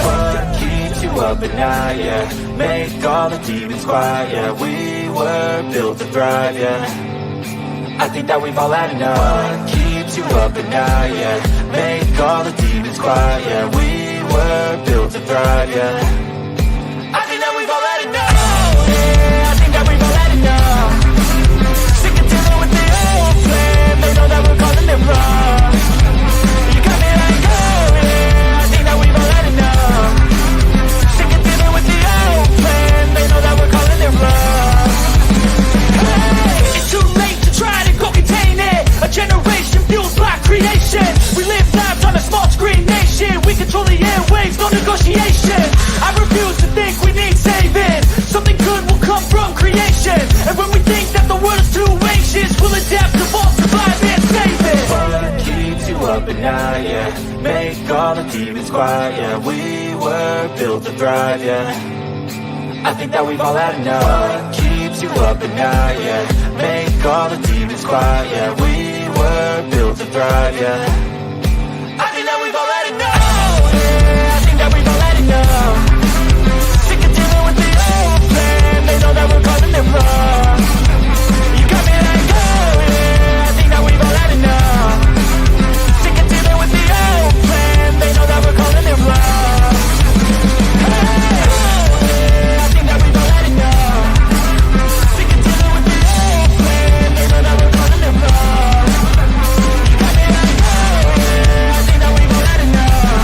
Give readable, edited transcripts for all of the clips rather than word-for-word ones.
What keeps you up at night, yeah? Make all the demons quiet, yeah. We were built to thrive, yeah. I think that we've all had enough. What keeps you up at night, yeah? Make all the demons quiet, yeah. We were built to thrive, yeah. I think that we've all had enough. Yeah, I think that we've all had enough. Sick of dealing with the old plan. They know that we're calling it wrong. You got me like, oh yeah, I think that we've all had enough. Sick of dealing with the old plan. They know that we're calling it wrong. Hey, it's too late to try to go contain it. A generation fueled by creation. We live lives on a small screen nation. We control the airwaves, no negotiation. I refuse to think we need saving. Something good will come from creation. And when we think that the world is too anxious, we'll adapt, evolve, survive, and save it. What keeps you up at night, yeah? Make all the demons quiet, yeah. We were built to thrive, yeah. I think that we've all had enough. What keeps you up at night, yeah? Make all the demons quiet, yeah. We were built to thrive, yeah. I think that we've all had enough. Yeah, I think that we've all had enough. Sick of dealing with the old plan. They know that we're calling it wrong. You got me like, oh yeah, I think that we've all had enough. Sick of dealing with the old plan. They know that we're calling it wrong. Hey, oh yeah, I think that we've all had enough. Sick of dealing with the old plan. They know that we're calling it wrong. You got me like, oh yeah, I think that we've all had enough.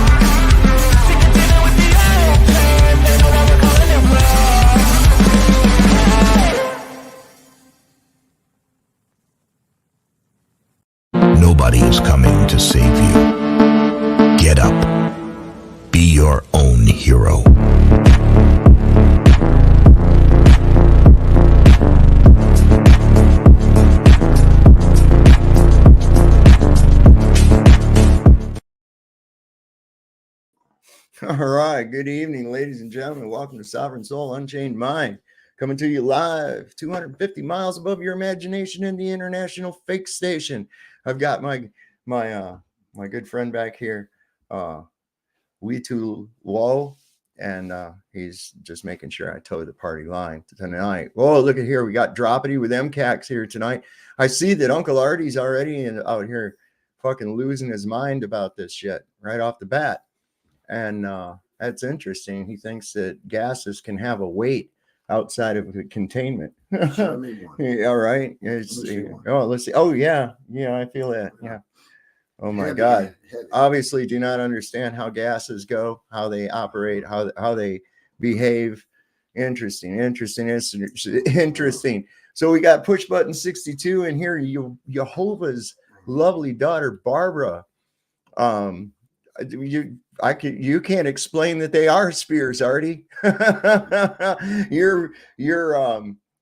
Sick of dealing with the old plan. They know that we're calling it wrong. Nobody is coming to save you. Get up. Be your own hero. All right. Good evening, ladies and gentlemen. Welcome to Sovereign Soul Unchained Mind. Coming to you live, 250 miles above your imagination in the International Fake Station. I've got my good friend back here, Weetu Low, and he's just making sure I toe the party line tonight. Whoa, look at here. We got Droppity with MCAX here tonight. I see that Uncle Artie's already out here fucking losing his mind about this shit right off the bat. And that's interesting. He thinks that gases can have a weight outside of the containment. Show me one. Yeah, all right. Let's see. Oh, yeah. Yeah, I feel that. Yeah. Oh, my God. Heavy. Obviously do not understand how gases go, how they operate, how they behave. Interesting. So we got push button 62 in here. Jehovah's lovely daughter, Barbara. You can't explain that they are spears, Artie. Your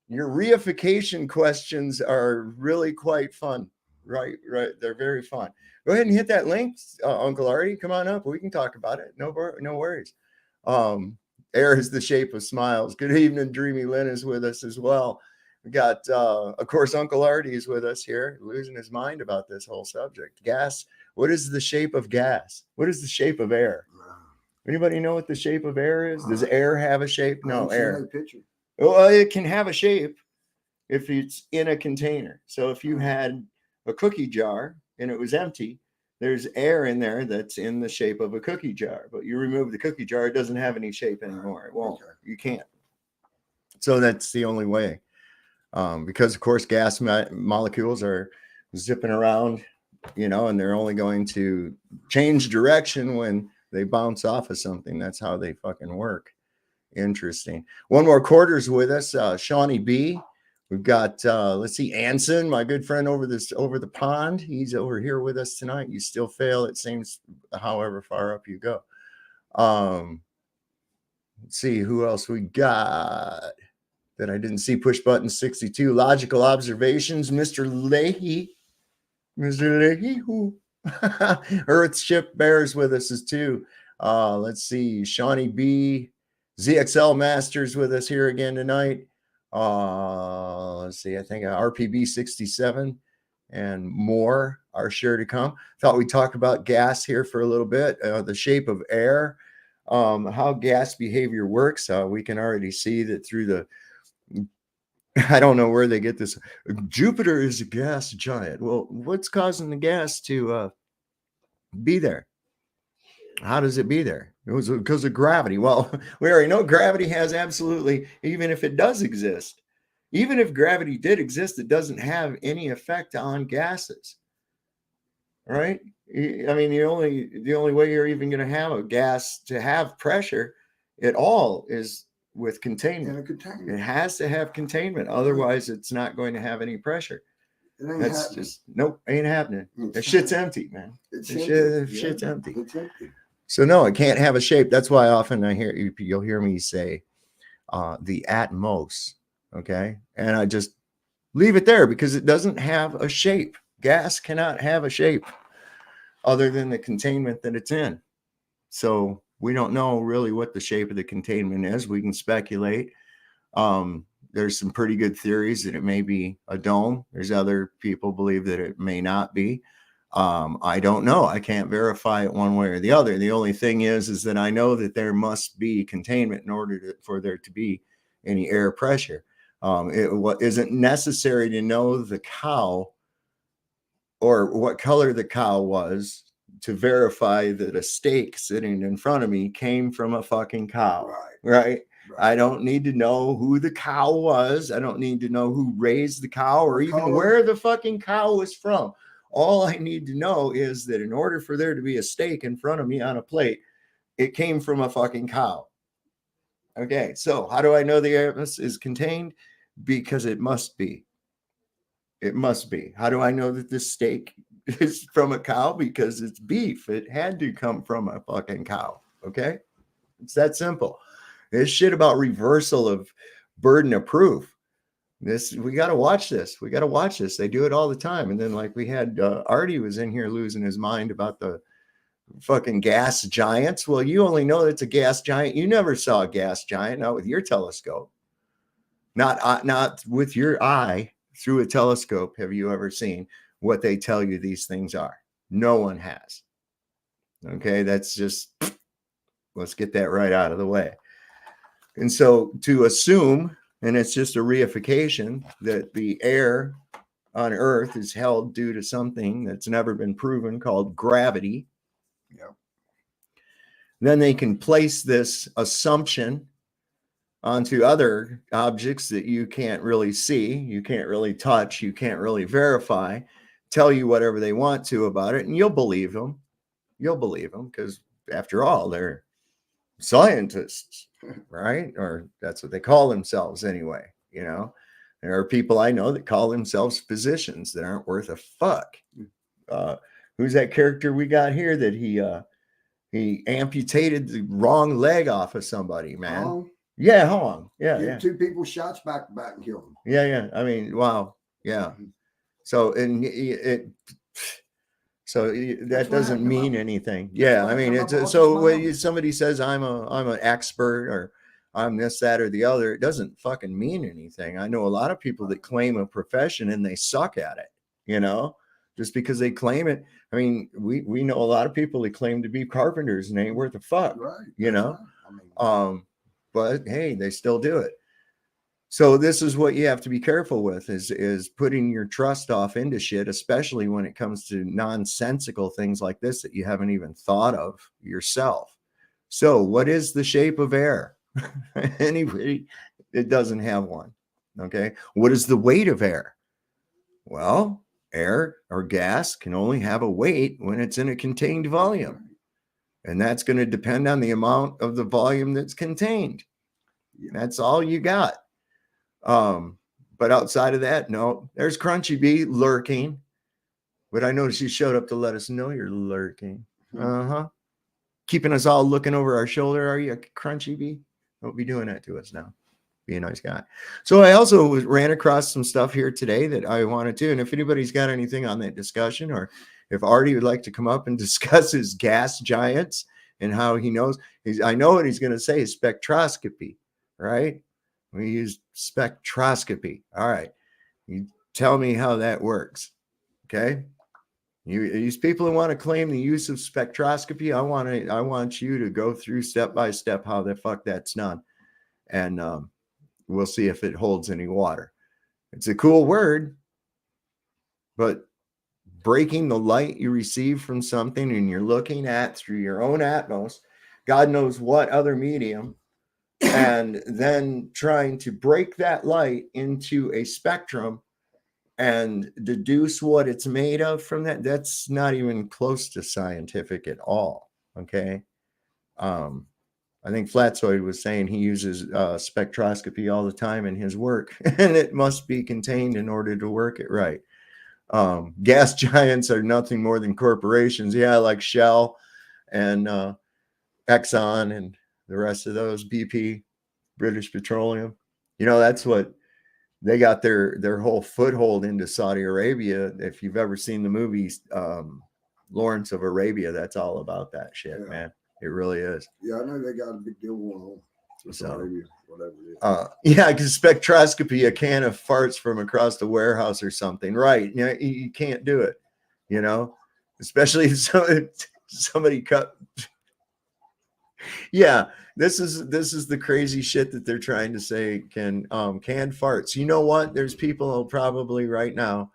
reification questions are really quite fun. Right. They're very fun. Go ahead and hit that link, Uncle Artie. Come on up. We can talk about it. No worries. Air is the shape of smiles. Good evening. Dreamy Lynn is with us as well. We got, of course, Uncle Artie is with us here, losing his mind about this whole subject. Gas. What is the shape of gas? What is the shape of air? Anybody know what the shape of air is? Does air have a shape? No, air. Well, it can have a shape if it's in a container. So if you had a cookie jar and it was empty, there's air in there that's in the shape of a cookie jar. But you remove the cookie jar, it doesn't have any shape anymore. It won't. You can't. So that's the only way. Because, of course, gas molecules are zipping around, and they're only going to change direction when they bounce off of something. That's how they fucking work. Interesting. One more quarter's with us, Shawnee B. We've got, let's see, Anson, my good friend over the pond. He's over here with us tonight. You still fail, it seems, however far up you go. Let's see who else we got that I didn't see. Push button 62. Logical observations, Mr. Leahy. Earthship Bears with us as too. Let's see, Shawnee B. ZXL Masters with us here again tonight. Let's see, I think RPB 67 and more are sure to come. Thought we'd talk about gas here for a little bit. The shape of air. how gas behavior works. We can already see that through the, I don't know where they get this. Jupiter is a gas giant. Well, what's causing the gas to be there? How does it be there? It was because of gravity. Well, we already know gravity has absolutely, even if it does exist, even if gravity did exist, it doesn't have any effect on gases. Right? I mean, the only way you're even going to have a gas to have pressure at all is with containment. It has to have containment, otherwise it's not going to have any pressure. That's happening. Just nope, ain't happening. The shit's empty, man. Shit's empty. It's empty. So no, it can't have a shape. That's why often you'll hear me say the at most, okay? And I just leave it there because it doesn't have a shape. Gas cannot have a shape other than the containment that it's in. So we don't know really what the shape of the containment is. We can speculate. There's some pretty good theories that it may be a dome. There's other people believe that it may not be. I don't know. I can't verify it one way or the other. The only thing is that I know that there must be containment in order for there to be any air pressure. It isn't necessary to know the cow or what color the cow was to verify that a steak sitting in front of me came from a fucking cow, right? I don't need to know who the cow was. I don't need to know who raised the cow or even where the fucking cow was from. All I need to know is that in order for there to be a steak in front of me on a plate, it came from a fucking cow. Okay, so how do I know the air is contained? Because it must be. It must be. How do I know that this steak is from a cow? Because it's beef. It had to come from a fucking cow. Okay, it's that simple. This shit about reversal of burden of proof. We got to watch this. We got to watch this. They do it all the time. And then like we had Artie was in here losing his mind about the fucking gas giants. Well, you only know it's a gas giant. You never saw a gas giant, not with your telescope. Not with your eye through a telescope. Have you ever seen what they tell you these things are? No one has. Okay, that's just, let's get that right out of the way. And so to assume, and it's just a reification, that the air on Earth is held due to something that's never been proven called gravity. Yep. Then they can place this assumption onto other objects that you can't really see, you can't really touch, you can't really verify, tell you whatever they want to about it, and you'll believe them. You'll believe them because after all, they're scientists, right? Or that's what they call themselves anyway. You know, there are people I know that call themselves physicians that aren't worth a fuck. Who's that character we got here that he amputated the wrong leg off of somebody, man? Yeah, Hong. Yeah. Two people shots back to back and killed them. Yeah. I mean, wow. Yeah. So that doesn't mean anything. Yeah, I mean, it's so when somebody says I'm an expert or I'm this, that, or the other, it doesn't fucking mean anything. I know a lot of people that claim a profession and they suck at it. You know, just because they claim it. I mean, we know a lot of people that claim to be carpenters and they ain't worth a fuck. Right. You know, I mean, but hey, they still do it. So this is what you have to be careful with is putting your trust off into shit, especially when it comes to nonsensical things like this that you haven't even thought of yourself. So what is the shape of air? Anybody, it doesn't have one. Okay. What is the weight of air? Well, air or gas can only have a weight when it's in a contained volume. And that's going to depend on the amount of the volume that's contained. That's all you got. But outside of that, no, there's Crunchy Bee lurking. But I noticed you showed up to let us know you're lurking. Keeping us all looking over our shoulder. Are you, Crunchy Bee? Don't be doing that to us now. Be a nice guy. So I also ran across some stuff here today that I wanted to. And if anybody's got anything on that discussion, or if Artie would like to come up and discuss his gas giants and how he knows, I know what he's going to say is spectroscopy, right? We use spectroscopy. All right. You tell me how that works. Okay. These people who want to claim the use of spectroscopy, I want you to go through step by step how the fuck that's done, and we'll see if it holds any water. It's a cool word, but breaking the light you receive from something and you're looking at through your own atmos, God knows what other medium, and then trying to break that light into a spectrum and deduce what it's made of from that's not even close to scientific at all. Okay. I think Flatsoid was saying he uses spectroscopy all the time in his work, and it must be contained in order to work it right. Gas giants are nothing more than corporations. Yeah, like Shell and Exxon and the rest of those, BP, British Petroleum. That's what they got their whole foothold into Saudi Arabia. If you've ever seen the movies Lawrence of Arabia, that's all about that shit, man. It really is. Yeah, I know they got a big deal going on. Arabia, whatever it is. Yeah, because spectroscopy, a can of farts from across the warehouse or something, right? You can't do it, especially if somebody cut. Yeah, this is the crazy shit that they're trying to say canned farts. You know what? There's people probably right now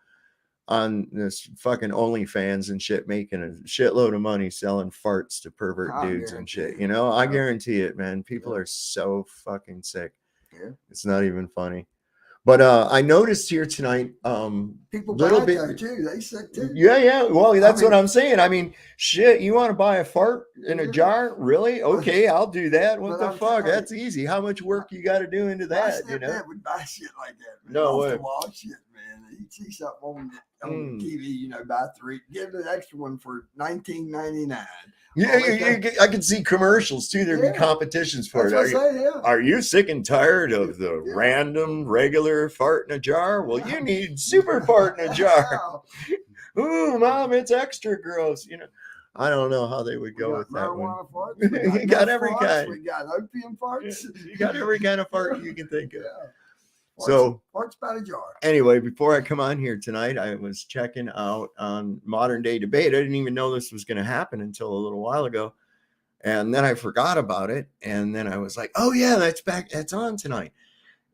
on this fucking OnlyFans and shit making a shitload of money selling farts to pervert dudes and shit. I guarantee it, man. People are so fucking sick. Yeah. It's not even funny. But I noticed here tonight, people little buy bit that too. They sick too. Yeah. Well, that's what I'm saying. I mean, shit. You want to buy a fart in a jar? Really? Okay, I'll do that. What the fuck? That's easy. How much work you got to do into that? Dad would buy shit like that. Man. No way. Wall shit, man. He'd see something on TV. Buy 3, give an extra one for $19.99. Yeah, I can see commercials too. There'd be competitions for it. Are you sick and tired of the random, regular fart in a jar? Well, you need super fart in a jar. Ooh, Mom, it's extra gross. I don't know how they would go with that one. Farts. You got every kind. We got opium farts. You got every kind of fart you can think of. Farts by the jar. Anyway, before I come on here tonight, I was checking out on Modern Day Debate. I didn't even know this was going to happen until a little while ago. And then I forgot about it. And then I was like, oh yeah, that's back. That's on tonight.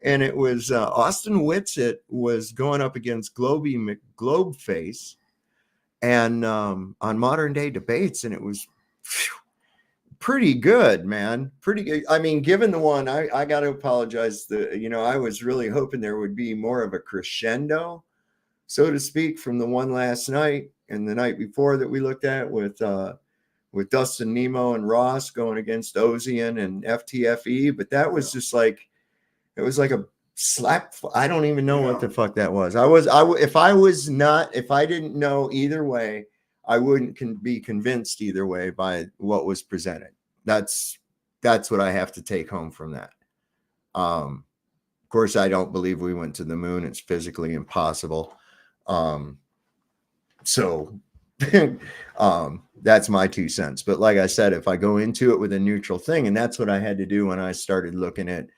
And it was Austin Whitsitt was going up against Globey McGlobeface and on Modern Day Debates. And it was pretty good, man. Pretty good. I mean, given the one, I got to apologize. I was really hoping there would be more of a crescendo, so to speak, from the one last night and the night before that we looked at with Dustin Nemo and Ross going against Ozian and FTFE. But that was just like, it was like a slap. I don't even know what the fuck that was. If I didn't know either way, I wouldn't be convinced either way by what was presented. That's what I have to take home from that. Of course, I don't believe we went to the moon. It's physically impossible. So that's my 2 cents. But like I said, if I go into it with a neutral thing, and that's what I had to do when I started looking at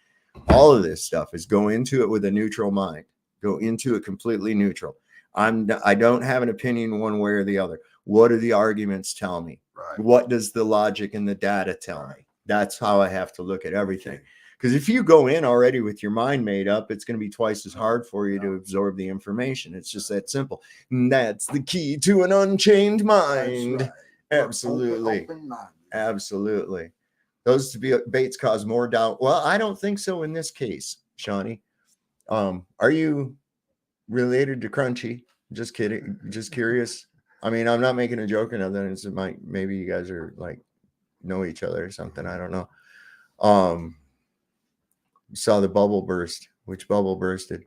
all of this stuff, is go into it with a neutral mind. Go into it completely neutral. I don't have an opinion one way or the other. What do the arguments tell me? Right. What does the logic and the data tell me? That's how I have to look at everything. Because if you go in already with your mind made up, it's going to be twice as hard for you to absorb the information. It's just that simple. And that's the key to an unchained mind. Right. Absolutely. Absolutely. Those debates cause more doubt. Well, I don't think so in this case, Shawnee. Are you related to Crunchy? Just kidding. Just curious. I mean, I'm not making a joke or nothing. It's maybe you guys are like know each other or something. I don't know. Saw the bubble burst. Which bubble bursted?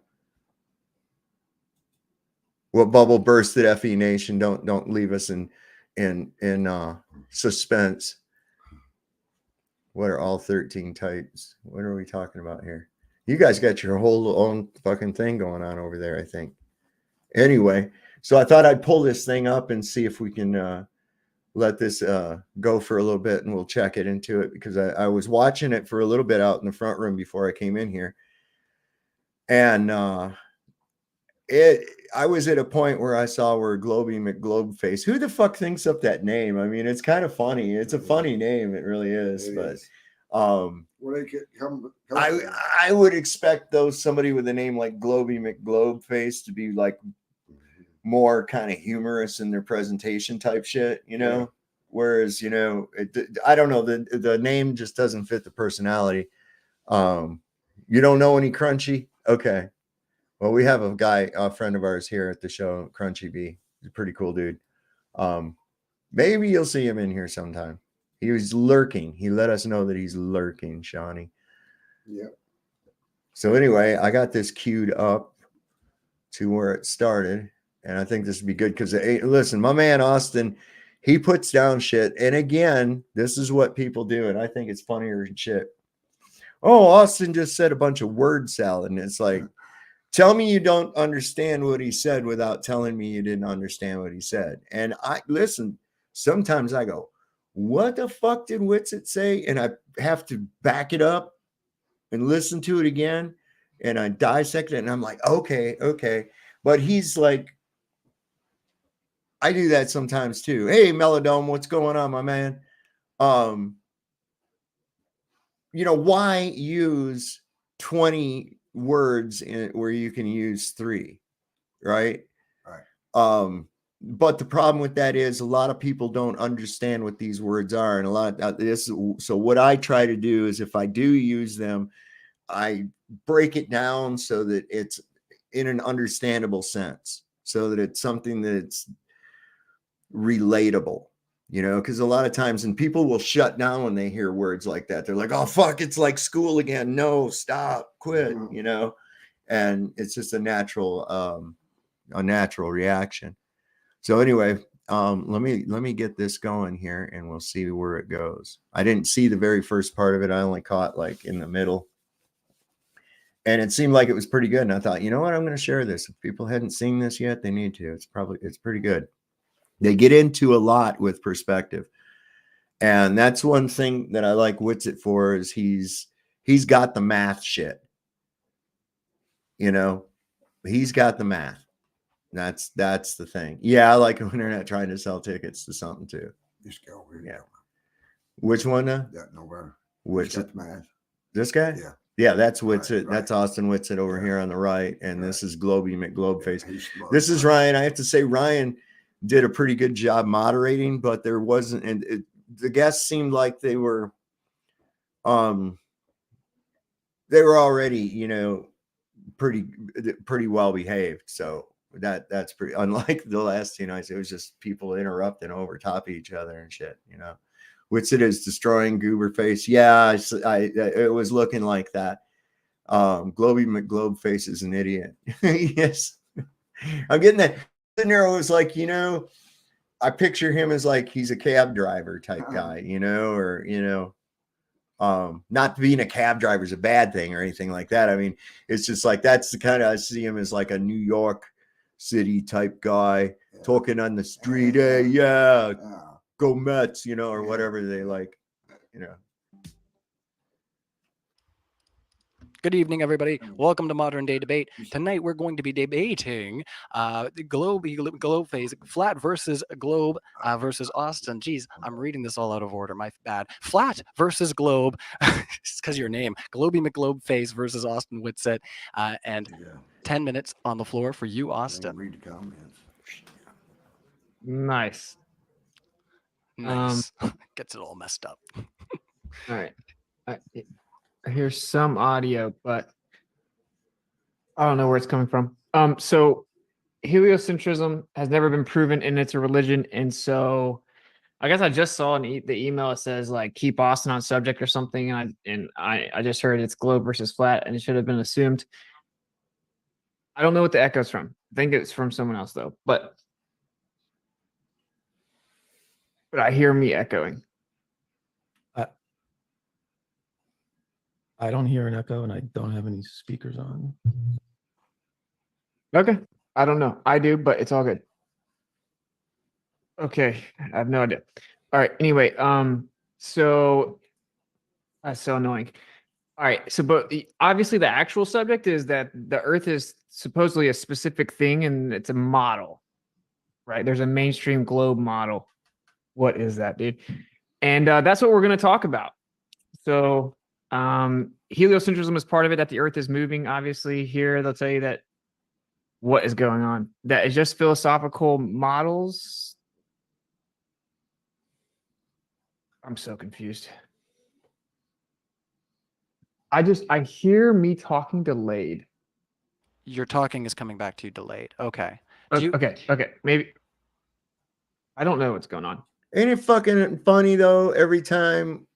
What bubble bursted? FE Nation. Don't leave us in suspense. What are all 13 types? What are we talking about here? You guys got your whole own fucking thing going on over there, I think. Anyway, so I thought I'd pull this thing up and see if we can let this go for a little bit, and we'll check it into it, because I was watching it for a little bit out in the front room before I came in here. And I was at a point where I saw where Globy McGlobeface. Who the fuck thinks up that name? I mean, it's kind of funny. It's a funny name. It really is. But Where they come I would expect somebody with a name like Globy McGlobeface to be like more kind of humorous in their presentation type shit, you know. Yeah. Whereas, you know, I don't know, the name just doesn't fit the personality. You don't know any Crunchy? Okay. Well, we have a friend of ours here at the show, Crunchy B. He's a pretty cool dude. Maybe you'll see him in here sometime. He was lurking. He let us know that he's lurking, Shawnee. Yeah. So anyway, I got this queued up to where it started, and I think this would be good because, listen, my man Austin, he puts down shit. And again, this is what people do, and I think it's funnier than shit. Oh, Austin just said a bunch of word salad, and it's like, tell me you don't understand what he said without telling me you didn't understand what he said. And I listen, sometimes I go, what the fuck did Witsit say? And I have to back it up and listen to it again. And I dissect it, and I'm like, okay. But he's like, I do that sometimes too. Hey, Melodome, what's going on, my man? You know, why use 20 words where you can use 3, right? But the problem with that is a lot of people don't understand what these words are, and a lot of this. So what I try to do is, if I do use them, I break it down so that it's in an understandable sense, so that it's something that's relatable. You know, because a lot of times, and people will shut down when they hear words like that. They're like, oh, fuck, it's like school again. No, stop, quit, you know, and it's just a natural reaction. So anyway, let me get this going here, and we'll see where it goes. I didn't see the very first part of it. I only caught like in the middle, and it seemed like it was pretty good. And I thought, you know what, I'm going to share this. If people hadn't seen this yet, they need to. It's pretty good. They get into a lot with perspective. And that's one thing that I like Witsit for, is he's got the math shit. You know, he's got the math. That's the thing. Yeah, I like when they're not trying to sell tickets to something too. Just go over here. Yeah. Which one now? Yeah, nowhere. Which math? This guy? Yeah. Yeah, that's Witsit. Right. That's Austin Witsit over here on the right. And this is Globy McGlobeface. Yeah, this is Ryan. I have to say, Ryan did a pretty good job moderating, but there wasn't, and the guests seemed like they were already, you know, pretty well behaved. So that's pretty, unlike the last two nights. It was just people interrupting over top of each other and shit, you know. Witsit is destroying Gooberface. Yeah, it was looking like that. Globy McGlobeface is an idiot. Yes, I'm getting that. In there, I was like, you know, I picture him as like he's a cab driver type guy, you know, or, you know, not being a cab driver is a bad thing or anything like that. I mean, it's just like, that's the kind of, I see him as like a New York City type guy talking on the street. Hey, yeah, go Mets, you know, or whatever they like, you know. Good evening, everybody. Welcome to Modern Day Debate. Tonight, we're going to be debating the globe phase, flat versus globe versus Austin. Geez, I'm reading this all out of order. My bad. Flat versus globe. It's because of your name. Globy McGlobe face versus Austin Witsit. And 10 minutes on the floor for you, Austin. Read the comments. Nice. Gets it all messed up. All right. I hear some audio, but I don't know where it's coming from. So heliocentrism has never been proven, and it's a religion. And so I guess I just saw the email. It says like keep Austin on subject or something. And I just heard it's globe versus flat, and it should have been assumed. I don't know what the echo's from. I think it's from someone else though, but I hear me echoing. I don't hear an echo, and I don't have any speakers on. Okay. I don't know. I do, but it's all good. Okay. I have no idea. All right. Anyway, so that's so annoying. All right. So, but obviously, the actual subject is that the Earth is supposedly a specific thing, and it's a model, right? There's a mainstream globe model. What is that, dude? And that's what we're going to talk about. So, heliocentrism is part of it. That the Earth is moving. Obviously, here they'll tell you that what is going on. That is just philosophical models. I'm so confused. I hear me talking delayed. Your talking is coming back to you delayed. Okay. Do you, Okay. Maybe I don't know what's going on. Ain't it fucking funny though? Every time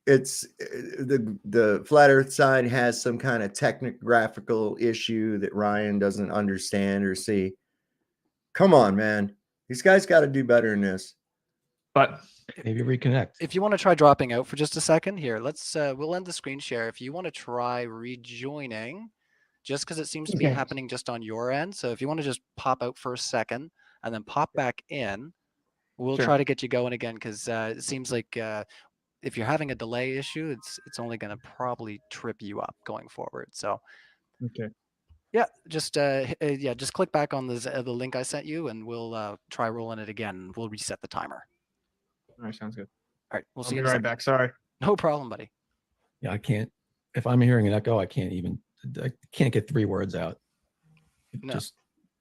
it's the flat Earth side has some kind of technographical issue that Ryan doesn't understand or see. Come on, man. These guys got to do better than this. But Maybe reconnect. if you want to try dropping out for just a second here, let's we'll end the screen share. If you want to try rejoining, just because it seems to be Okay. happening just on your end. So if you want to just pop out for a second and then pop back in, we'll Sure. try to get you going again because it seems like if you're having a delay issue, it's only going to probably trip you up going forward. So Okay. yeah, just just click back on the link I sent you, and we'll try rolling it again. We'll reset the timer. All right. Sounds good. All right, we'll I'll see be you in a right second. back. Sorry. No problem, buddy. Yeah, I can't. If I'm hearing an echo, I can't get 3 words out. It No. just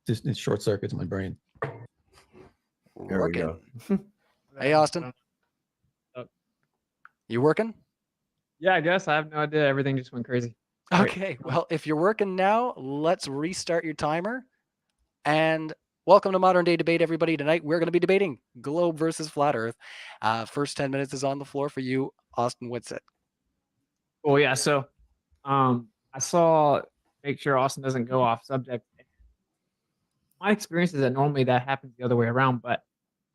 it short circuits my brain. There we go. Hey, Austin. You working? Yeah, I guess I have no idea. Everything just went crazy. All right. Okay. Well, if you're working now, let's restart your timer. And welcome to Modern Day Debate, everybody. Tonight we're going to be debating globe versus flat Earth. First 10 minutes is on the floor for you, Austin Whitsitt. Well, yeah. So, I saw. Make sure Austin doesn't go off subject. My experience is that normally that happens the other way around. But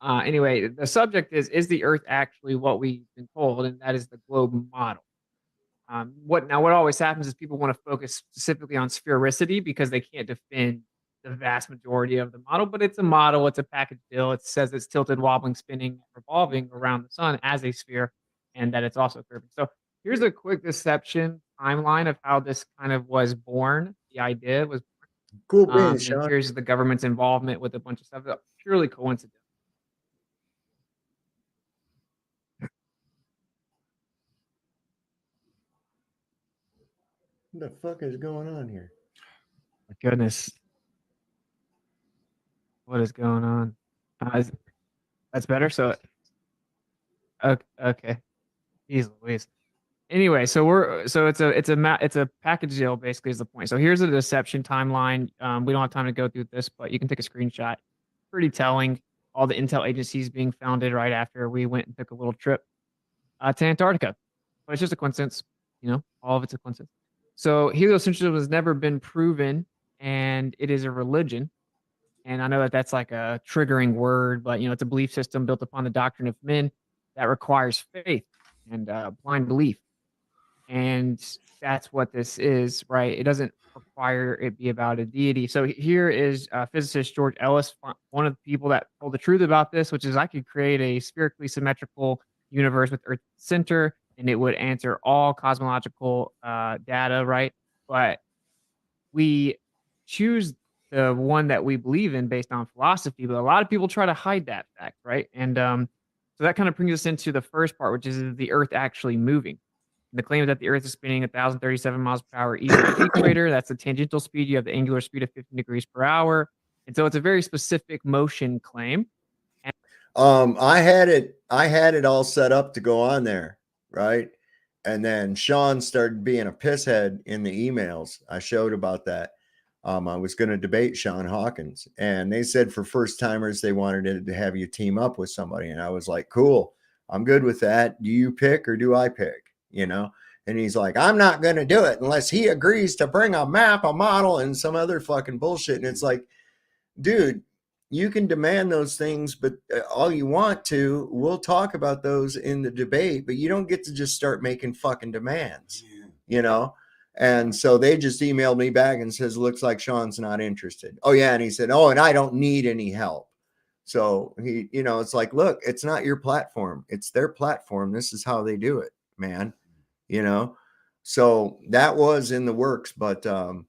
anyway, the subject is the Earth actually what we've been told, and that is the globe model. What always happens is people want to focus specifically on sphericity because they can't defend the vast majority of the model, but it's a model, it's a package deal. It says it's tilted, wobbling, spinning, revolving around the sun as a sphere, and that it's also curving. So here's a quick deception timeline of how this kind of was born. The idea was Cool beans, and Sean. here's the government's involvement with a bunch of stuff. Purely coincidental. What the fuck is going on here? My goodness. What is going on? That's better. So, okay. Jeez Louise. Anyway, so it's a package deal basically is the point. So here's a deception timeline. We don't have time to go through this, but you can take a screenshot. Pretty telling. All the intel agencies being founded right after we went and took a little trip to Antarctica. But it's just a coincidence, all of it's a coincidence. So heliocentrism has never been proven, and it is a religion. And I know that that's like a triggering word, but it's a belief system built upon the doctrine of men that requires faith and blind belief. And that's what this is, right? It doesn't require it be about a deity. So here is physicist George Ellis, one of the people that told the truth about this, which is I could create a spherically symmetrical universe with Earth center, and it would answer all cosmological data, right? But we choose the one that we believe in based on philosophy, but a lot of people try to hide that fact, right? And so that kind of brings us into the first part, which is the Earth actually moving. The claim is that the Earth is spinning 1,037 miles per hour east of the equator. That's the tangential speed. You have the angular speed of 15 degrees per hour. And so it's a very specific motion claim. I had it all set up to go on there, right? And then Sean started being a pisshead in the emails. I showed about that. I was going to debate Sean Hawkins, and they said for first timers they wanted to have you team up with somebody, and I was like, cool, I'm good with that. Do you pick or do I pick? And he's like, I'm not going to do it unless he agrees to bring a map, a model, and some other fucking bullshit. And it's like, dude, you can demand those things, but all you want to, we'll talk about those in the debate, but you don't get to just start making fucking demands, And so they just emailed me back and says, looks like Sean's not interested. Oh yeah. And he said, oh, and I don't need any help. So he, it's like, look, it's not your platform. It's their platform. This is how they do it, man. So that was in the works, but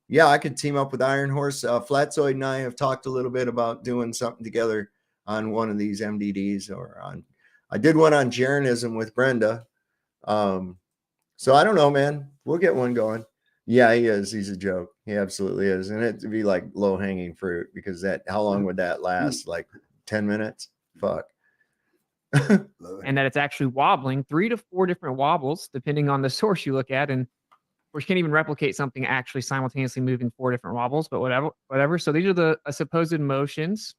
yeah, I could team up with Iron Horse. Flatzoid and I have talked a little bit about doing something together on one of these MDDs, or on. I did one on Jeranism with Brenda. So I don't know, man. We'll get one going. Yeah, he is. He's a joke. He absolutely is, and it'd be like low hanging fruit, because that. How long would that last? Like 10 minutes? Fuck. And that it's actually wobbling 3 to 4 different wobbles, depending on the source you look at. And we can't even replicate something actually simultaneously moving 4 different wobbles, but whatever. So these are the supposed motions,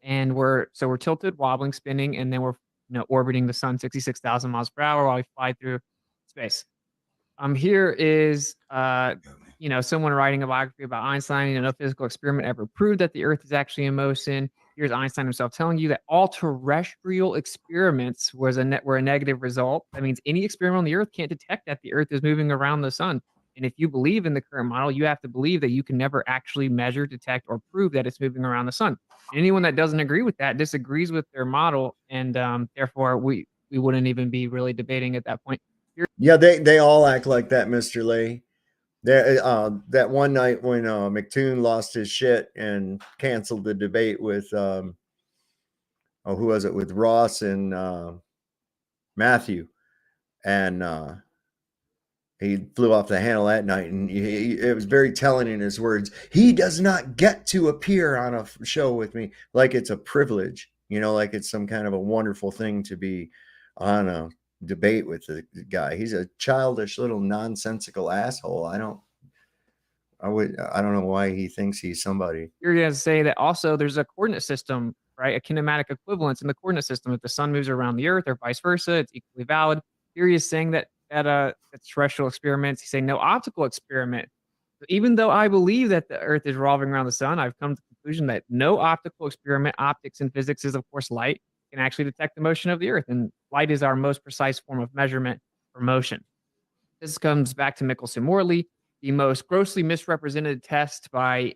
and we're tilted, wobbling, spinning, and then we're orbiting the sun 66,000 miles per hour while we fly through space. Here is someone writing a biography about Einstein, and no physical experiment ever proved that the Earth is actually in motion. Here's Einstein himself telling you that all terrestrial experiments were a negative result. That means any experiment on the Earth can't detect that the Earth is moving around the sun. And if you believe in the current model, you have to believe that you can never actually measure, detect, or prove that it's moving around the sun. Anyone that doesn't agree with that disagrees with their model, and therefore we wouldn't even be really debating at that point. Yeah, they all act like that, Mr. Lay. That one night when McToon lost his shit and canceled the debate with who was it, with Ross and Matthew, and he flew off the handle that night, and it was very telling in his words. He does not get to appear on a show with me, like it's a privilege, like it's some kind of a wonderful thing to be on a debate with the guy. He's a childish little nonsensical asshole. I don't know why he thinks he's somebody. You're going to say that also there's a coordinate system, right? A kinematic equivalence in the coordinate system. If the sun moves around the Earth or vice versa, it's equally valid. Here he is saying that terrestrial experiments, he's saying no optical experiment. Even though I believe that the Earth is revolving around the sun, I've come to the conclusion that no optical experiment, optics and physics is, of course, light, can actually detect the motion of the Earth. And light is our most precise form of measurement for motion. This comes back to Michelson-Morley, the most grossly misrepresented test by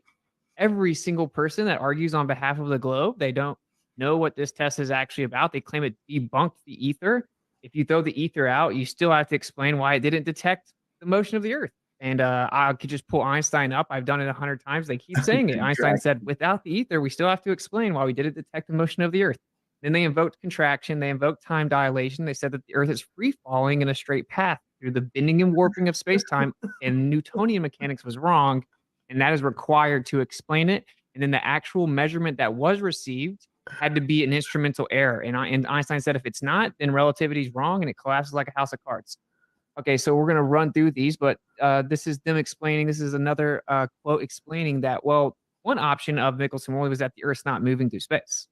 every single person that argues on behalf of the globe. They don't know what this test is actually about. They claim it debunked the ether. If you throw the ether out, you still have to explain why it didn't detect the motion of the Earth. And I could just pull Einstein up. I've done it 100 times. They keep saying it. Einstein said, without the ether, we still have to explain why we didn't detect the motion of the Earth. Then they invoked contraction. They invoked time dilation. They said that the Earth is free falling in a straight path through the bending and warping of space-time, and Newtonian mechanics was wrong, and that is required to explain it. And then the actual measurement that was received had to be an instrumental error. And Einstein said, if it's not, then relativity is wrong and it collapses like a house of cards. Okay, so we're going to run through these, but this is them explaining. This is another quote explaining that, well, one option of Michelson-Morley was that the Earth's not moving through space.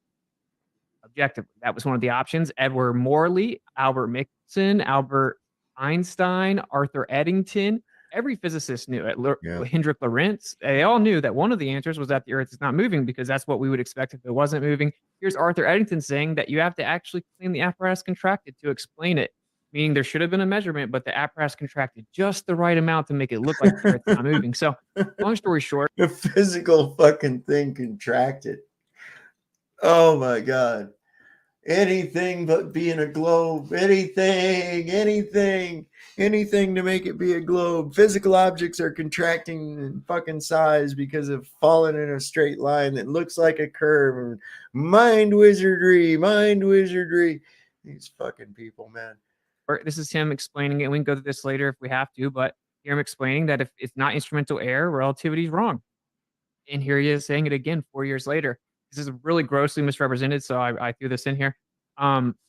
Objectively, that was one of the options. Edward Morley, Albert Michelson, Albert Einstein, Arthur Eddington, every physicist knew it. Hendrik Lorentz, they all knew that one of the answers was that the Earth is not moving, because that's what we would expect if it wasn't moving. Here's Arthur Eddington saying that you have to actually claim the apparatus contracted to explain it, meaning there should have been a measurement, but the apparatus contracted just the right amount to make it look like the Earth's not moving. So, long story short, the physical fucking thing contracted. Oh my God. Anything but being a globe. Anything to make it be a globe. Physical objects are contracting in fucking size because of falling in a straight line that looks like a curve. Mind wizardry. These fucking people, man. This is him explaining it. We can go through this later if we have to, but here I'm explaining that if it's not instrumental error, relativity is wrong. And here he is saying it again 4 years later. This is really grossly misrepresented, so I threw this in here.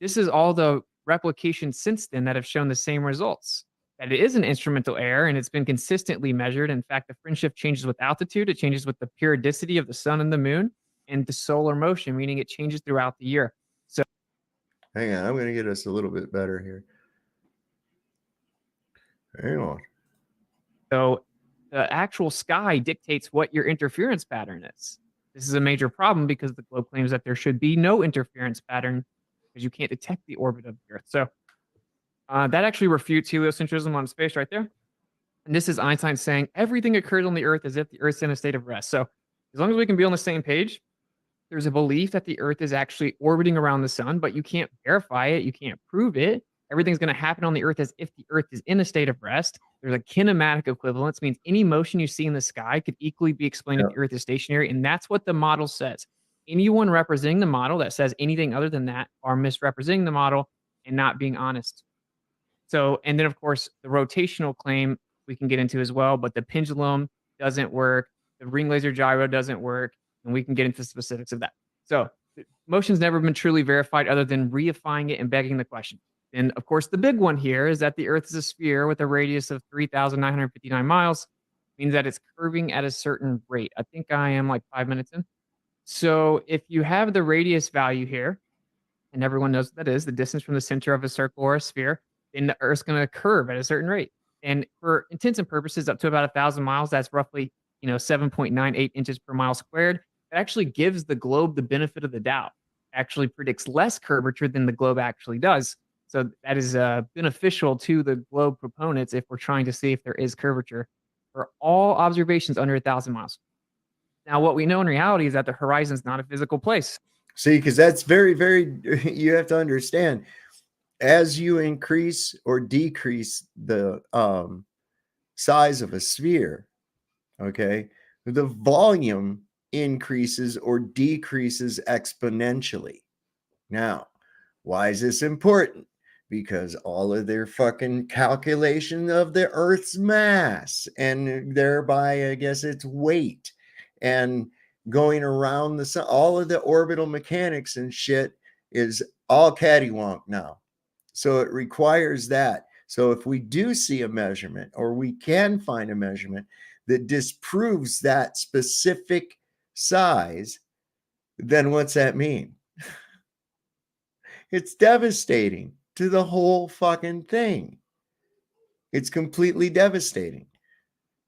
This is all the replication since then that have shown the same results. That it is an instrumental error, and it's been consistently measured. In fact, the fringe shift changes with altitude. It changes with the periodicity of the sun and the moon, and the solar motion, meaning it changes throughout the year. So, hang on, I'm going to get us a little bit better here. Hang on. So, the actual sky dictates what your interference pattern is. This is a major problem because the globe claims that there should be no interference pattern because you can't detect the orbit of the Earth. So that actually refutes heliocentrism on space right there. And this is Einstein saying everything occurs on the Earth as if the Earth's in a state of rest. So as long as we can be on the same page, there's a belief that the Earth is actually orbiting around the sun, but you can't verify it. You can't prove it. everything's going to happen on the Earth as if the Earth is in a state of rest. There's a kinematic equivalence, means any motion you see in the sky could equally be explained if the Earth is stationary. And that's what the model says. Anyone representing the model that says anything other than that are misrepresenting the model and not being honest. So, and then of course, the rotational claim we can get into as well, but the pendulum doesn't work. The ring laser gyro doesn't work, and we can get into the specifics of that. So, motion's never been truly verified other than reifying it and begging the question. And of course, the big one here is that the Earth is a sphere with a radius of 3,959 miles, means that it's curving at a certain rate. I think I am like 5 minutes in. So if you have the radius value here, and everyone knows what that is, the distance from the center of a circle or a sphere, then the Earth's going to curve at a certain rate. And for intents and purposes, up to about 1,000 miles, that's roughly 7.98 inches per mile squared. It actually gives the globe the benefit of the doubt. Actually predicts less curvature than the globe actually does. So that is beneficial to the globe proponents if we're trying to see if there is curvature for all observations under 1,000 miles. Now, what we know in reality is that the horizon is not a physical place. See, because that's very, very, you have to understand, as you increase or decrease the size of a sphere, okay, the volume increases or decreases exponentially. Now, why is this important? Because all of their fucking calculation of the Earth's mass and thereby, I guess, its weight and going around the sun, all of the orbital mechanics and shit is all cattywonk now. So it requires that. So if we do see a measurement or we can find a measurement that disproves that specific size, then what's that mean? It's devastating to the whole fucking thing. It's completely devastating.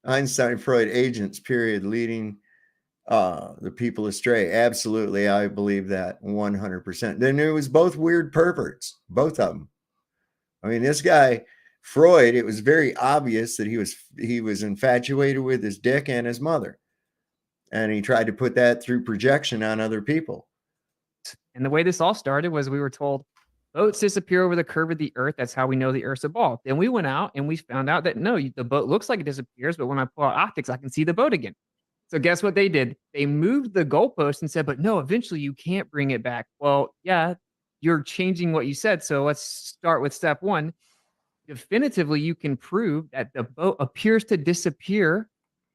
Einstein, Freud, agents, period, leading the people astray. Absolutely, I believe that 100%. Then it was both weird perverts, both of them. I mean, this guy, Freud, it was very obvious that he was infatuated with his dick and his mother. And he tried to put that through projection on other people. And the way this all started was we were told boats disappear over the curve of the Earth. That's how we know the Earth's a ball. Then we went out and we found out that no, the boat looks like it disappears, but when I pull out optics, I can see the boat again. So guess what they did? They moved the goalpost and said, but no, eventually you can't bring it back. Well, yeah, you're changing what you said. So let's start with step one. Definitively, you can prove that the boat appears to disappear,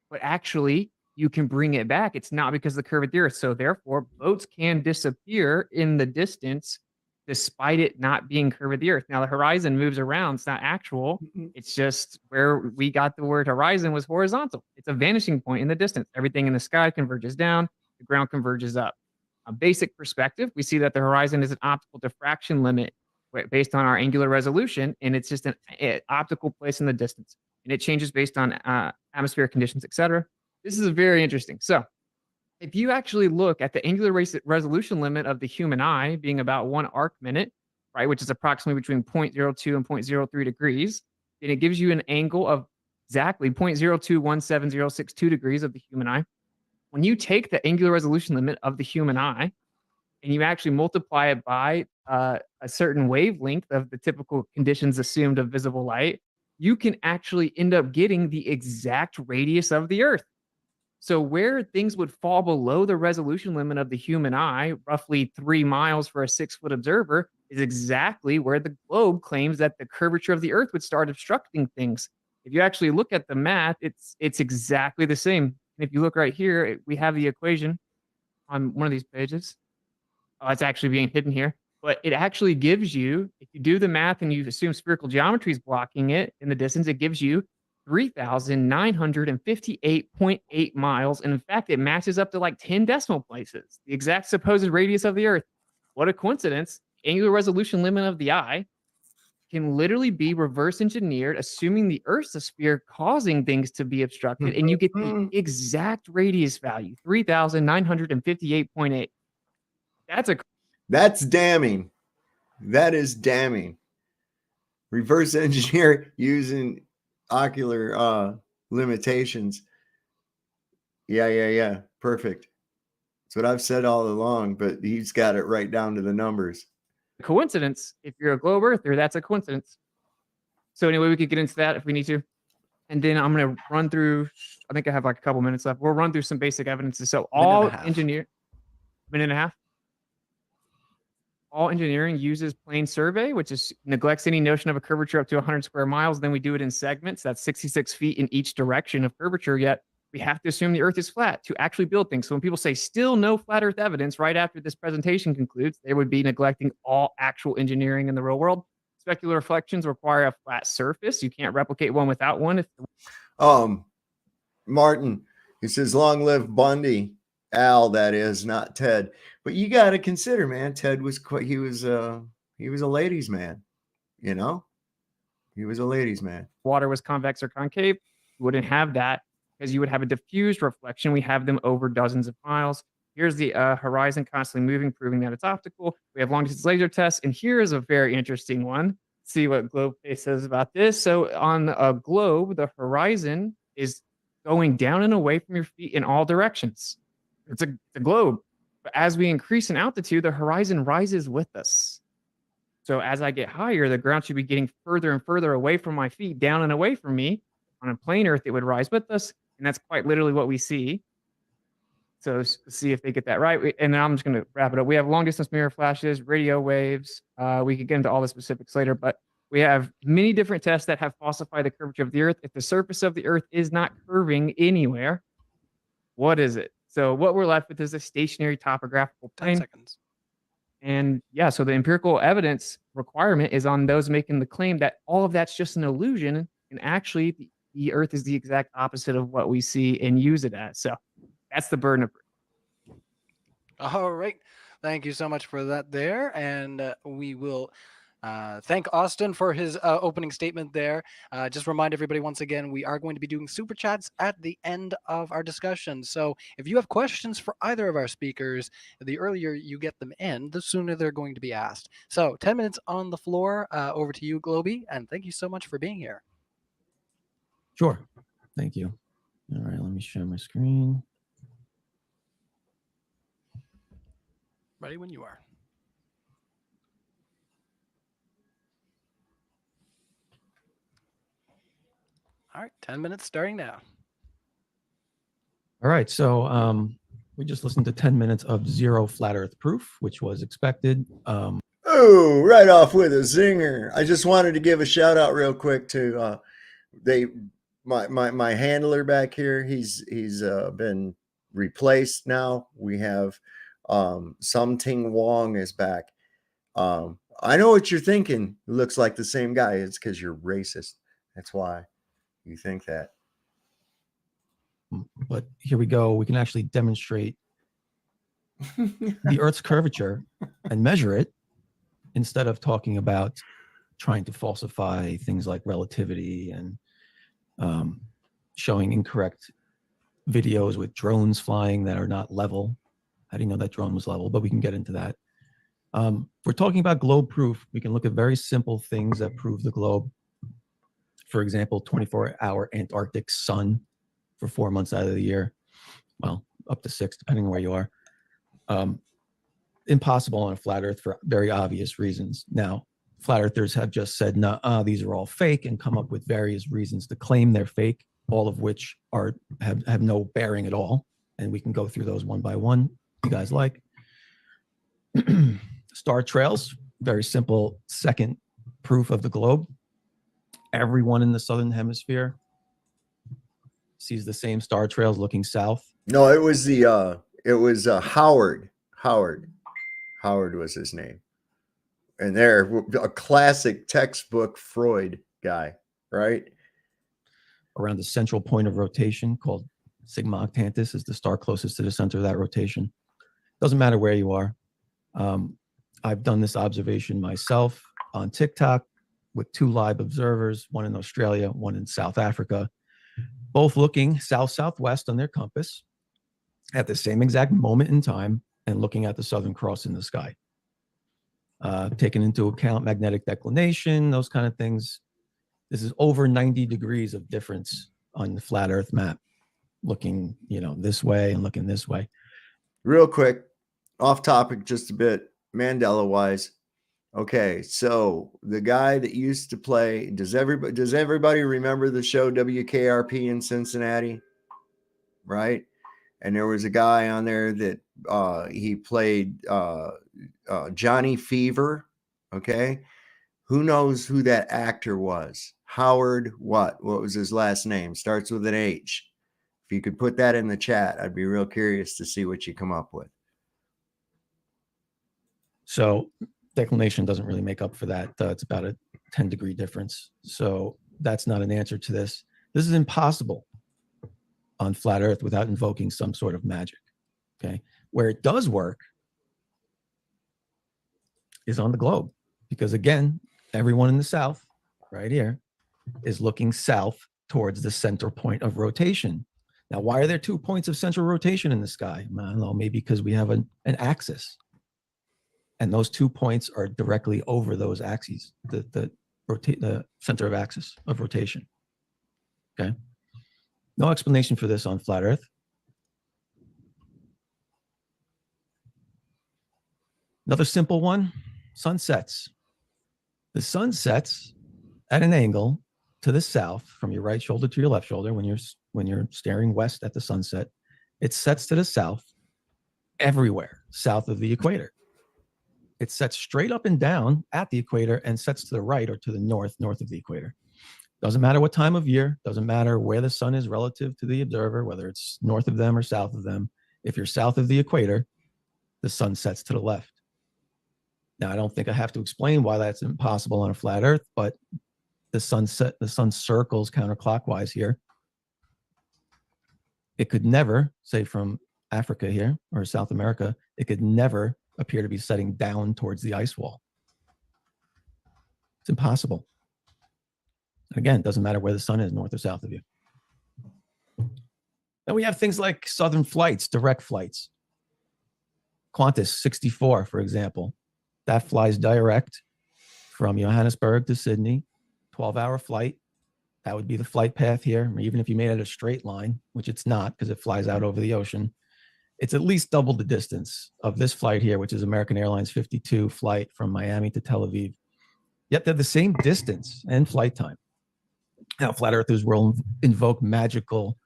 but actually you can bring it back. It's not because of the curve of the Earth. So therefore, boats can disappear in the distance despite it not being curve of the Earth. Now the horizon moves around. It's not actual. It's just where we got the word horizon was horizontal. It's a vanishing point in the distance. Everything in the sky converges down. The ground converges up. A basic perspective, we see that the horizon is an optical diffraction limit based on our angular resolution, and it's just an optical place in the distance. And it changes based on atmospheric conditions, etc. This is very interesting. So if you actually look at the angular resolution limit of the human eye being about 1 arc minute, right, which is approximately between 0.02 and 0.03 degrees, then it gives you an angle of exactly 0.0217062 degrees of the human eye. When you take the angular resolution limit of the human eye and you actually multiply it by a certain wavelength of the typical conditions assumed of visible light, you can actually end up getting the exact radius of the Earth. So where things would fall below the resolution limit of the human eye, roughly 3 miles for a 6-foot observer, is exactly where the globe claims that the curvature of the Earth would start obstructing things. If you actually look at the math, it's exactly the same. And if you look right here, we have the equation on one of these pages. Oh, it's actually being hidden here. But it actually gives you, if you do the math and you assume spherical geometry is blocking it in the distance, it gives you 3,958.8 miles. And in fact, it matches up to like 10 decimal places, the exact supposed radius of the Earth. What a coincidence. Angular resolution limit of the eye can literally be reverse engineered, assuming the Earth's a sphere causing things to be obstructed, and you get the exact radius value, 3,958.8. That's damning. That is damning. Reverse engineer using ocular limitations. Yeah. Perfect. That's what I've said all along, but he's got it right down to the numbers. coincidence. If you're a globe earther, that's a coincidence. So anyway, we could get into that if we need to. And then I'm going to run through, I think I have like a couple minutes left. We'll run through some basic evidences. So all minute and a half. All engineering uses plane survey, which is neglects any notion of a curvature up to 100 square miles. Then we do it in segments. That's 66 feet in each direction of curvature. Yet we have to assume the Earth is flat to actually build things. So when people say still no flat Earth evidence right after this presentation concludes, they would be neglecting all actual engineering in the real world. Specular reflections require a flat surface. You can't replicate one without one. Martin, he says, long live Bundy. Al, that is, not Ted. But you got to consider, man, Ted was quite, he was a ladies' man, you know? He was a ladies' man. Water was convex or concave. You wouldn't have that because you would have a diffused reflection. We have them over dozens of miles. Here's the horizon constantly moving, proving that it's optical. We have long distance laser tests. And here is a very interesting one. See what GlobeFace says about this. So on a globe, the horizon is going down and away from your feet in all directions. It's a globe. But as we increase in altitude, the horizon rises with us. So as I get higher, the ground should be getting further and further away from my feet, down and away from me. On a plane Earth, it would rise with us. And that's quite literally what we see. So let's see if they get that right. And then I'm just going to wrap it up. We have long distance mirror flashes, radio waves. We could get into all the specifics later, but we have many different tests that have falsified the curvature of the Earth. If the surface of the Earth is not curving anywhere, what is it? So what we're left with is a stationary topographical plane. 10 seconds. And yeah, so the empirical evidence requirement is on those making the claim that all of that's just an illusion. And actually, the Earth is the exact opposite of what we see and use it as. So that's the burden of proof. All right. Thank you so much for that there. And we will thank Austin for his opening statement there. Just remind everybody once again, we are going to be doing super chats at the end of our discussion. So if you have questions for either of our speakers, the earlier you get them in, the sooner they're going to be asked. So 10 minutes on the floor. Over to you, Globey. And thank you so much for being here. Sure. Thank you. All right, let me share my screen. Ready when you are. All right, 10 minutes starting now. All right, so we just listened to 10 minutes of zero flat Earth proof, which was expected. Oh, right off with a zinger. I just wanted to give a shout out real quick to my handler back here. He's been replaced now. We have Somting Wong is back. I know what you're thinking. It looks like the same guy. It's because you're racist. That's why you think that. But here we go. We can actually demonstrate the Earth's curvature and measure it instead of talking about trying to falsify things like relativity and showing incorrect videos with drones flying that are not level. I didn't know that drone was level, but we can get into that. We're talking about globe proof. We can look at very simple things that prove the globe. For example, 24-hour Antarctic sun for 4 months out of the year. Well, up to 6, depending on where you are. Impossible on a flat Earth for very obvious reasons. Now, flat earthers have just said, nah, these are all fake, and come up with various reasons to claim they're fake, all of which have no bearing at all. And we can go through those one by one, if you guys like. Star trails, very simple second proof of the globe. Everyone in the southern hemisphere sees the same star trails looking south. No, it was Howard. Howard was his name. And they're a classic textbook Freud guy, right? Around the central point of rotation called Sigma Octantis is the star closest to the center of that rotation. Doesn't matter where you are. I've done this observation myself on TikTok with 2 live observers, one in Australia, one in South Africa, both looking south-southwest on their compass at the same exact moment in time and looking at the Southern Cross in the sky. Taking into account magnetic declination, those kind of things. This is over 90 degrees of difference on the flat Earth map, looking, this way and looking this way. Real quick, off topic just a bit, Mandela-wise. Okay, so the guy that used to play, does everybody remember the show WKRP in Cincinnati? Right? And there was a guy on there that he played Johnny Fever. Okay. Who knows who that actor was? Howard what? What was his last name? Starts with an H. If you could put that in the chat, I'd be real curious to see what you come up with. So declination doesn't really make up for that. It's about a 10-degree difference. So that's not an answer to this. This is impossible on flat Earth without invoking some sort of magic. Okay. Where it does work is on the globe, because again, everyone in the South right here is looking south towards the center point of rotation. Now, why are there 2 points of central rotation in the sky? I don't know, maybe because we have an axis. And those 2 points are directly over those axes, the center of axis of rotation. Okay. No explanation for this on flat Earth. Another simple one, sunsets. The sun sets at an angle to the south from your right shoulder to your left shoulder when you're staring west at the sunset. It sets to the south everywhere south of the equator. It sets straight up and down at the equator and sets to the right or to the north of the equator. Doesn't matter what time of year, doesn't matter where the sun is relative to the observer, whether it's north of them or south of them. If you're south of the equator, the sun sets to the left. Now, I don't think I have to explain why that's impossible on a flat Earth, but the sun circles counterclockwise here. It could never, say from Africa here or South America, it could never appear to be setting down towards the ice wall. It's impossible. Again, it doesn't matter where the sun is, north or south of you. Then we have things like southern flights, direct flights. Qantas 64, for example, that flies direct from Johannesburg to Sydney, 12-hour flight. That would be the flight path here. Even if you made it a straight line, which it's not because it flies out over the ocean, it's at least double the distance of this flight here, which is American Airlines 52 flight from Miami to Tel Aviv. Yet they're the same distance and flight time. Now, flat earthers will invoke magical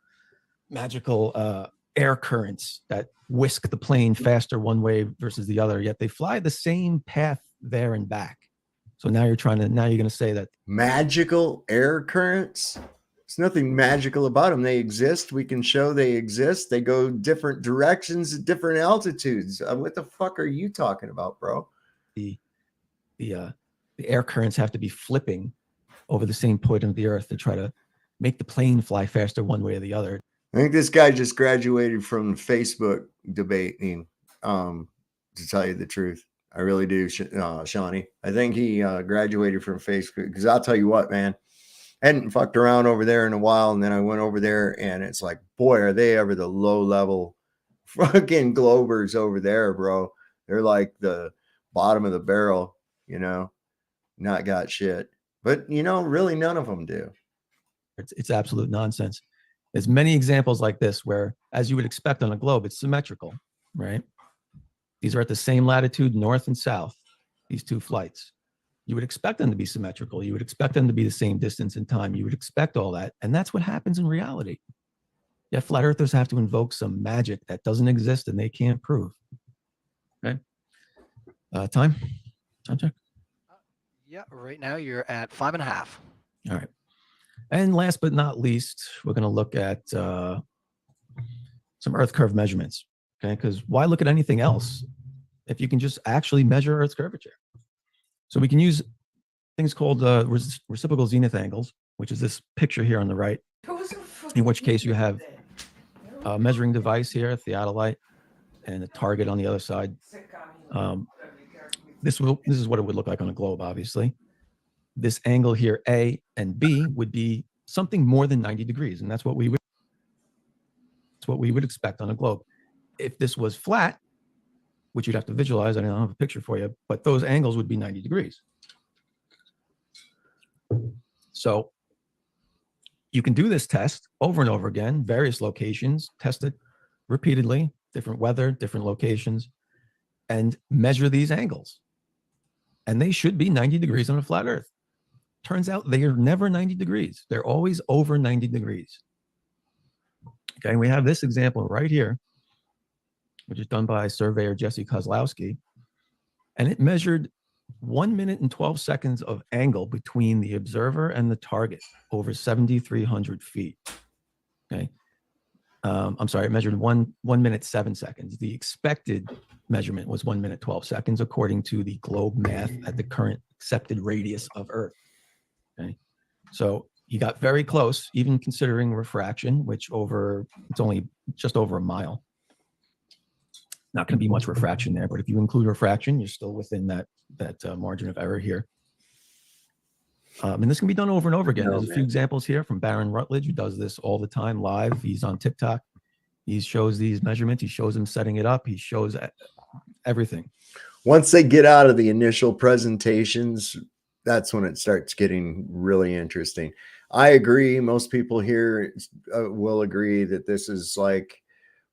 air currents that whisk the plane faster one way versus the other, yet they fly the same path there and back. So now you're going to say that magical air currents? There's nothing magical about them. They exist. We can show they exist. They go different directions at different altitudes. What the fuck are you talking about, bro? The air currents have to be flipping over the same point of the earth to try to make the plane fly faster one way or the other. I think this guy just graduated from Facebook debating, to tell you the truth. I really do, Shawnee. I think he graduated from Facebook, because I'll tell you what, man, I hadn't fucked around over there in a while, and then I went over there, and it's like, boy, are they ever the low-level fucking Globers over there, bro. They're like the bottom of the barrel, not got shit. But, really none of them do. It's absolute nonsense. There's many examples like this where, as you would expect on a globe, it's symmetrical, right? These are at the same latitude, north and south, these two flights. You would expect them to be symmetrical. You would expect them to be the same distance in time. You would expect all that. And that's what happens in reality. Yet flat earthers have to invoke some magic that doesn't exist and they can't prove. Okay. Time check. Yeah, right now you're at 5.5. All right. And last but not least, we're going to look at some Earth curve measurements. Okay, because why look at anything else if you can just actually measure Earth's curvature? So we can use things called reciprocal zenith angles, which is this picture here on the right, in which case you have a measuring device here, a theodolite, and a target on the other side. This is what it would look like on a globe, obviously. This angle here, A and B, would be something more than 90 degrees, and that's what we would expect on a globe. If this was flat, which you'd have to visualize, I don't have a picture for you, but those angles would be 90 degrees. So you can do this test over and over again, various locations, test it repeatedly, different weather, different locations, and measure these angles. and they should be 90 degrees on a flat Earth. Turns out they are never 90 degrees. They're always over 90 degrees. Okay, and we have this example right here, which is done by surveyor Jesse Kozlowski, and it measured 1 minute and 12 seconds of angle between the observer and the target over 7,300 feet. Okay. I'm sorry, it measured 1 minute 7 seconds. The expected measurement was 1 minute 12 seconds, according to the globe math at the current accepted radius of Earth. Okay. So he got very close, even considering refraction, which it's only just over a mile. Not going to be much refraction there, but if you include refraction, you're still within that margin of error here. And this can be done over and over again. There's a few examples here from Baron Rutledge, who does this all the time live. He's on TikTok. He shows these measurements. He shows them setting it up. He shows everything. Once they get out of the initial presentations, that's when it starts getting really interesting. I agree. Most people here will agree that this is like,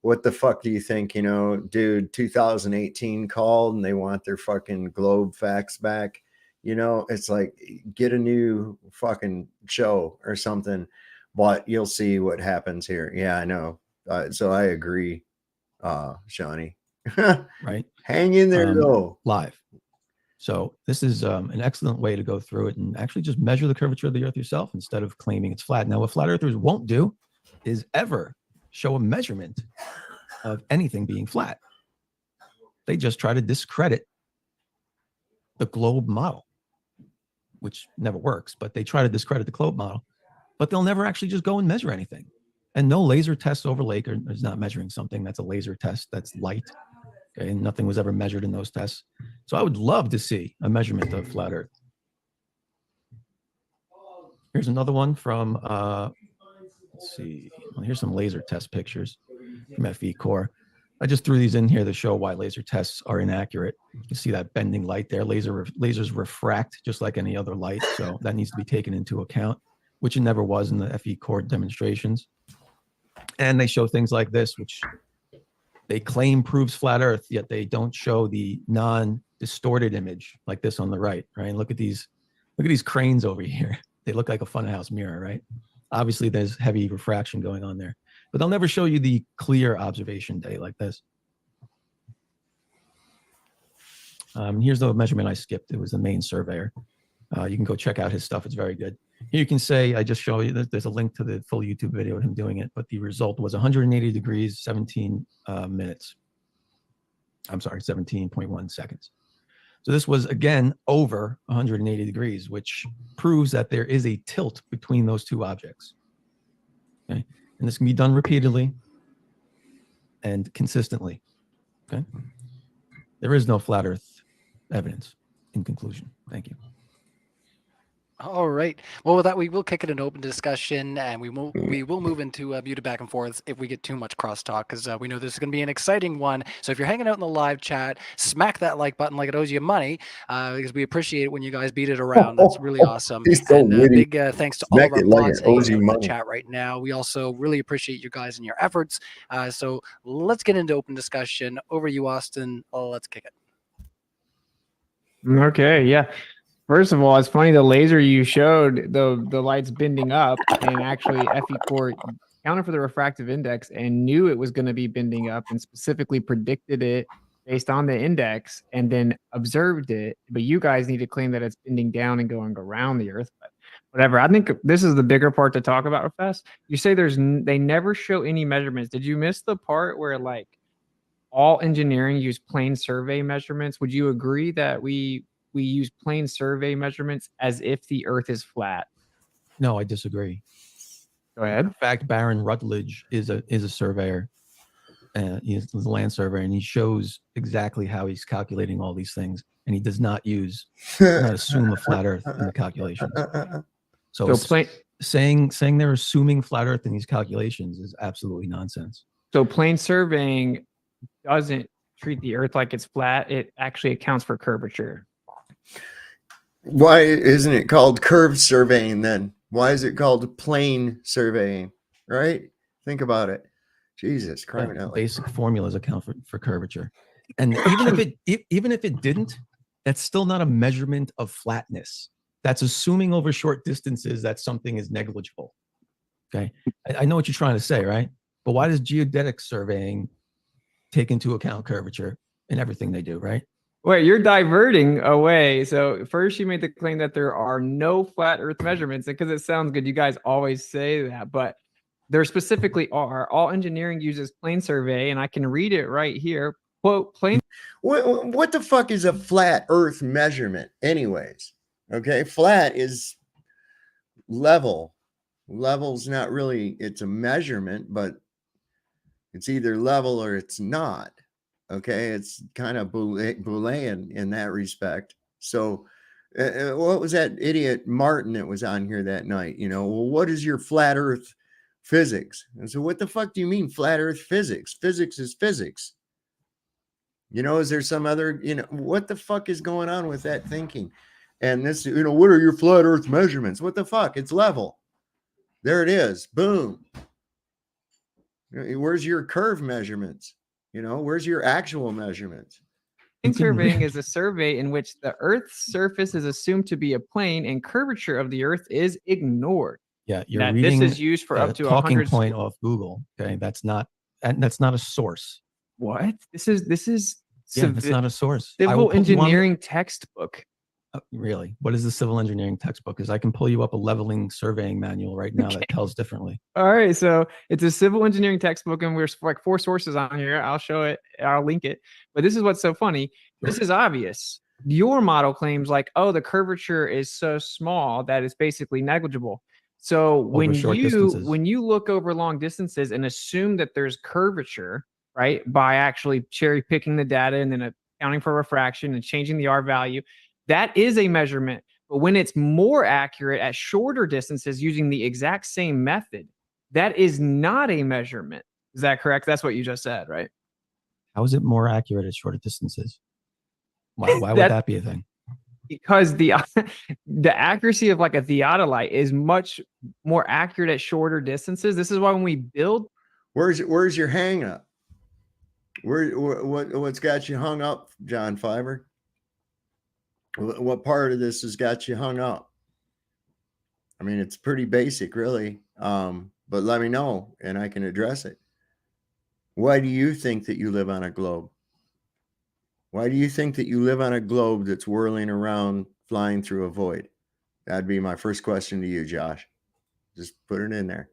what the fuck do you think? You know, dude, 2018 called and they want their fucking globe facts back. You know, it's like, get a new fucking show or something, but you'll see what happens here. Yeah, I know. So I agree, Shawnee. Right. Hang in there, though. Live. So this is an excellent way to go through it and actually just measure the curvature of the Earth yourself instead of claiming it's flat. Now, what flat earthers won't do is ever show a measurement of anything being flat. They just try to discredit the globe model, which never works, but they try to discredit the globe model, but they'll never actually just go and measure anything. And no laser test over lake is not measuring something. That's a laser test. That's light. Okay, and nothing was ever measured in those tests. So I would love to see a measurement of flat Earth. Here's another one from, let's see. Well, here's some laser test pictures from FE Core. I just threw these in here to show why laser tests are inaccurate. You can see that bending light there. Lasers refract just like any other light. So that needs to be taken into account, which it never was in the FE Core demonstrations. And they show things like this, which they claim proves flat Earth, yet they don't show the non-distorted image like this on the right, right? Look at these cranes over here. They look like a funhouse mirror, right? Obviously, there's heavy refraction going on there, but they'll never show you the clear observation day like this. Here's the measurement I skipped. It was the main surveyor. You can go check out his stuff. It's very good. Here you can say, I just show you that there's a link to the full YouTube video of him doing it, but the result was 180 degrees, 17 minutes. I'm sorry, 17.1 seconds. So this was, again, over 180 degrees, which proves that there is a tilt between those two objects. Okay. And this can be done repeatedly and consistently. Okay. There is no flat Earth evidence in conclusion. Thank you. All right. Well, with that, we will kick it an open discussion, and we will move into muted back and forth if we get too much crosstalk, because we know this is going to be an exciting one. So if you're hanging out in the live chat, smack that like button like it owes you money, because we appreciate it when you guys beat it around. That's really awesome. So and big thanks to all of our it like mods it owes hanging you out in the money. chat right now. We also really appreciate you guys and your efforts. So let's get into open discussion. Over to you, Austin. Let's kick it. Okay, yeah. First of all, it's funny, the laser you showed, the light's bending up, and actually FE Core counted for the refractive index and knew it was going to be bending up and specifically predicted it based on the index and then observed it. But you guys need to claim that it's bending down and going around the Earth. But whatever. I think this is the bigger part to talk about, Fest. You say they never show any measurements. Did you miss the part where like all engineering use plane survey measurements? Would you agree that we use plane survey measurements as if the Earth is flat? No, I disagree. Go ahead. In fact, Baron Rutledge is a surveyor, and he's a land surveyor, and he shows exactly how he's calculating all these things, and he does not assume a flat Earth in the calculation. So saying they're assuming flat Earth in these calculations is absolutely nonsense. So plane surveying doesn't treat the Earth like it's flat. It actually accounts for curvature. Why isn't it called curve surveying then? Why is it called plane surveying? Right? Think about it. Jesus Christ. Basic formulas account for curvature. And even if it didn't, That's still not a measurement of flatness. That's assuming over short distances that something is negligible. Okay. I know what you're trying to say, right? But why does geodetic surveying take into account curvature in everything they do, right? Wait, you're diverting away. So first you made the claim that there are no flat earth measurements, and because it sounds good, you guys always say that, but there specifically are. All engineering uses plane survey, and I can read it right here. Quote, plane. What the fuck is a flat earth measurement anyways? Okay, flat is level. Level's not really, it's a measurement, but it's either level or it's not. Okay, it's kind of Boolean in that respect. So what was that idiot Martin that was on here that night? You know, well, what is your flat earth physics? And so what the fuck do you mean flat earth physics? Physics is physics. You know, is there some other, you know, what the fuck is going on with that thinking? And this, you know, what are your flat earth measurements? What the fuck? It's level. There it is. Boom. Where's your curve measurements? You know, where's your actual measurements? Plane surveying is a survey in which the Earth's surface is assumed to be a plane and curvature of the Earth is ignored. Yeah, you're That reading this is used for up to talking 100 point off Google. Okay, that's not a source. What? This is Yeah, it's not a source. I will civil put you on- engineering textbook. Really? What is the civil engineering textbook? Because I can pull you up a leveling surveying manual right now that tells differently. All right, so it's a civil engineering textbook, and we're like 4 sources on here. I'll show it. I'll link it. But this is what's so funny. This is obvious. Your model claims like, oh, the curvature is so small that it's basically negligible. So when you look over long distances and assume that there's curvature, right, by actually cherry picking the data and then accounting for refraction and changing the R value, that is a measurement. But when it's more accurate at shorter distances using the exact same method, that is not a measurement. Is that correct? That's what you just said, right? How is it more accurate at shorter distances? Why would that be a thing? Because the accuracy of like a theodolite is much more accurate at shorter distances. This is why when we build, where's your hang up? What's got you hung up, John Fiber? What part of this has got you hung up? I mean, it's pretty basic, really. But let me know and I can address it. Why do you think that you live on a globe? Why do you think that you live on a globe that's whirling around, flying through a void? That'd be my first question to you, Josh. Just put it in there.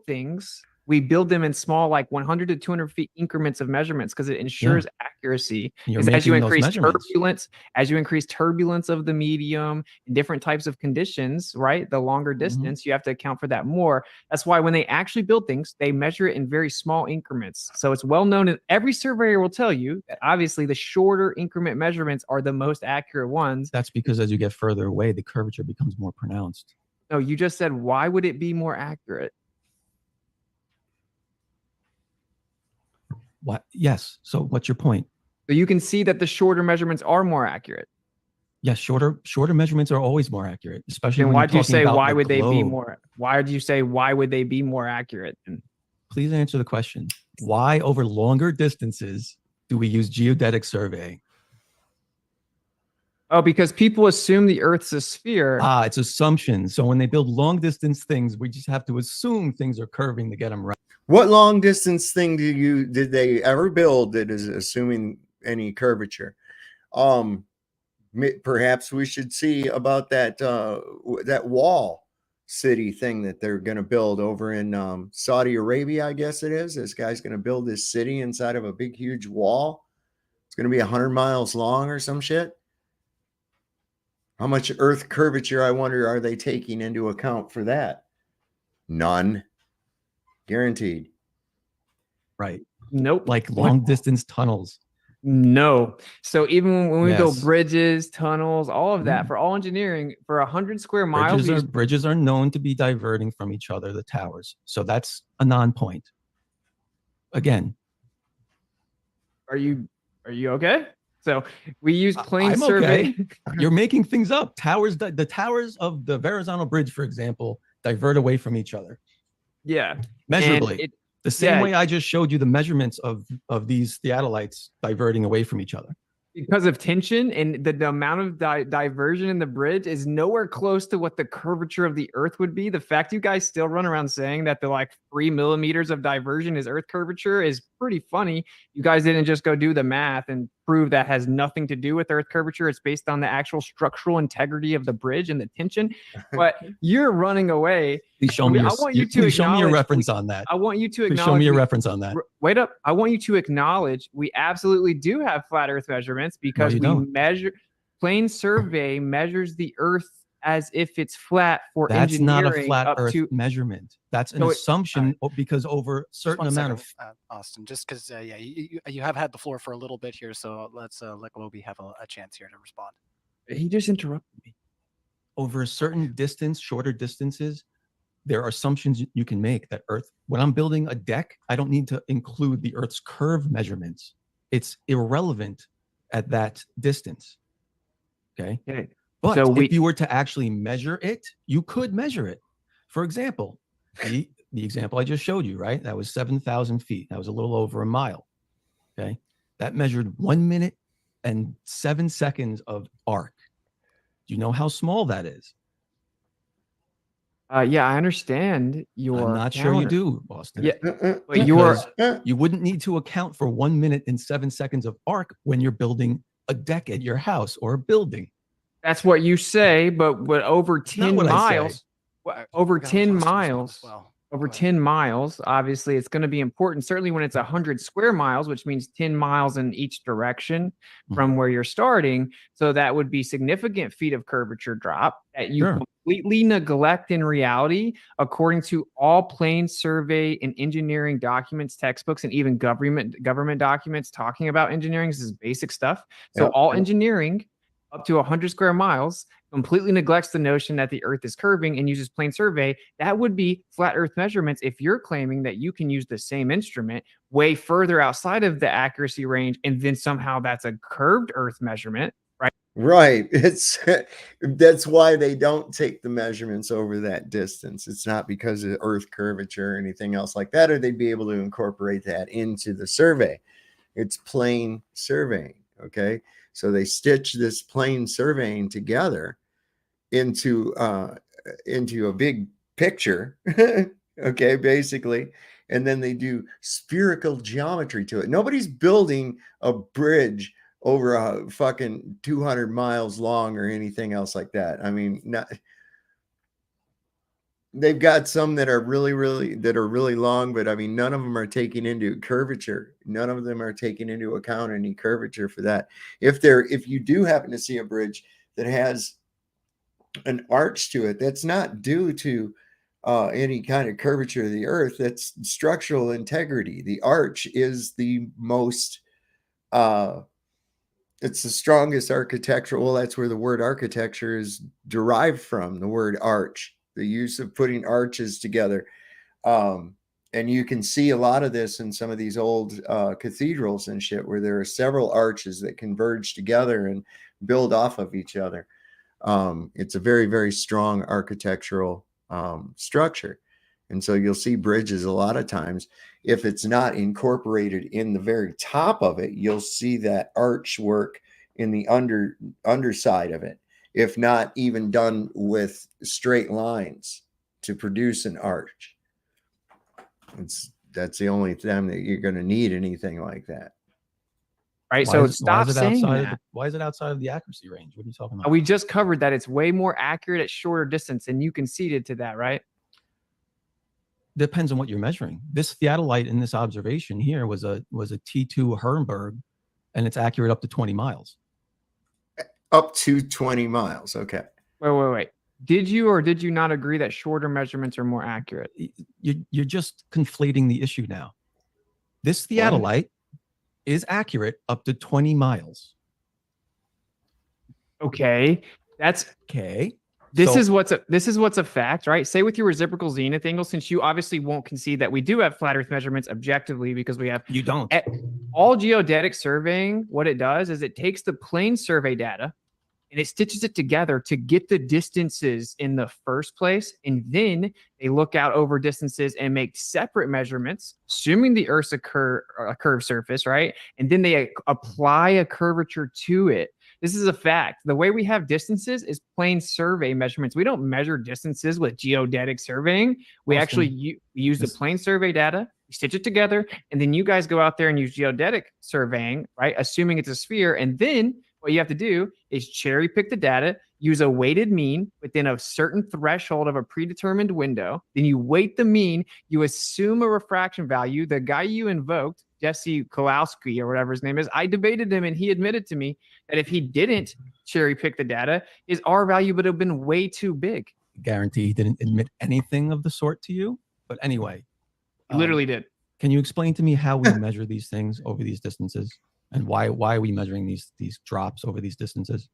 Things we build them in small, like 100 to 200 feet increments of measurements because it ensures accuracy. Because as you increase turbulence of the medium in different types of conditions, right? The longer distance, you have to account for that more. That's why when they actually build things, they measure it in very small increments. So it's well known, and every surveyor will tell you that obviously the shorter increment measurements are the most accurate ones. That's because as you get further away, the curvature becomes more pronounced. No, you just said, why would it be more accurate? What? Yes. So what's your point? So you can see that the shorter measurements are more accurate. Yes, shorter measurements are always more accurate, especially then when why do you say why would they be globe. more? Why did you say why would they be more accurate? Please answer the question. Why over longer distances do we use geodetic surveying? Oh, because people assume the Earth's a sphere. It's assumptions. So when they build long distance things, we just have to assume things are curving to get them right. What long distance thing did they ever build that is assuming any curvature? Perhaps we should see about that that wall city thing that they're going to build over in Saudi Arabia, I guess it is. This guy's going to build this city inside of a big, huge wall. It's going to be 100 miles long or some shit. How much Earth curvature, I wonder, are they taking into account for that? None. Guaranteed. Right. Nope. Like long distance tunnels. No. So even when we build bridges, tunnels, all of that, for all engineering, for 100 square miles. Bridges are known to be diverting from each other, the towers. So that's a non-point. Again. Are you okay? So we use plane I'm survey. Okay. You're making things up. The towers of the Verrazano Bridge, for example, divert away from each other. Yeah. Measurably. The same way I just showed you the measurements of these theodolites diverting away from each other. because of tension and the amount of diversion in the bridge is nowhere close to what the curvature of the earth would be. The fact you guys still run around saying that the like 3 millimeters of diversion is earth curvature is pretty funny. You guys didn't just go do the math and prove that has nothing to do with earth curvature. It's based on the actual structural integrity of the bridge and the tension. But you're running away. Please show me I want you to please show me your acknowledge- reference on that. I want you to Please acknowledge. show me your reference on that. Wait up. I want you to acknowledge we absolutely do have flat earth measurements because you we don't. measure plane survey measures the earth as if it's flat for That's engineering not a flat up earth to measurement. That's an No, assumption because over a Just certain one amount second, of Austin, just because you have had the floor for a little bit here, so let's let Globy have a chance here to respond. he just interrupted me. over a certain distance, shorter distances, there are assumptions you can make that Earth, when I'm building a deck, I don't need to include the Earth's curve measurements. It's irrelevant at that distance. Okay. Okay. But So if you were to actually measure it, you could measure it. For example, the example I just showed you, right? That was 7,000 feet. That was a little over a mile. Okay. That measured 1 minute and 7 seconds of arc. Do you know how small that is? Yeah, I understand your. I'm not sure you do, Boston. Yeah, but Because you're. you wouldn't need to account for 1 minute and 7 seconds of arc when you're building a deck at your house or a building. That's what you say, but over It's not 10 what I say. miles, over We got 10 Austin as miles, well. over Go ahead. 10 miles, obviously it's going to be important. Certainly when it's 100 square miles, which means 10 miles in each direction from where you're starting. So that would be significant feet of curvature drop that you Sure. completely neglect in reality, according to all plane survey and engineering documents, textbooks, and even government documents talking about engineering. This is basic stuff. So Yep. all engineering up to 100 square miles completely neglects the notion that the earth is curving and uses plane survey. That would be flat earth measurements if you're claiming that you can use the same instrument way further outside of the accuracy range and then somehow that's a curved earth measurement, right? Right. It's that's why they don't take the measurements over that distance. It's not because of earth curvature or anything else like that, or they'd be able to incorporate that into the survey. It's plane surveying. Okay. So they stitch this plane surveying together into a big picture. Okay, basically. And then they do spherical geometry to it. Nobody's building a bridge over a fucking 200 miles long or anything else like that. I mean, they've got some that are really long, but I mean, none of them are taking into curvature. None of them are taking into account any curvature for that. If you do happen to see a bridge that has an arch to it, that's not due to any kind of curvature of the earth. That's structural integrity. The arch is the most it's the strongest architectural. Well, that's where the word architecture is derived from, the word arch, the use of putting arches together. And you can see a lot of this in some of these old cathedrals and shit, where there are several arches that converge together and build off of each other. It's a very, very strong architectural structure. And so you'll see bridges a lot of times. If it's not incorporated in the very top of it, you'll see that arch work in the underside of it, if not even done with straight lines to produce an arch. That's the only time that you're going to need anything like that. Right. Why So is stop it saying outside that. why is it outside of the accuracy range? What are you talking about? We just covered that it's way more accurate at shorter distance, and you conceded to that, right? Depends on what you're measuring. This theodolite in this observation here was a T2 Herrenberg, and it's accurate up to 20 miles. Up to 20 miles. Okay. Wait. Did you or did you not agree that shorter measurements are more accurate? You're just conflating the issue now. This theodolite is accurate up to 20 miles. Okay. That's okay. This is what's a fact, right? Say with your reciprocal zenith angle, since you obviously won't concede that we do have flat earth measurements objectively because we have you don't. All geodetic surveying, what it does is it takes the plane survey data and it stitches it together to get the distances in the first place. And then they look out over distances and make separate measurements, assuming the Earth's a curved surface, right? And then they apply a curvature to it. This is a fact. The way we have distances is plain survey measurements. We don't measure distances with geodetic surveying. We Austin, actually use the this- plain survey data, we stitch it together, and then you guys go out there and use geodetic surveying, right? Assuming it's a sphere. And then what you have to do is cherry pick the data, use a weighted mean within a certain threshold of a predetermined window. Then you weight the mean, you assume a refraction value. The guy you invoked, Jesse Kowalski or whatever his name is, I debated him and he admitted to me that if he didn't cherry pick the data, his R value would have been way too big. Guarantee he didn't admit anything of the sort to you. But anyway, He literally did. can you explain to me how we measure these things over these distances, and why are we measuring these drops over these distances?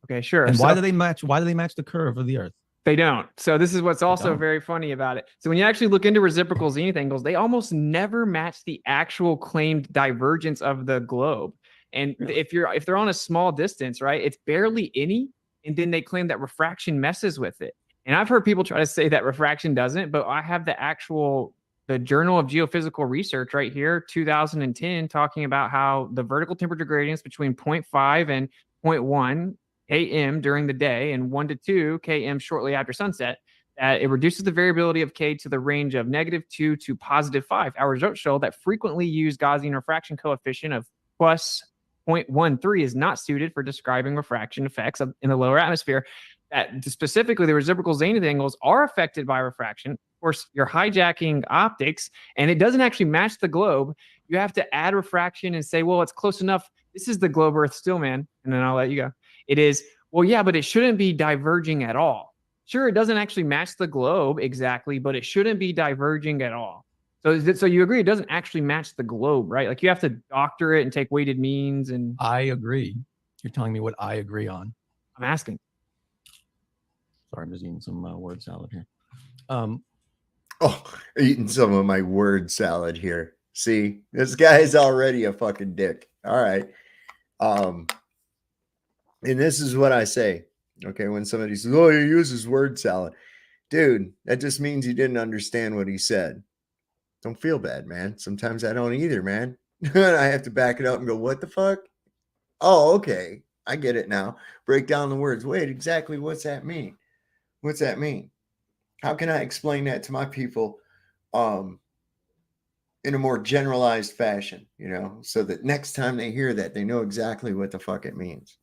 Okay, sure. And So- why do they match? Why do they match the curve of the Earth? They don't. So this is what's also don't. very funny about it. So when you actually look into reciprocal zenith angles, they almost never match the actual claimed divergence of the globe. And if they're on a small distance, right, it's barely any. And then they claim that refraction messes with it. And I've heard people try to say that refraction doesn't, but I have the Journal of Geophysical Research right here, 2010, talking about how the vertical temperature gradients between 0.5 and 0.1 km during the day and 1 to 2 km shortly after sunset, it reduces the variability of K to the range of -2 to +5. Our results show that frequently used Gaussian refraction coefficient of plus 0.13 is not suited for describing refraction effects in the lower atmosphere. That specifically, the reciprocal zenith angles are affected by refraction. Of course, you're hijacking optics, and it doesn't actually match the globe. You have to add refraction and say, well, it's close enough. This is the globe Earth still, man. And then I'll let you go. It is, well, yeah, but it shouldn't be diverging at all. Sure, it doesn't actually match the globe exactly, but it shouldn't be diverging at all. So you agree it doesn't actually match the globe, right? Like you have to doctor it and take weighted means. And I agree. You're telling me what I agree on. I'm asking. Sorry, I'm just eating some word salad here. Oh, eating some of my word salad here. See, this guy's already a fucking dick. All right. And this is what I say. Okay, when somebody says, "Oh, he uses word salad," dude, that just means you didn't understand what he said. Don't feel bad, man. Sometimes I don't either, man. I have to back it up and go, "What the fuck?" Oh, okay, I get it now. Break down the words. Wait, exactly what's that mean? What's that mean? How can I explain that to my people in a more generalized fashion, so that next time they hear that, they know exactly what the fuck it means,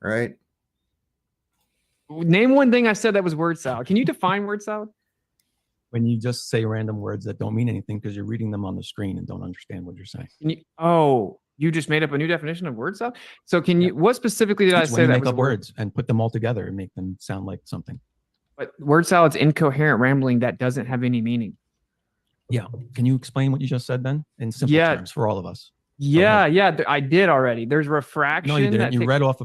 right? Name one thing I said that was word salad. Can you define word salad? When you just say random words that don't mean anything because you're reading them on the screen and don't understand what you're saying. You just made up a new definition of word salad? So what specifically did I It's when say you that make was up words and put them all together and make them sound like something. But word salad's incoherent rambling that doesn't have any meaning. Yeah. Can you explain what you just said then in simple terms for all of us? Yeah, I did already. There's refraction. No, you didn't. You read off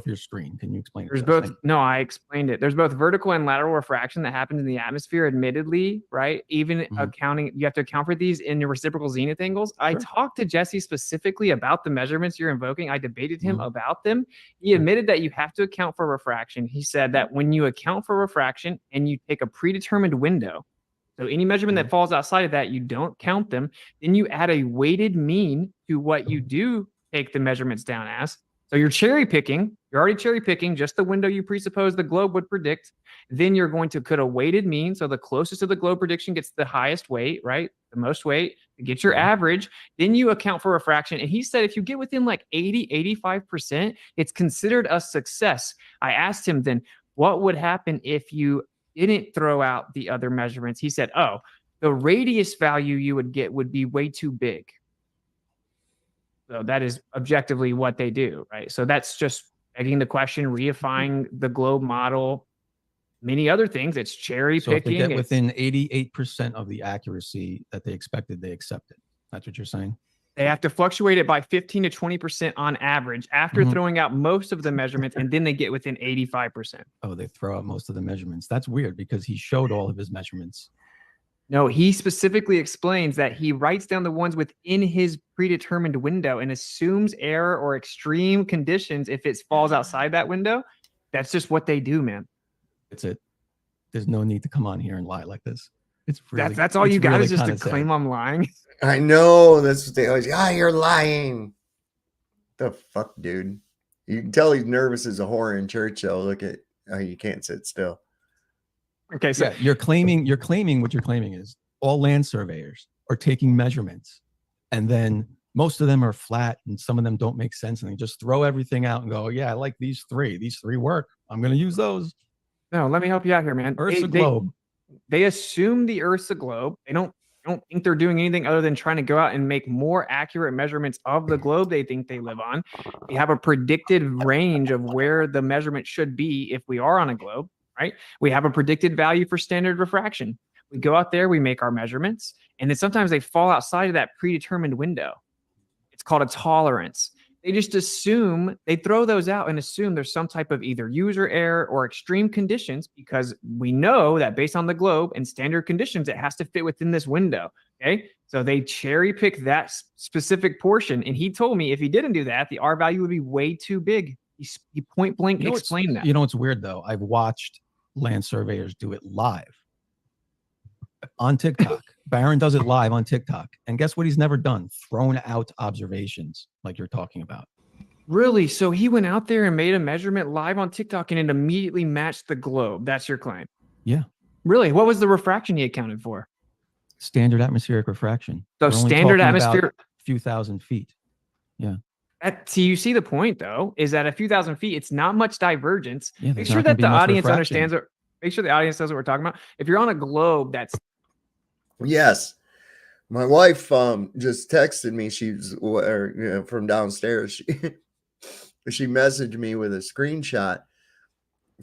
your screen. Can you explain it? I explained it. There's both vertical and lateral refraction that happens in the atmosphere, admittedly, right? Even you have to account for these in your reciprocal zenith angles. I talked to Jesse specifically about the measurements you're invoking. I debated him about them. He admitted that you have to account for refraction. He said that when you account for refraction and you take a predetermined window, so any measurement that falls outside of that, you don't count them. Then you add a weighted mean to what you do take the measurements down as. So you're cherry picking. You're already cherry picking just the window you presuppose the globe would predict. Then you're going to put a weighted mean. So the closest to the globe prediction gets the highest weight, right? The most weight to get your average. Then you account for refraction. And he said, if you get within like 80, 85%, it's considered a success. I asked him then, what would happen if you didn't throw out the other measurements? He said, oh, the radius value you would get would be way too big. So that is objectively what they do, right? So that's just begging the question, reifying the globe model, many other things. It's cherry picking. So if they get within 88% of the accuracy that they expected, they accept it. That's what you're saying? They have to fluctuate it by 15 to 20% on average after throwing out most of the measurements, and then they get within 85%. Oh, they throw out most of the measurements. That's weird because he showed all of his measurements. No, he specifically explains that he writes down the ones within his predetermined window and assumes error or extreme conditions if it falls outside that window. That's just what they do, man. It's it. There's no need to come on here and lie like this. It's really That's all it's you got really is just to kinda sad. claim I'm lying. I know. That's what they always. You're lying. The fuck, dude. You can tell he's nervous as a whore in church. Though, look at how you can't sit still. Okay, so Yeah, you're claiming what you're claiming is all land surveyors are taking measurements, and then most of them are flat, and some of them don't make sense, and they just throw everything out and go, "Yeah, I like these three. These three work. I'm going to use those." no, let me help you out here, man. Earth's a They- globe. They assume the Earth's a globe. They don't think they're doing anything other than trying to go out and make more accurate measurements of the globe they think they live on. We have a predicted range of where the measurement should be if we are on a globe, right? We have a predicted value for standard refraction. We go out there, we make our measurements, and then sometimes they fall outside of that predetermined window. It's called a tolerance. They just assume, they throw those out and assume there's some type of either user error or extreme conditions because we know that based on the globe and standard conditions, it has to fit within this window. Okay. So they cherry pick that specific portion. And he told me if he didn't do that, the R value would be way too big. He point blank explained that. You know what's weird though? I've watched land surveyors do it live on TikTok. Barron does it live on TikTok. And guess what he's never done? Thrown out observations like you're talking about. Really? So he went out there and made a measurement live on TikTok and it immediately matched the globe. That's your claim? Yeah. Really? What was the refraction he accounted for? Standard atmospheric refraction. So We're only standard talking about atmosphere. a few thousand feet. Yeah. See, you see the point though, is that a few thousand feet, it's not much divergence. Yeah, Make there's sure not gonna that be the much audience refraction. understands what, make sure the audience knows what we're talking about. If you're on a globe that's Yes. My wife just texted me. She's from downstairs. She messaged me with a screenshot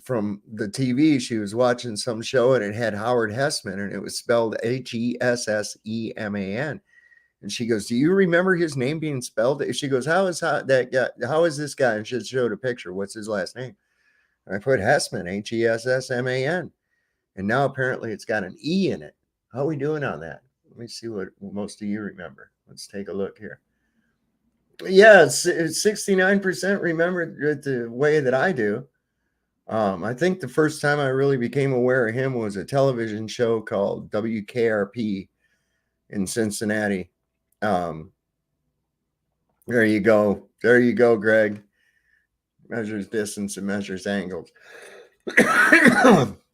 from the TV. She was watching some show and it had Howard Hessman and it was spelled Hessseman. And she goes, "Do you remember his name being spelled?" She goes, "How is this guy?" And she showed a picture. What's his last name? And I put Hessman, Hessman. And now apparently it's got an E in it. How are we doing on that? Let me see what most of you remember. Let's take a look here. Yeah, it's 69% remember it the way that I do. I think the first time I really became aware of him was a television show called WKRP in Cincinnati. There you go. There you go, Greg. Measures distance and measures angles.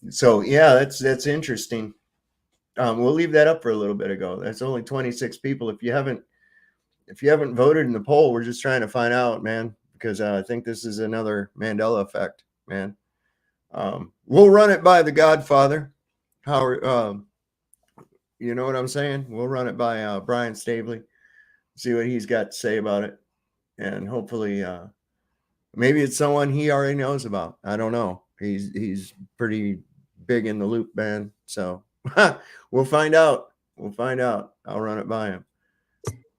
So yeah, that's interesting. We'll leave that up for a little bit ago. That's only 26 people. If you haven't voted in the poll, we're just trying to find out, man, because I think this is another Mandela effect, man. We'll run it by the Godfather, Howard. You know what I'm saying? We'll run it by Brian Staveley, see what he's got to say about it, and hopefully, maybe it's someone he already knows about. I don't know. He's pretty big in the loop, man. So we'll find out. I'll run it by him.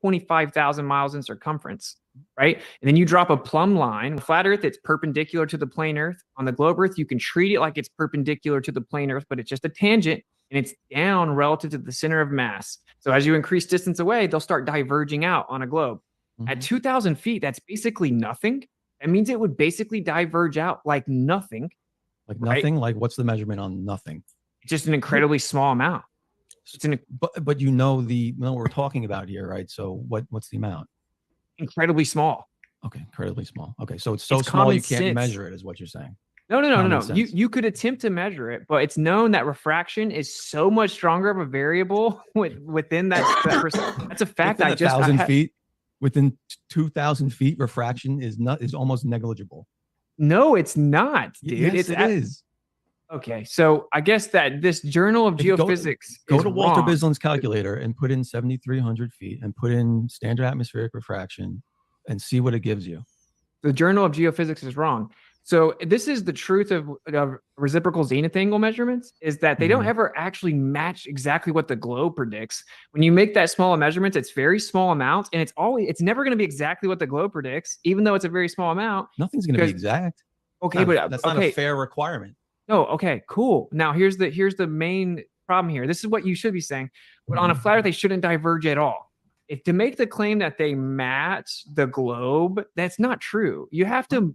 25,000 miles in circumference, right? And then you drop a plumb line. Flat Earth, it's perpendicular to the plane Earth. On the globe Earth, you can treat it like it's perpendicular to the plane Earth, but it's just a tangent and it's down relative to the center of mass. So as you increase distance away, they'll start diverging out on a globe. Mm-hmm. At 2,000 feet, that's basically nothing. That means it would basically diverge out like nothing. Like nothing? Right? Like what's the measurement on nothing? Just an incredibly small amount. But you know what we're talking about here, right? So what's the amount? Incredibly small. Okay, incredibly small. Okay, so it's so small you can't measure it, is what you're saying. No. You could attempt to measure it, but it's known that refraction is so much stronger of a variable within that. That's a fact. Within 1,000 feet, within 2,000 feet, refraction is almost negligible. No, it's not, dude. Yes, it is. Okay, so I guess that this Journal of Geophysics go to Walter Bislin's calculator and put in 7,300 feet and put in standard atmospheric refraction and see what it gives you. The Journal of Geophysics is wrong. So this is the truth of reciprocal zenith angle measurements, is that they don't ever actually match exactly what the globe predicts. When you make that small measurements, it's very small amounts, and it's never going to be exactly what the globe predicts, even though it's a very small amount. Nothing's going to be exact. Okay, but that's not a fair requirement. No, okay, cool. Now here's the main problem here. This is what you should be saying. But on a flat Earth, they shouldn't diverge at all. If to make the claim that they match the globe, that's not true. You have to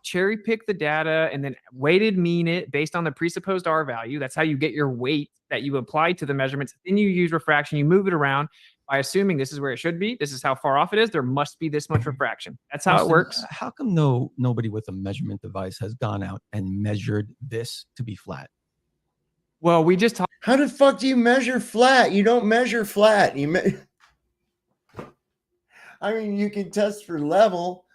cherry pick the data and then weighted mean it based on the presupposed R value. That's how you get your weight that you apply to the measurements. Then you use refraction. You move it around by assuming this is where it should be. This is how far off it is. There must be this much refraction. That's how it works. How come nobody with a measurement device has gone out and measured this to be flat? Well, we just talked. How the fuck do you measure flat? You don't measure flat. I mean, you can test for level.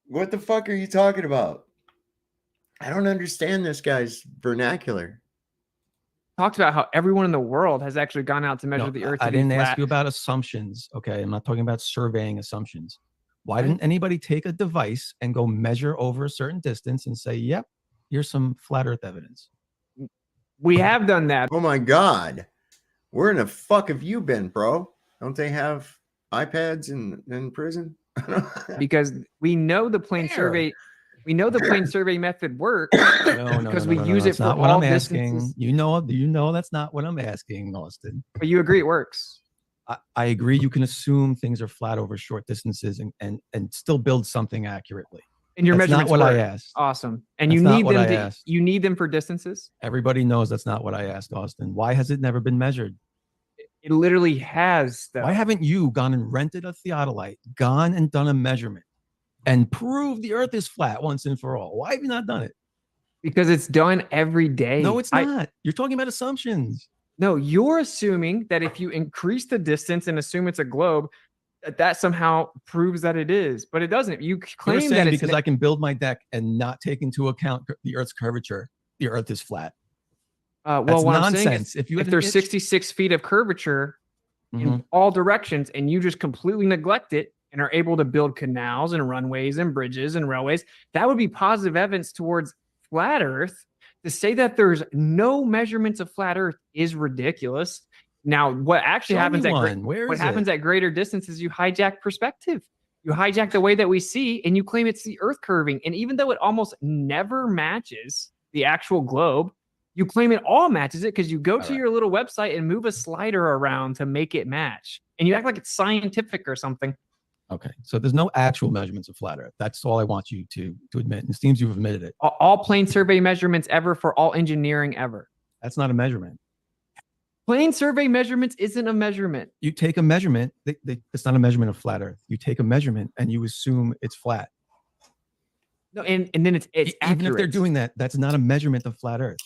What the fuck are you talking about? I don't understand this guy's vernacular. Talked about how everyone in the world has actually gone out to measure the Earth. I didn't ask you about assumptions. Okay, I'm not talking about surveying assumptions. Why didn't anybody take a device and go measure over a certain distance and say, "Yep, here's some flat Earth evidence"? We have done that. Oh my God, where in the fuck have you been, bro? Don't they have iPads in prison? Because we know the plane survey. We know the plane survey method works because we use it for not what all I'm asking. distances. You know that's not what I'm asking, Austin. But you agree it works. I agree you can assume things are flat over short distances and still build something accurately. And your That's not measurements what I work. asked. Awesome. And That's you not need what them I to, asked. you need them for distances. Everybody knows that's not what I asked, Austin. Why has it never been measured? It literally has though. Why haven't you gone and rented a theodolite, gone and done a measurement, and proved the Earth is flat once and for all? Why have you not done it? Because it's done every day. No, it's not. You're talking about assumptions. No, you're assuming that if you increase the distance and assume it's a globe, that somehow proves that it is, but it doesn't. You claim You're that saying it's because I can build my deck and not take into account the Earth's curvature, the Earth is flat. well, That's what I'm saying nonsense. is, If you if had an there's inch- 66 feet of curvature in all directions and you just completely neglect it and are able to build canals and runways and bridges and railways, that would be positive evidence towards flat Earth. To say that there's no measurements of flat Earth is ridiculous. Now, what actually Show happens me at one. Where what is happens it? at greater distances, you hijack perspective. You hijack the way that we see, and you claim it's the Earth curving. And even though it almost never matches the actual globe, you claim it all matches it because you go to your little website and move a slider around to make it match. And you act like it's scientific or something. Okay, so there's no actual measurements of flat Earth. That's all I want you to admit. And it seems you've admitted it. All plane survey measurements ever for all engineering ever. That's not a measurement. Plane survey measurements isn't a measurement. You take a measurement. It's not a measurement of flat Earth. You take a measurement and you assume it's flat. No, and then it's Even accurate. if they're doing that, that's not a measurement of flat Earth.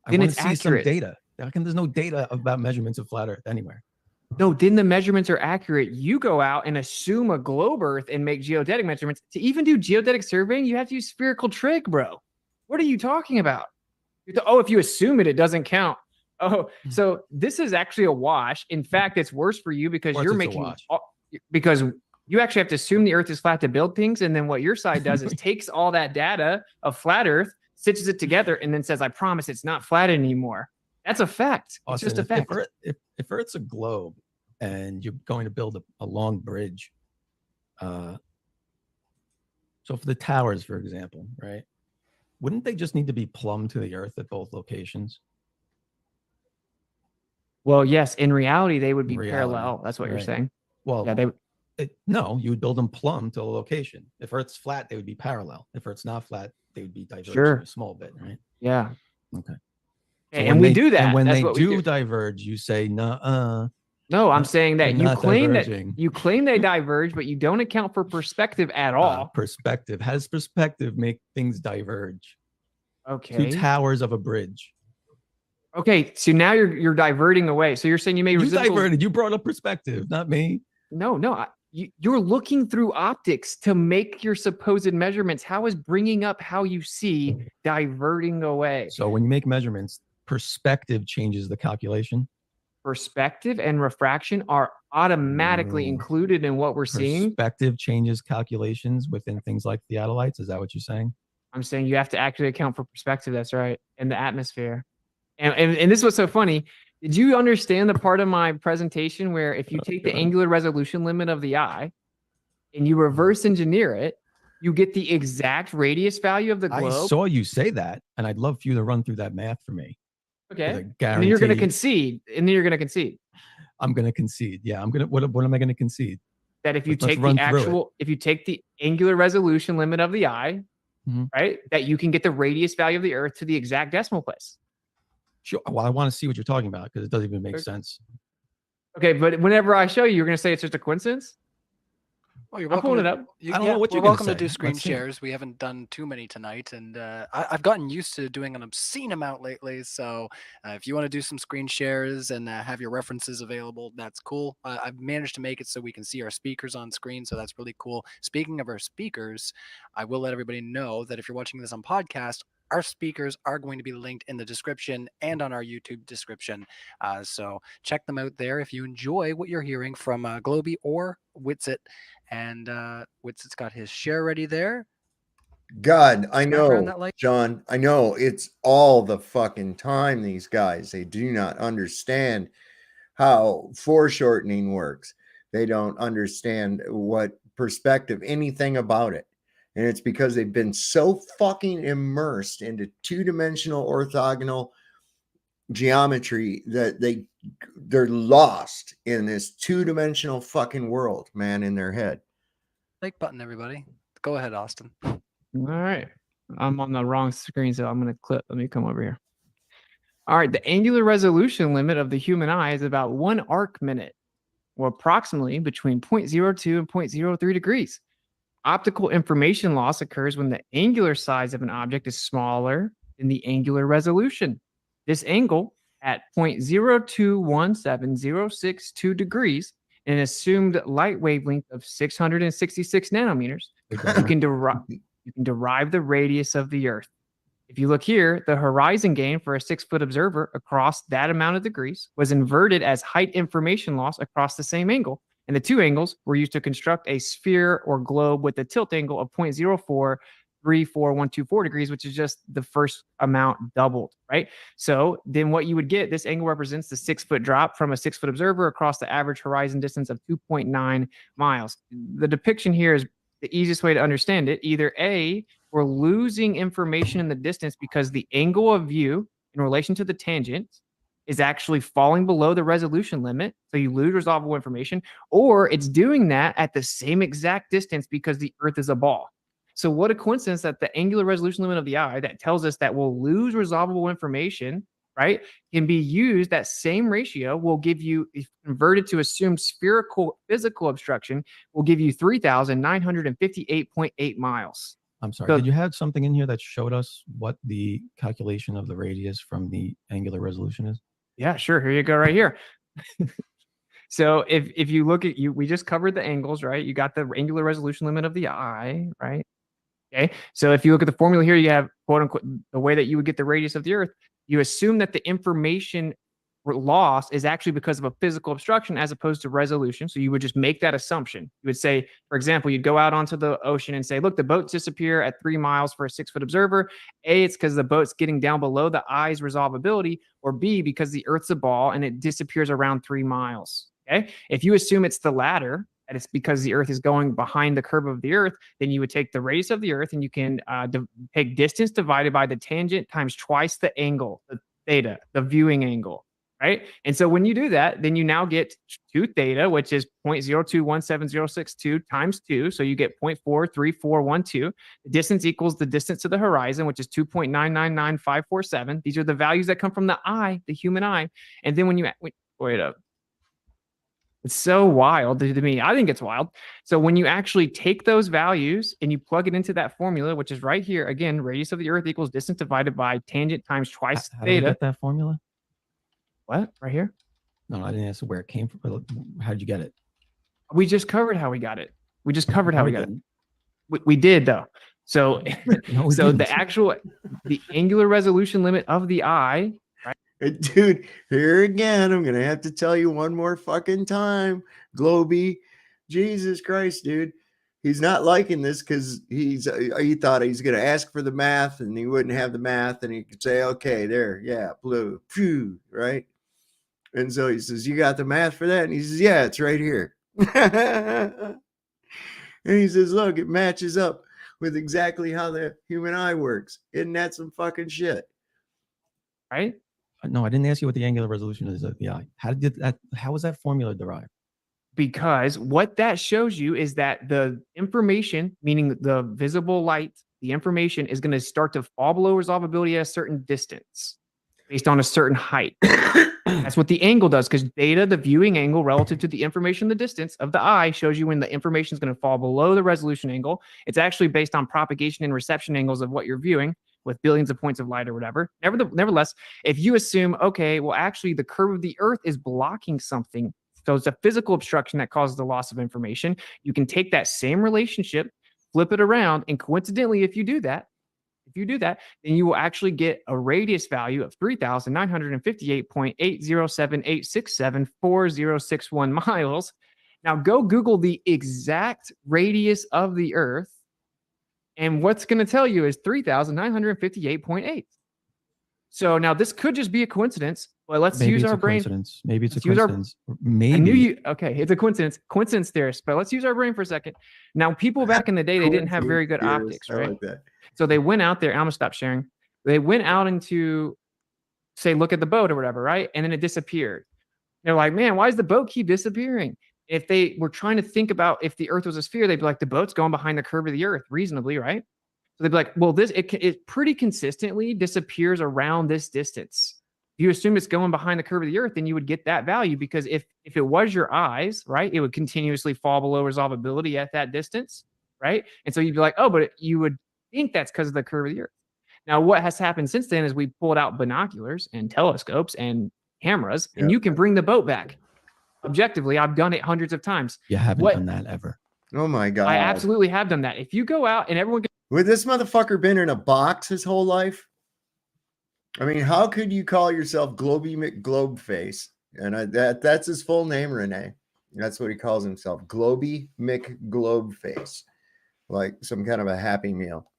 I Then want it's to see some accurate. data. How come there's no data about measurements of flat Earth anywhere? No, then the measurements are accurate. You go out and assume a globe Earth and make geodetic measurements. To even do geodetic surveying, you have to use spherical trig, bro. What are you talking about? If you assume it, it doesn't count. Oh, so this is actually a wash. In fact, it's worse for you because you're making because you actually have to assume the Earth is flat to build things, and then what your side does is takes all that data of flat Earth, stitches it together, and then says, "I promise it's not flat anymore." That's a fact. It's Austin, just a fact. If Earth's a globe and you're going to build a long bridge, so for the towers, for example, right? Wouldn't they just need to be plumb to the Earth at both locations? Well, yes, in reality, they would be Reality, parallel. That's what you're right. saying. Well, Yeah, no, you would build them plumb to a location. If Earth's flat, they would be parallel. If Earth's not flat, they would be diverging Sure. a small bit, right? Yeah. Okay. So And when we they- do that. And when That's they what we do diverge, you say, "Nuh-uh." No, I'm saying that They're you not claim diverging. that you claim they diverge, but you don't account for perspective at all. Perspective. How does perspective make things diverge? Okay. Two towers of a bridge. Okay. So now you're diverting away. So you're saying you made You residuals. diverted. You brought up perspective, not me. No. You're looking through optics to make your supposed measurements. How is bringing up how you see diverting away? So when you make measurements, perspective changes the calculation. Perspective and refraction are automatically included in what we're seeing. Perspective changes calculations within things like theodolites. Is that what you're saying? I'm saying you have to actually account for perspective. That's right. And the atmosphere. And this was so funny. Did you understand the part of my presentation where if you take the angular resolution limit of the eye and you reverse engineer it, you get the exact radius value of the globe? I saw you say that, and I'd love for you to run through that math for me. Okay. with a And then you're going to guarantee. concede. And then you're going to concede I'm going to concede. Yeah, I'm going to. What am I going to concede? that if you Let's take run the through it. actual, if you take the angular resolution limit of the eye, Mhm. right, that you can get the radius value of the Earth to the exact decimal place. Sure. Well, I want to see what you're talking about because it doesn't even make Okay. sense. Okay, but whenever I show you, you're going to say it's just a coincidence. Well, you're I'm welcome pulling to, it up. you, I don't yeah, know what we're you're gonna welcome to say. do screen Let's see it. shares. We haven't done too many tonight, and I've gotten used to doing an obscene amount lately. So if you want to do some screen shares and have your references available, that's cool. I've managed to make it so we can see our speakers on screen, so that's really cool. Speaking of our speakers, I will let everybody know that if you're watching this on podcast, our speakers are going to be linked in the description and on our YouTube description. So check them out there if you enjoy what you're hearing from Globy or Witsit. And Witsit's got his share ready there. God, I Background know, that light. John. I know it's all the fucking time. These guys, they do not understand how foreshortening works. They don't understand what perspective, anything about it. And it's because they've been so fucking immersed into two-dimensional orthogonal geometry that they're lost in this two-dimensional fucking world, man, in their head. Like button, everybody. Go ahead, Austin. All right. I'm on the wrong screen, so I'm going to clip. Let me come over here. All right. The angular resolution limit of the human eye is about 1 arc minute, or approximately between 0.02 and 0.03 degrees. Optical information loss occurs when the angular size of an object is smaller than the angular resolution. This angle at 0.021706.2 degrees and an assumed light wavelength of 666 nanometers, you can derive the radius of the Earth. If you look here, the horizon gain for a 6-foot observer across that amount of degrees was inverted as height information loss across the same angle. And the two angles were used to construct a sphere or globe with a tilt angle of 0.0434124 degrees, which is just the first amount doubled, right? So then what you would get, this angle represents the 6-foot drop from a 6-foot observer across the average horizon distance of 2.9 miles. The depiction here is the easiest way to understand it. Either A, we're losing information in the distance because the angle of view in relation to the tangent is actually falling below the resolution limit. So you lose resolvable information, or it's doing that at the same exact distance because the Earth is a ball. So what a coincidence that the angular resolution limit of the eye that tells us that we'll lose resolvable information, right, can be used. That same ratio will give you, if converted to assumed spherical physical obstruction, will give you 3,958.8 miles. I'm sorry. So- Did you have something in here that showed us what the calculation of the radius from the angular resolution is? Yeah, sure. Here you go, right here. So if you look at we just covered the angles, right? You got the angular resolution limit of the eye, right? Okay. So if you look at the formula here, you have quote unquote the way that you would get the radius of the Earth. You assume that the information loss is actually because of a physical obstruction as opposed to resolution. So you would just make that assumption. You would say, for example, you'd go out onto the ocean and say, look, the boats disappear at 3 miles for a 6-foot observer. A, it's because the boat's getting down below the eye's resolvability, or B, because the Earth's a ball and it disappears around 3 miles. Okay. If you assume it's the latter, that it's because the Earth is going behind the curve of the Earth, then you would take the radius of the Earth and you can take distance divided by the tangent times twice the angle, the theta, the viewing angle. Right. And so when you do that, then you now get 2 theta, which is 0.0217062 times 2. So you get 0.43412. The distance equals the distance to the horizon, which is 2.999547. These are the values that come from the eye, the human eye. And then when you wait up. It's so wild to me. I think it's wild. So when you actually take those values and you plug it into that formula, which is right here, again, radius of the Earth equals distance divided by tangent times twice How do we theta. get that formula? What? Right here? No, I didn't ask where it came from. How did you get it? We just covered how we got it. We just covered No, how we we got it. didn't. We did though. So, No, we so didn't. the angular resolution limit of the eye, Dude, here again, I'm gonna have to tell you one more fucking time, Globy. Jesus Christ, dude. He's not liking this because he thought he's gonna ask for the math and he wouldn't have the math and he could say, okay, there, yeah, blue, phew, right? And so he says, you got the math for that? And he says, yeah, it's right here. And he says, look, it matches up with exactly how the human eye works. Isn't that some fucking shit? right? No, I didn't ask you what the angular resolution is of the eye. How was that formula derived? Because what that shows you is that the information, meaning the visible light, the information is going to start to fall below resolvability at a certain distance based on a certain height. That's what the angle does, because theta, the viewing angle relative to the information, the distance of the eye, shows you when the information is going to fall below the resolution angle. It's actually based on propagation and reception angles of what you're viewing with billions of points of light or whatever. Nevertheless, if you assume, okay, well, actually the curve of the earth is blocking something, so it's a physical obstruction that causes the loss of information, you can take that same relationship, flip it around, and coincidentally, if you do that, then you will actually get a radius value of 3,958.8078674,061 miles. Now go Google the exact radius of the Earth, and what's going to tell you is 3,958.8. So now this could just be a coincidence, but let's use our brain. Maybe it's a Use our- coincidence. Maybe. I knew you. Okay, it's a coincidence theorist, but let's use our brain for a second. Now, people back in the day, they didn't have very good optics, I right? like that. So they went out there. I'm gonna stop sharing. They went out into, say, look at the boat or whatever, right? And then it disappeared. They're like, man, why does the boat keep disappearing? If they were trying to think about if the Earth was a sphere, they'd be like, the boat's going behind the curve of the Earth, reasonably, right? So they'd be like, well, it pretty consistently disappears around this distance. If you assume it's going behind the curve of the Earth, then you would get that value, because if it was your eyes, right, it would continuously fall below resolvability at that distance, right? And so you'd be like, oh, but you would think that's because of the curve of the Earth. Now, what has happened since then is we pulled out binoculars and telescopes and cameras, and you can bring the boat back. Objectively, I've done it hundreds of times. You haven't done that ever. Oh my God. I absolutely have done that. If you go out and everyone Would this motherfucker been in a box his whole life? I mean, how could you call yourself Globy McGlobeface? And that's his full name, Renee. That's what he calls himself, Globy McGlobeface, like some kind of a Happy Meal.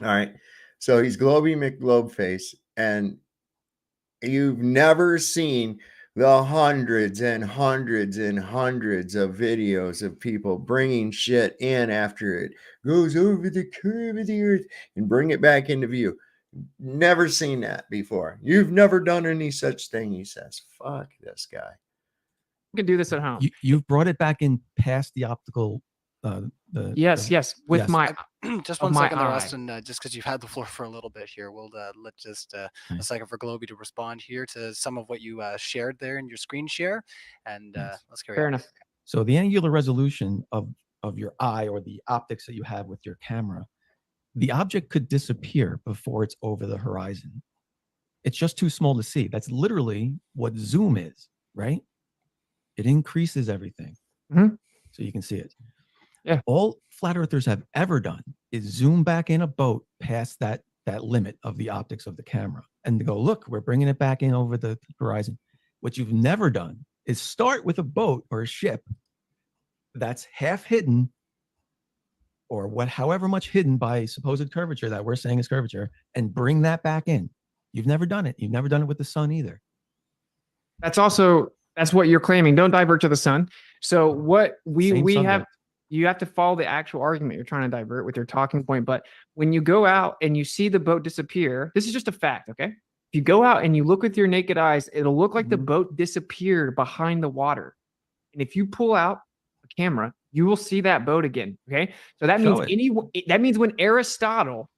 All right. So he's Globy McGlobeface, and you've never seen the hundreds and hundreds and hundreds of videos of people bringing shit in after it goes over the curve of the Earth and bring it back into view. Never seen that before. You've never done any such thing, he says. Fuck this guy. can do this at home. You've brought it back in past the optical. Yes, with yes. my Just of one my second there, eye. Austin. Just because you've had the floor for a little bit here, we'll let just a second for Globy to respond here to some of what you shared there in your screen share, and let's carry fair on. enough. So the angular resolution of your eye, or the optics that you have with your camera, the object could disappear before it's over the horizon. It's just too small to see. That's literally what zoom is, right? It increases everything so you can see it. Yeah. All flat earthers have ever done is zoom back in a boat past that limit of the optics of the camera and go, look, we're bringing it back in over the horizon. What you've never done is start with a boat or a ship that's half hidden, or however much hidden by supposed curvature that we're saying is curvature, and bring that back in. You've never done it. You've never done it with the sun either. That's what you're claiming. Don't divert to the sun. So what we Same have, subject. you have to follow the actual argument you're trying to divert with your talking point. But when you go out and you see the boat disappear, this is just a fact, okay? If you go out and you look with your naked eyes, it'll look like the boat disappeared behind the water. And if you pull out a camera, you will see that boat again, okay? So that means when Aristotle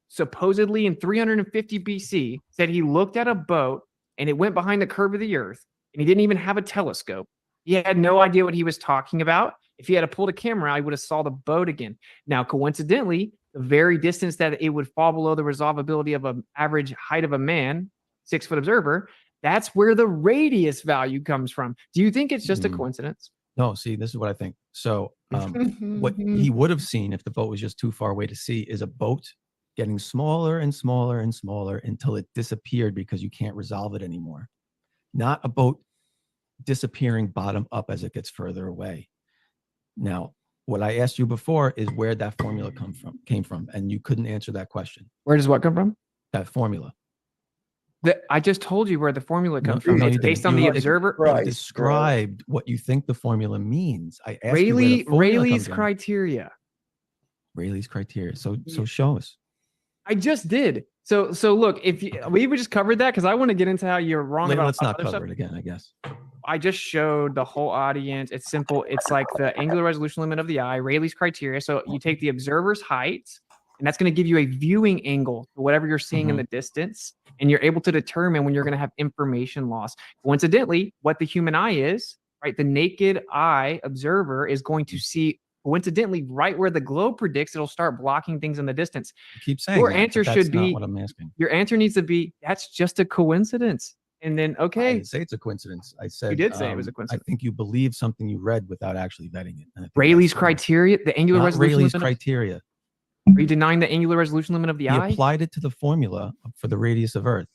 supposedly in 350 BC said he looked at a boat and it went behind the curve of the earth, and he didn't even have a telescope. He had no idea what he was talking about. If he had pulled a camera, I would have saw the boat again. Now, coincidentally, the very distance that it would fall below the resolvability of an average height of a man, 6-foot observer, that's where the radius value comes from. Do you think it's just a coincidence? No, see, this is what I think. So what he would have seen if the boat was just too far away to see is a boat getting smaller and smaller and smaller until it disappeared because you can't resolve it anymore. Not a boat disappearing bottom up as it gets further away. Now, what I asked you before is where that formula came from, and you couldn't answer that question. Where does what come from? That formula. I just told you where the formula comes No, from. you It's didn't. based on the You observer. described what you think the formula means. I asked you where the formula Rayleigh's comes from. criteria. Rayleigh's criteria. So show us. I just did. So look, if we just covered that, because I want to get into how you're wrong about Let's not other cover stuff. it again, I guess. I just showed the whole audience. It's simple. It's like the angular resolution limit of the eye, Rayleigh's criteria. So you take the observer's height, and that's going to give you a viewing angle to whatever you're seeing in the distance, and you're able to determine when you're going to have information loss. Coincidentally, what the human eye is, right? The naked eye observer is going to see, coincidentally, right where the globe predicts it'll start blocking things in the distance. You keep saying Your that, answer but that's should not be, what I'm asking. your answer needs to be, that's just a coincidence. And then, I okay, didn't say it's a coincidence. I said did say it was a I coincidence. think you believe something you read without actually vetting it. And I think Rayleigh's that's wrong. criteria, the angular Not resolution Rayleigh's limit. criteria. Are you denying the angular resolution limit of the He eye? applied it to the formula for the radius of Earth.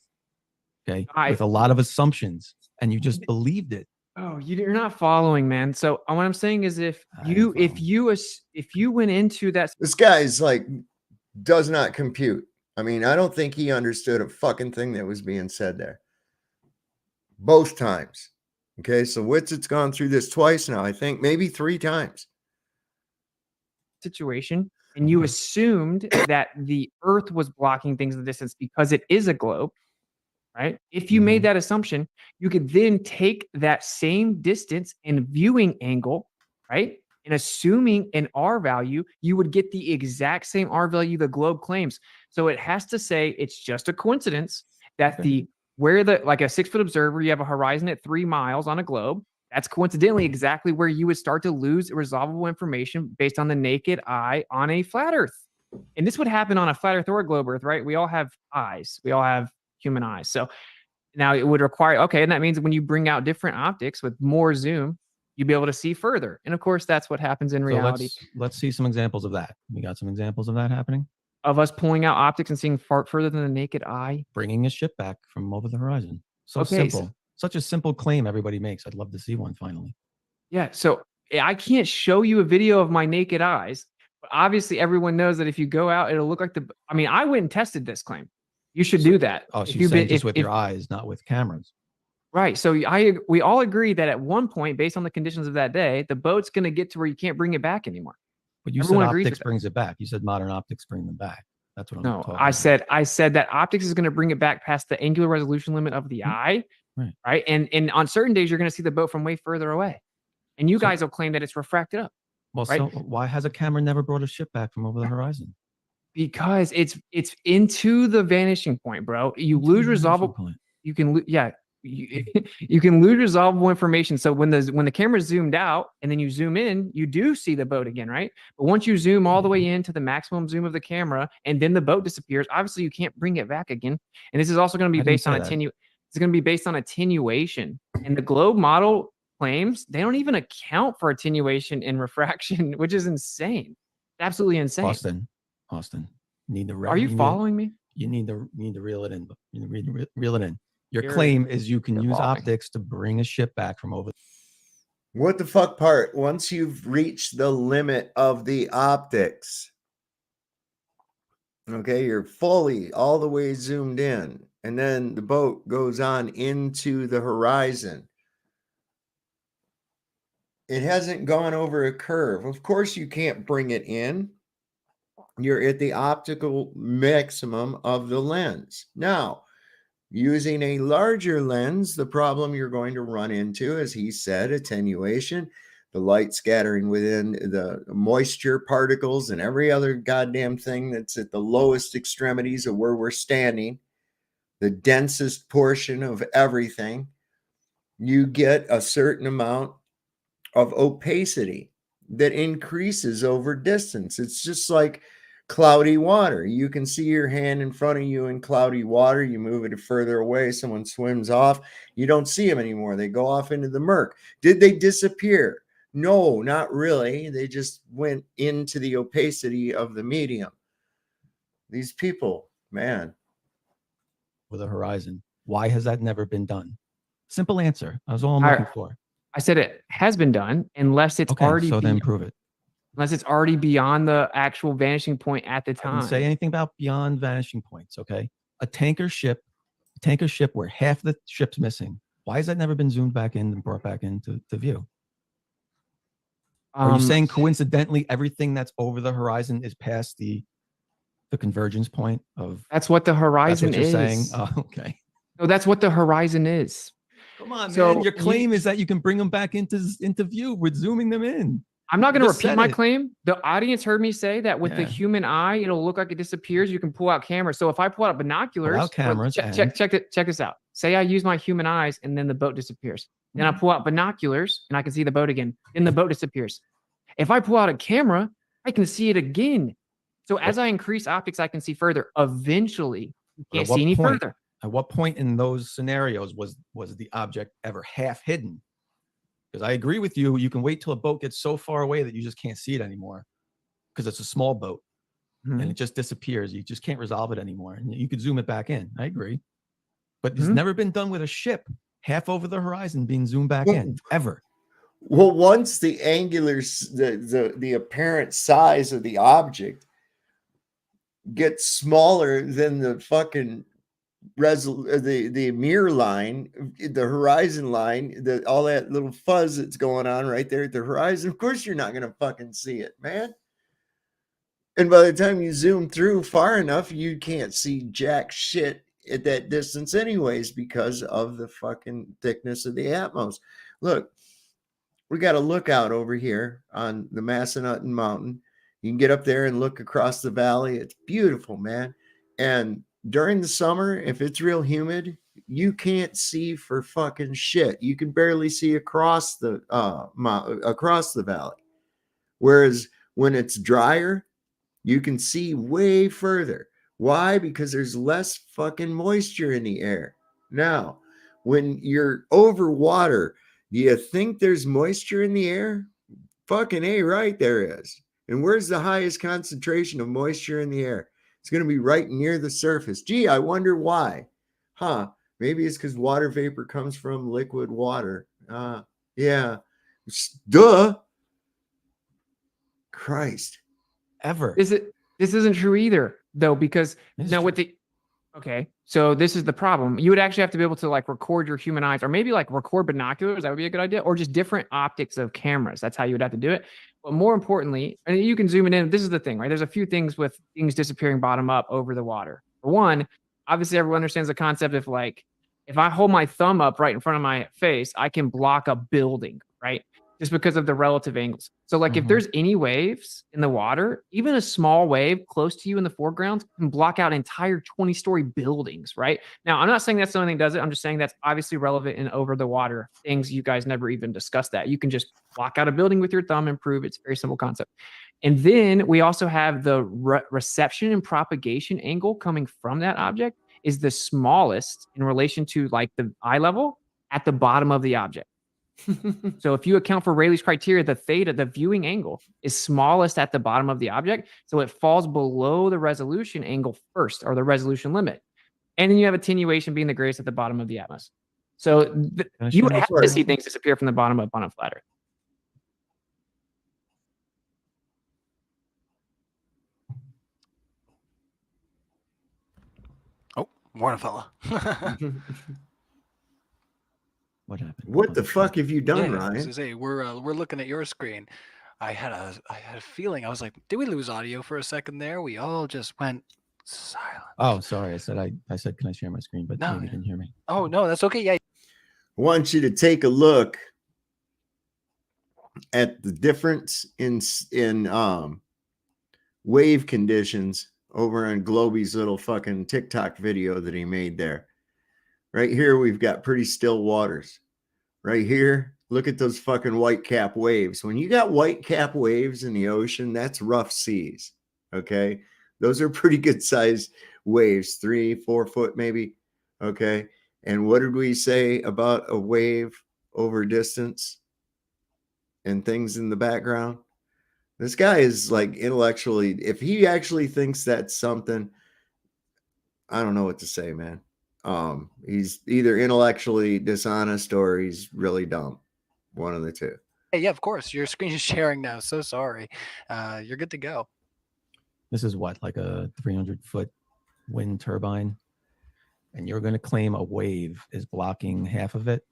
Okay, I- with a lot of assumptions, and you just believed it. Oh, you're not following, man. So what I'm saying is, if I am you went into that, This guy's like does not compute. I mean, I don't think he understood a fucking thing that was being said there. Both times. Okay, so Witzett's gone through this twice now, I think, maybe 3 times. situation, and you assumed that the Earth was blocking things in the distance because it is a globe, right? If you made that assumption, you could then take that same distance and viewing angle, right? And assuming an R value, you would get the exact same R value the globe claims. So it has to say it's just a coincidence that like a 6-foot observer, you have a horizon at 3 miles on a globe. That's coincidentally exactly where you would start to lose resolvable information based on the naked eye on a flat Earth. And this would happen on a flat Earth or a globe Earth, right? We all have eyes. We all have human eyes. So now it would require, okay, and that means when you bring out different optics with more zoom, you'd be able to see further. And of course, that's what happens in reality. Let's see some examples of that. We got some examples of that happening. Of us pulling out optics and seeing far further than the naked eye. Bringing a ship back from over the horizon. So Okay, simple. Such a simple claim everybody makes. I'd love to see one finally. Yeah. So I can't show you a video of my naked eyes, but obviously everyone knows that if you go out, it'll look like I went and tested this claim. You should do that. Oh, so you're saying just with your eyes, not with cameras. Right. So we all agree that at one point, based on the conditions of that day, the boat's going to get to where you can't bring it back anymore. But you Everyone said agrees optics with that. brings it back. You said modern optics bring them back. That's what I'm No, talking I about. said that optics is going to bring it back past the angular resolution limit of the eye. Right. And on certain days, you're going to see the boat from way further away. And you guys will claim that it's refracted up. Well, right? so why has a camera never brought a ship back from over the horizon? Because it's into the vanishing point, bro. You lose resolvable. You can you can lose resolvable information. So when the camera's zoomed out and then you zoom in, you do see the boat again, right? But once you zoom all the way into the maximum zoom of the camera and then the boat disappears, obviously you can't bring it back again. And this is also going to be based on It's going to be based on attenuation. And the globe model claims they don't even account for attenuation and refraction, which is insane. Absolutely insane. Austin, need to. Are you following me? You need to reel it in. You need to reel it in. Your claim is you can use optics to bring a ship back from over. What the fuck part? Once you've reached the limit of the optics, okay, you're fully all the way zoomed in, and then the boat goes on into the horizon. It hasn't gone over a curve. Of course, you can't bring it in. You're at the optical maximum of the lens. Now, using a larger lens, the problem you're going to run into, as he said, attenuation, the light scattering within the moisture particles and every other goddamn thing that's at the lowest extremities of where we're standing, the densest portion of everything. You get a certain amount of opacity that increases over distance. It's just like cloudy water. You can see your hand in front of you in cloudy water. You move it further away, someone swims off. You don't see them anymore. They go off into the murk. Did they disappear? No, not really. They just went into the opacity of the medium. These people, man. With the horizon. Why has that never been done? Simple answer. That's all I'm looking for. I said it has been done unless it's already. So then prove it. Unless it's already beyond the actual vanishing point at the time. I didn't say anything about beyond vanishing points. Okay, a tanker ship where half the ship's missing. Why has that never been zoomed back in and brought back into view? Are you saying coincidentally everything that's over the horizon is past the The convergence point of That's what the that's horizon what you're is. saying. Oh, okay. No, that's what the horizon is. Come on, So man. Your claim is that you can bring them back into view with zooming them in. I'm not You going to just repeat said my it. claim. The audience heard me say that with the Yeah. human eye, it'll look like it disappears. You can pull out cameras. So if I pull out binoculars, Pull out cameras check this out. Say I use my human eyes and then the boat disappears. Then I pull out binoculars and I can see the boat again. Then the boat disappears. If I pull out a camera, I can see it again. So as I increase optics, I can see further. Eventually, you But can't at what see any point- further. At what point in those scenarios was the object ever half hidden? Because I agree with you. You can wait till a boat gets so far away that you just can't see it anymore because it's a small boat and it just disappears. You just can't resolve it anymore. And you could zoom it back in. I agree. But it's never been done with a ship half over the horizon being zoomed back in, ever. Well, once the angular, the apparent size of the object gets smaller than the fucking the mirror line, the horizon line, all that little fuzz that's going on right there at the horizon, of course you're not gonna fucking see it, man. And by the time you zoom through far enough, you can't see jack shit at that distance anyways because of the fucking thickness of the atmos. Look, we got a lookout over here on the Massanutten Mountain. You can get up there and look across the valley. It's beautiful, man. And during the summer, if it's real humid, you can't see for fucking shit. You can barely see across the across the valley. Whereas when it's drier, you can see way further. Why? Because there's less fucking moisture in the air. Now, when you're over water, do you think there's moisture in the air? Fucking A, right, there is. And where's the highest concentration of moisture in the air? It's going to be right near the surface. Gee, I wonder why. Huh. Maybe it's because water vapor comes from liquid water. Yeah. Duh. Christ. Ever. This isn't true either, though, because It is now true. with the okay, so this is the problem. You would actually have to be able to like record your human eyes, or maybe like record binoculars. That would be a good idea, or just different optics of cameras. That's how you would have to do it. But more importantly, and you can zoom it in. This is the thing, right? There's a few things with things disappearing bottom up over the water. For one, obviously everyone understands the concept of like, if I hold my thumb up right in front of my face, I can block a building, right? Just because of the relative angles. So like if there's any waves in the water, even a small wave close to you in the foreground can block out entire 20-story buildings, right? Now, I'm not saying that's the only thing that does it. I'm just saying that's obviously relevant in over the water things. You guys never even discussed that. You can just block out a building with your thumb and prove it's a very simple concept. And then we also have the reception and propagation angle coming from that object is the smallest in relation to like the eye level at the bottom of the object. So if you account for Rayleigh's criteria, the theta, the viewing angle, is smallest at the bottom of the object. So it falls below the resolution angle first, or the resolution limit. And then you have attenuation being the greatest at the bottom of the atmos. So you would have to see things disappear from the bottom up on a flat Earth. Oh, morning, fella. What happened? What the fuck have you done, Yeah, I was Ryan? gonna say, we're looking at your screen. I had a feeling. I was like, did we lose audio for a second there? We all just went silent. Oh, sorry. I said, can I share my screen? But No, maybe you didn't hear me. Oh no, that's okay. Yeah. I want you to take a look at the difference in wave conditions over on Globey's little fucking TikTok video that he made there. Right here, we've got pretty still waters. Right here, look at those fucking white cap waves. When you got white cap waves in the ocean, that's rough seas. Okay. Those are pretty good sized waves, 3-4 foot maybe. Okay. And what did we say about a wave over distance and things in the background? This guy is like intellectually, if he actually thinks that's something, I don't know what to say, man. He's either intellectually dishonest or he's really dumb. One of the two. Hey, yeah, of course. Your screen is sharing now. So sorry. You're good to go. This is what, like a 300-foot wind turbine? And you're going to claim a wave is blocking half of it?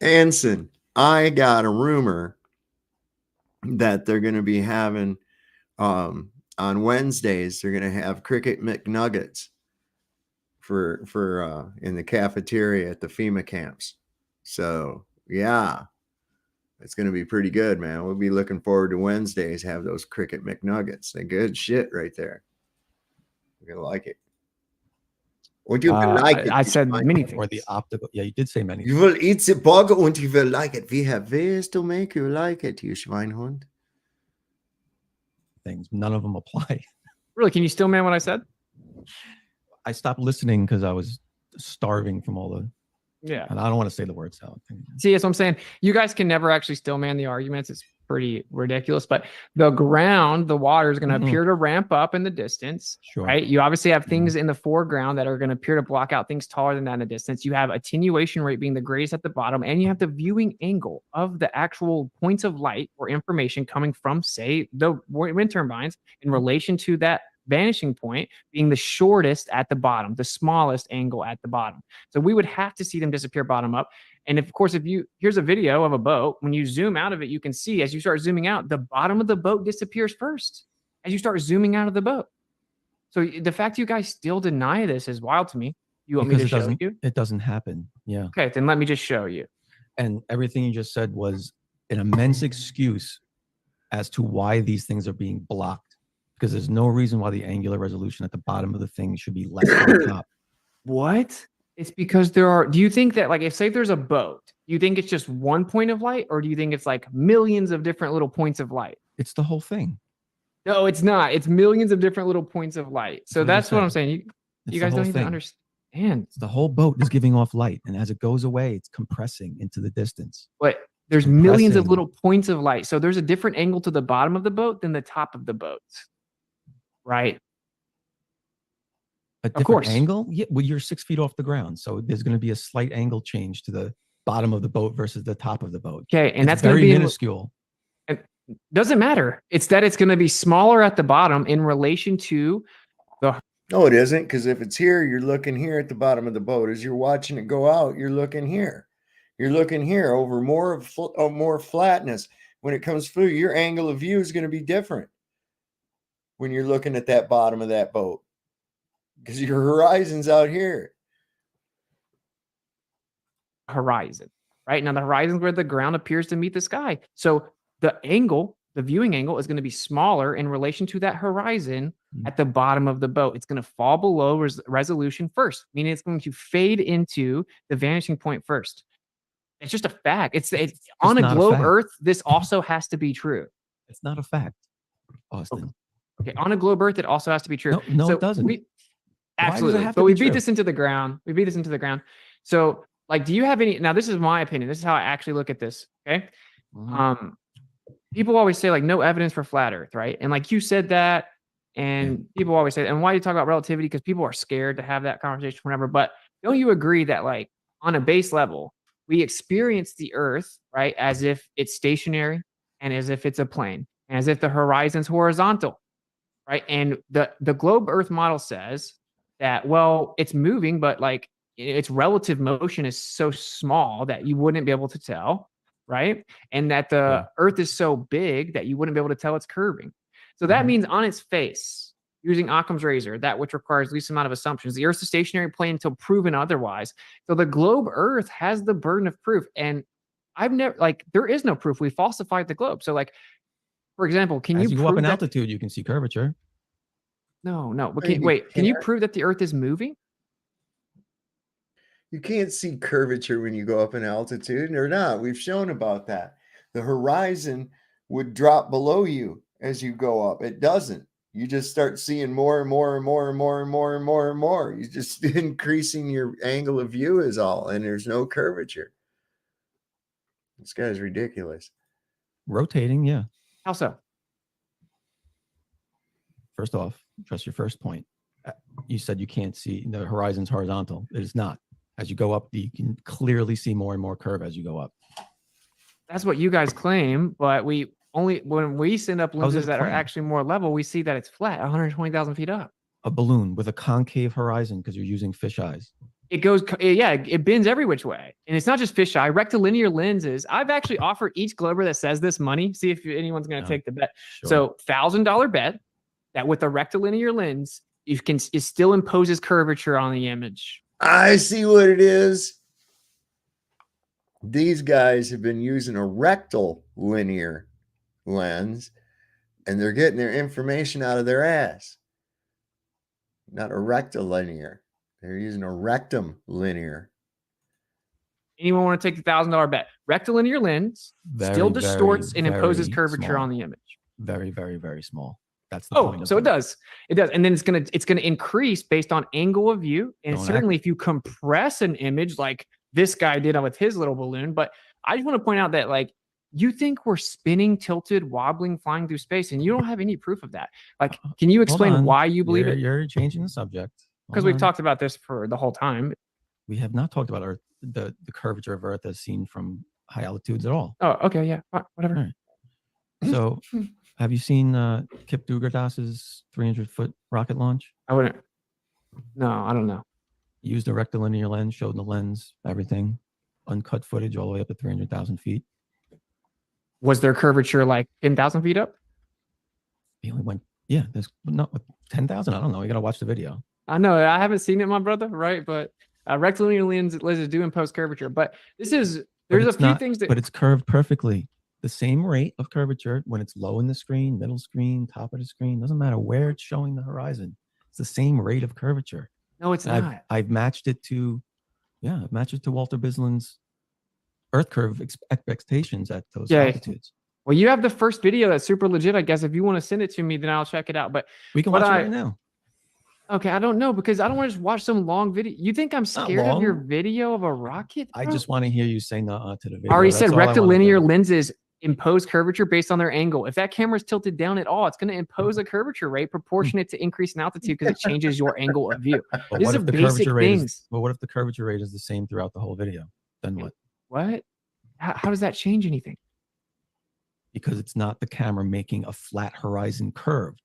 Anson, I got a rumor that they're going to be having on Wednesdays, they're going to have cricket McNuggets for in the cafeteria at the FEMA camps. So yeah, it's going to be pretty good, man. We'll be looking forward to Wednesdays. Have those cricket McNuggets. They're good shit right there. You're gonna like it. Would you like it? I said many things. Or the optical. Yeah, you did say many. You will eat the burger and you will like it. We have ways to make you like it, you Schweinhund. Things. None of them apply. Really, can you still man what I said? I stopped listening because I was starving from all the. Yeah. And I don't want to say the word salad thing. See, that's what I'm saying. You guys can never actually still man the arguments. It's pretty ridiculous. But the ground, the water is going to appear to ramp up in the distance. Sure. Right. You obviously have things in the foreground that are going to appear to block out things taller than that in the distance. You have attenuation rate being the greatest at the bottom, and you have the viewing angle of the actual points of light or information coming from, say, the wind turbines in relation to that vanishing point being the shortest at the bottom, the smallest angle at the bottom. So we would have to see them disappear bottom up. And of course, here's a video of a boat, when you zoom out of it, you can see as you start zooming out, the bottom of the boat disappears first as you start zooming out of the boat. So the fact you guys still deny this is wild to me. You want me to show you? It doesn't happen. Yeah. Okay, then let me just show you. And everything you just said was an immense excuse as to why these things are being blocked. Because there's no reason why the angular resolution at the bottom of the thing should be less than the top. What? It's because do you think that, like, if say there's a boat, do you think it's just one point of light, or do you think it's like millions of different little points of light? It's the whole thing. No, it's not. It's millions of different little points of light. So that's what I'm saying. You guys don't even understand. The whole boat is giving off light, and as it goes away, it's compressing into the distance. But there's millions of little points of light. So there's a different angle to the bottom of the boat than the top of the boat. Right. A different angle? Yeah, well, you're 6 feet off the ground, so there's going to be a slight angle change to the bottom of the boat versus the top of the boat. Okay, and that's very minuscule. It doesn't matter. It's that it's going to be smaller at the bottom in relation to the. No, it isn't, because if it's here, you're looking here at the bottom of the boat. As you're watching it go out, you're looking here. You're looking here over more flatness. When it comes through, your angle of view is going to be different when you're looking at that bottom of that boat, because your horizon's out here. Horizon, right? Now the horizon is where the ground appears to meet the sky. So the angle, the viewing angle, is going to be smaller in relation to that horizon at the bottom of the boat. It's going to fall below resolution first, meaning it's going to fade into the vanishing point first. It's just a fact. It's on a globe Earth. This also has to be true. It's not a fact, Austin. Okay, on a globe Earth, it also has to be true. No, it doesn't. Absolutely. But we beat this into the ground. We beat this into the ground. So, like, do you have any? Now, this is my opinion. This is how I actually look at this. Okay. People always say, like, no evidence for flat Earth, right? And like you said that, and people always say, and why do you talk about relativity? Because people are scared to have that conversation, whatever. But don't you agree that, like, on a base level, we experience the Earth, right, as if it's stationary and as if it's a plane, and as if the horizon's horizontal, right? And the globe Earth model says that, well, it's moving, but like its relative motion is so small that you wouldn't be able to tell, right? And that the Earth is so big that you wouldn't be able to tell it's curving. So that means on its face, using Occam's razor, that which requires least amount of assumptions, the Earth's a stationary plane until proven otherwise. So the globe Earth has the burden of proof. And I've never, like, there is no proof. We falsified the globe. So, like, for example, can As you go up prove in that? altitude, you can see curvature. No. But can you prove that the Earth is moving? You can't see curvature when you go up in altitude, or not. We've shown about that. The horizon would drop below you as you go up. It doesn't. You just start seeing more and more and more and more and more and more and more. You just increasing your angle of view is all, and there's no curvature. This guy's ridiculous. Rotating, yeah. How so? First off, trust your first point. You said you can't see the horizon's horizontal. It is not. As you go up, you can clearly see more and more curve as you go up. That's what you guys claim, but when we send up lenses that are actually more level, we see that it's flat, 120,000 feet up. A balloon with a concave horizon because you're using fish eyes. It goes, it bends every which way. And it's not just fisheye, rectilinear lenses. I've actually offered each glober that says this money. See if anyone's going to take the bet. Sure. So $1,000 bet that with a rectilinear lens, it still imposes curvature on the image. I see what it is. These guys have been using a rectal linear lens, and they're getting their information out of their ass. Not a rectilinear. They're using a rectum linear. Anyone want to take the $1,000 bet? Rectilinear lens still distorts and imposes very curvature small. on the image. Very, very, very small. That's the Oh, point. so it does. It does. And then it's gonna increase based on angle of view. And certainly if you compress an image like this guy did with his little balloon. But I just want to point out that like you think we're spinning, tilted, wobbling, flying through space, and you don't have any proof of that. Like, can you explain why you believe it? You're changing the subject. Because we've talked about this for the whole time. We have not talked about Earth, the curvature of Earth as seen from high altitudes at all. Oh, okay, yeah, whatever. All right. So, have you seen Kip Dugardas's 300-foot rocket launch? I wouldn't. No, I don't know. Used a rectilinear lens, showed the lens, everything, uncut footage all the way up to 300,000 feet. Was there curvature like 10,000 feet up? He only went, there's not 10,000. I don't know. You got to watch the video. I know. I haven't seen it, my brother, right? But rectilinear lenses do impose curvature. But there's a few things that. But it's curved perfectly. The same rate of curvature when it's low in the screen, middle screen, top of the screen. Doesn't matter where it's showing the horizon. It's the same rate of curvature. No, it's not. I've matched it to, Walter Bislin's Earth curve expectations at those altitudes. Well, you have the first video that's super legit. I guess if you want to send it to me, then I'll check it out. But we can watch it right now. Okay, I don't know because I don't want to just watch some long video. You think I'm scared of your video of a rocket? I just want to hear you say no to the video. I already said rectilinear lenses impose curvature based on their angle. If that camera is tilted down at all, it's going to impose a curvature rate proportionate to increase in altitude because it changes your angle of view. These are basic things. Well, what if the curvature rate is the same throughout the whole video? Then what? What? How does that change anything? Because it's not the camera making a flat horizon curved.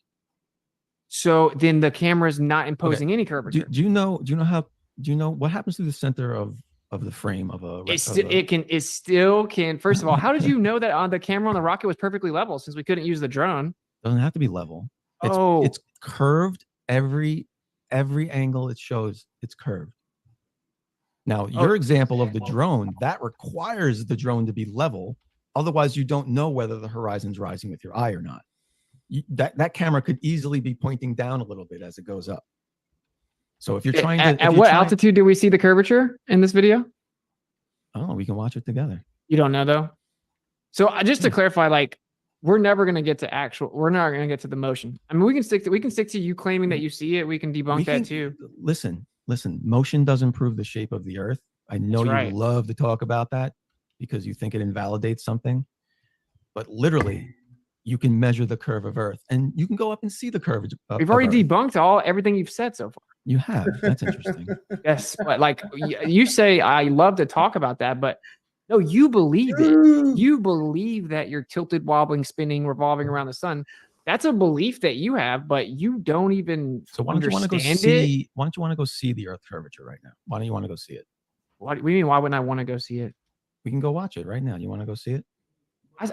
So then the camera is not imposing any curvature. Do you know what happens to the center of the frame of a? It still can. First of all, how did you know that on the camera on the rocket was perfectly level since we couldn't use the drone? Doesn't have to be level. It's curved. Every angle it shows, it's curved. Now, your example of the drone, that requires the drone to be level. Otherwise, you don't know whether the horizon's rising with your eye or not. That camera could easily be pointing down a little bit as it goes up. So if you're trying to... At what altitude do we see the curvature in this video? Oh, we can watch it together. You don't know, though? So just to clarify, like, we're never going to get to we're not going to get to the motion. I mean, we can stick to you claiming that you see it. We can debunk that too. Listen, motion doesn't prove the shape of the Earth. I know you love to talk about that because you think it invalidates something. But literally, you can measure the curve of Earth and you can go up and see the curve. We've already debunked everything you've said so far. You have. That's interesting. Yes, but like you say, I love to talk about that, but no, you believe it. You believe that you're tilted, wobbling, spinning, revolving around the sun. That's a belief that you have, but you don't even understand it. Why don't you want to go see the Earth curvature right now? Why don't you want to go see it? What do you mean? Why wouldn't I want to go see it? We can go watch it right now. You want to go see it?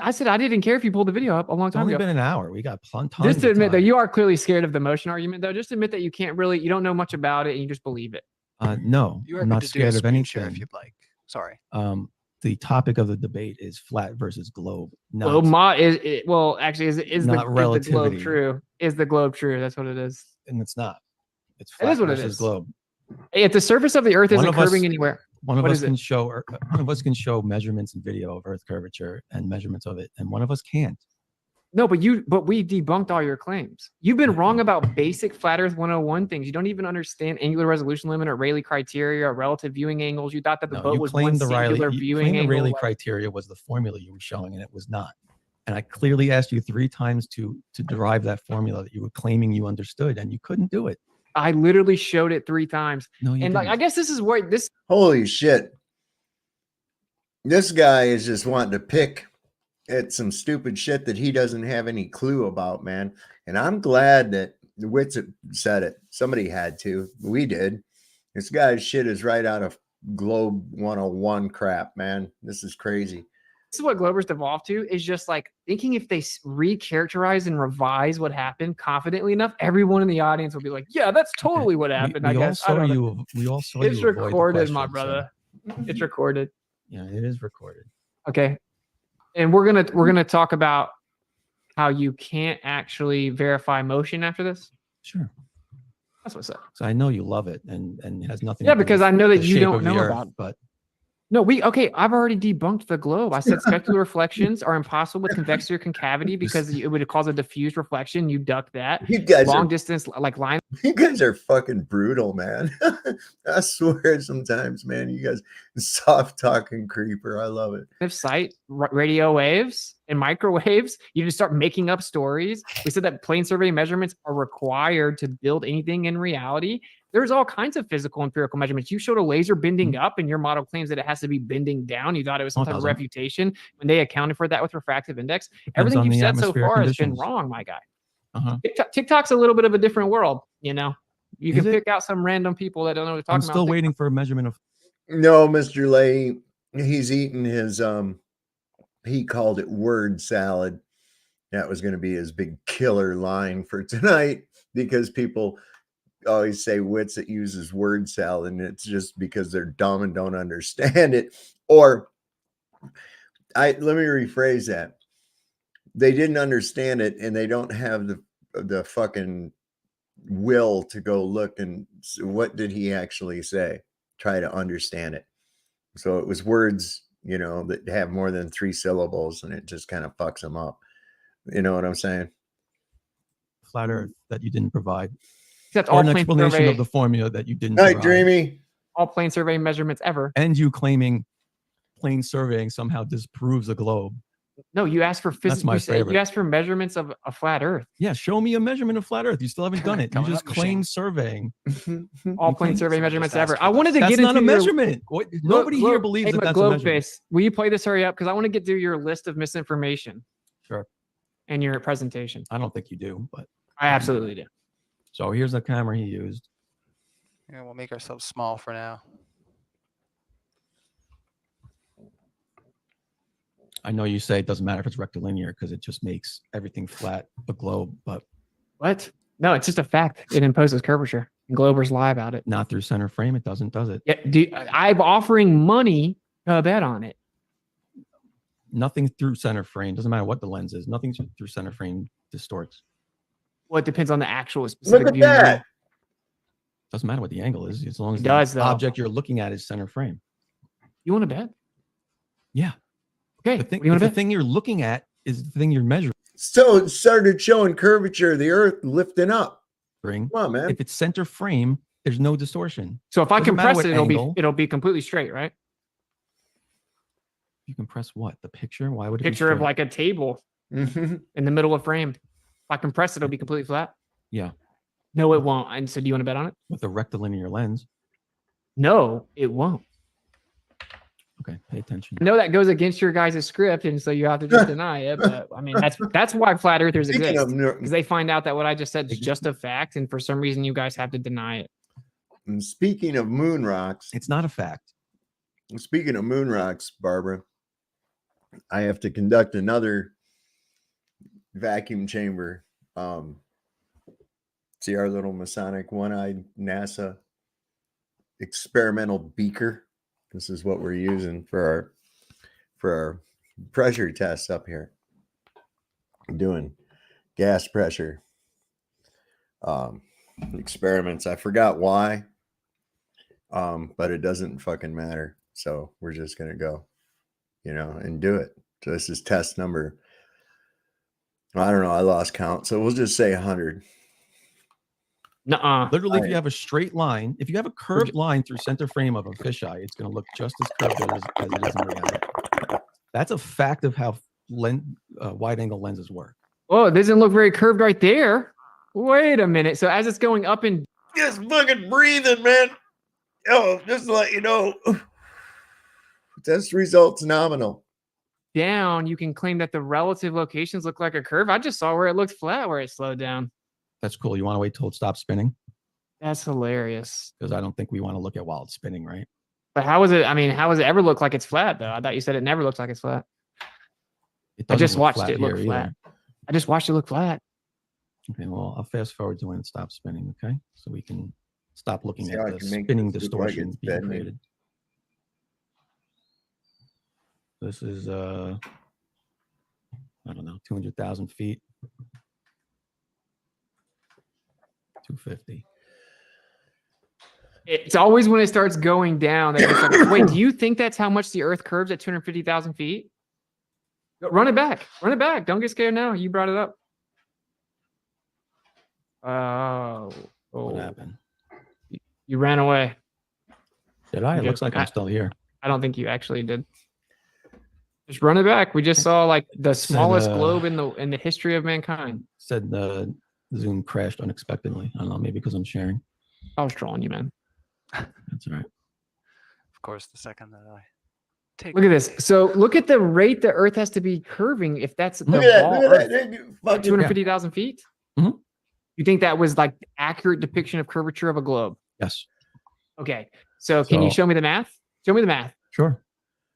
I said I didn't care if you pulled the video up a long time ago. It's only been an hour. We got tons. Just to admit that you are clearly scared of the motion argument, though. Just admit that you don't know much about it and you just believe it. No, I'm not scared of anything. If you'd like. Sorry. The topic of the debate is flat versus globe. Actually, is not the globe true? Is the globe true? That's what it is. And it's not. It's flat versus globe. Hey, if the surface of the Earth isn't curving anywhere. One of us can show measurements and video of Earth curvature and measurements of it, and one of us can't. No, but we debunked all your claims. You've been wrong about basic flat Earth 101 things. You don't even understand angular resolution limit or Rayleigh criteria or relative viewing angles. You thought that the boat was one singular viewing angle. The Rayleigh criteria was the formula you were showing, and it was not. And I clearly asked you 3 times to derive that formula that you were claiming you understood, and you couldn't do it. I literally showed it 3 times. No, you didn't. I guess this is where this. Holy shit. This guy is just wanting to pick at some stupid shit that he doesn't have any clue about, man. And I'm glad that the wits said it. Somebody had to. We did. This guy's shit is right out of Globe 101 crap, man. This is crazy. This is what Globers devolved to, is just like thinking if they recharacterize and revise what happened confidently enough, everyone in the audience will be like, yeah, that's totally what happened. We I all guess. I saw don't know. you. We all saw It's you. avoid the recorded, my question, brother. It's recorded. Yeah, it is recorded. Okay. And we're gonna talk about how you can't actually verify motion after this. Sure. That's what's up. So I know you love it, and it has nothing. Yeah, to do because with I know that the you shape don't of the know Earth, about it. But No, I've already debunked the globe. I said specular reflections are impossible with convexity or concavity because it would cause a diffused reflection. You duck that. You guys Long distance, like line You guys are fucking brutal, man. I swear sometimes, man, you guys soft talking creeper. I love it. of sight, radio waves and microwaves. You just start making up stories. We said that plane survey measurements are required to build anything in reality. There's all kinds of physical empirical measurements. You showed a laser bending up, and your model claims that it has to be bending down. You thought it was some No, it type of doesn't. refutation when they accounted for that with refractive index. Depends Everything on you've the said so atmospheric far has been conditions. wrong, my guy. Uh-huh. TikTok's a little bit of a different world, you know. You Is can it? pick out some random people that don't know what they're I'm talking still about. waiting for a measurement of. No, Mr. Lay, he's eating his he called it word salad. That was going to be his big killer line for tonight, because people always say wits that uses word salad, and it's just because they're dumb and don't understand it. Or let me rephrase that. They didn't understand it, and they don't have the fucking will to go look and see, what did he actually say? Try to understand it. So it was words, you know, that have more than 3 syllables, and it just kind of fucks them up. You know what I'm saying? Flat Earth that you didn't provide, Except or all an plane explanation survey, of the formula that you didn't Hi, provide, Dreamy. all plane survey measurements ever. and you claiming plane surveying somehow disproves the globe. No, you asked for That's my favorite. You asked for measurements of a flat Earth. Yeah, show me a measment of flat Earth. You still haven't done it. You Coming just up, claim machine. surveying. All You plane can't- survey Someone measurements just asked ever. for I wanted to this. get That's into not a your measurement. Nobody here believes that that's a measurement. Face. Will you play this? Hurry up, because I want to get through your list of misinformation Sure. and your presentation. I don't think you do, but I absolutely do. so here's the camera he used. Yeah, we'll make ourselves small for now. I know you say it doesn't matter if it's rectilinear because it just makes everything flat, the globe, but What? No, it's just a fact. It imposes curvature. And Globers lie about it. not through center frame. It doesn't, does it? Yeah, I'm offering money to bet on it. Nothing through center frame. Doesn't matter what the lens is. Nothing through center frame distorts. Well, it depends on the actual specific Look at viewing that. angle. Doesn't matter what the angle is, as long as It does, the though. object you're looking at is center frame. You want to bet? Yeah. Okay. The thing, what do you want the to bet? thing you're looking at is the thing you're measuring. So it started showing curvature of the Earth lifting up. Come on, man. If it's center frame, there's no distortion. So if I doesn't matter compress what it, angle. it'll be completely straight, right? You can press what? The picture? Why would it Picture of be straight? like a table Mhm. in the middle of frame. If I compress it, it'll be completely flat. Yeah. No, it won't. And so do you want to bet on it? With a rectilinear lens? No, it won't. Okay, pay attention. I know that goes against your guys' script, and so you have to just deny it. But I mean, that's why flat earthers Speaking exist. of ner- Because they find out that what I just said is just a fact, and for some reason you guys have to deny it. and speaking of moon rocks, It's not a fact. speaking of moon rocks, Barbara, I have to conduct another vacuum chamber. See our little Masonic one-eyed NASA experimental beaker. This is what we're using for our pressure tests up here. I'm doing gas pressure experiments. I forgot why, but it doesn't fucking matter. So we're just gonna go, and do it. So this is test number. I don't know. I lost count. So we'll just say 100. Nuh-uh. Literally, if you have a straight line, if you have a curved line through center frame of a fisheye, it's going to look just as curved as it is in reality. That's a fact of how wide angle lenses work. Oh, it doesn't look very curved right there. Wait a minute. So as it's going up and Just fucking breathing, man. Oh, just to let you know, test results nominal. down, you can claim that the relative locations look like a curve. I just saw where it looked flat where it slowed down. That's cool. You want to wait till it stops spinning? That's hilarious. Because I don't think we want to look at while it's spinning, right? But how is it? I mean, how does it ever look like it's flat though? I thought you said it never looks like it's flat. It I doesn't just look watched flat it look here flat. either. I just watched it look flat. Okay, well, I'll fast forward to when it stops spinning, okay? So we can stop looking See at how I the can make spinning this look like distortion it's being bending. created. This is, I don't know, 200,000 feet. 250. It's always when it starts going down that it's like, wait, do you think that's how much the Earth curves at 250,000 feet? Run it back. Run it back. Don't get scared now. You brought it up. What happened? You ran away. Did I? It looks like I'm still here. I don't think you actually did. Just run it back. We just saw like the smallest globe in the history of mankind. Said the Zoom crashed unexpectedly. I don't know, maybe because I'm sharing. I was trolling you, man. That's all right. Of course, the second that I take. Look at this. So look at the rate the Earth has to be curving if that's the Look at that. ball Look at Earth that. at Fucking 250,000 feet. Mhm. You think that was like accurate depiction of curvature of a globe? Yes. Okay. So can you So- show me the math? Show me the math. Sure.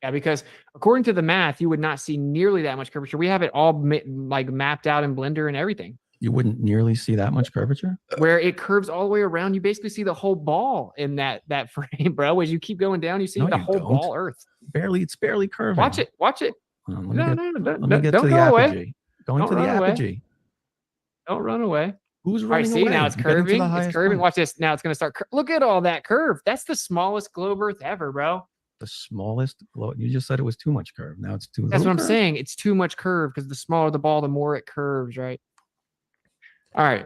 Yeah, because according to the math, you would not see nearly that much curvature. We have it all like mapped out in Blender and everything. You wouldn't nearly see that much curvature? Where it curves all the way around, you basically see the whole ball in that frame, bro. As you keep going down, you see No, the you whole don't. ball Earth. Barely, it's barely curving. Watch it. Watch it. Let me No, get, no, let me get don't to the go away. apogee. Going Don't to the run away. apogee. Don't run away. Who's All right, running see, away? now it's I'm getting to the curving. It's highest curving. point. Watch this. Now it's going to start. Look at all that curve. That's the smallest globe Earth ever, bro. The smallest globe. You just said it was too much curve. Now it's too That's little what I'm curve? saying. It's too much curve because the smaller the ball, the more it curves, right? All right.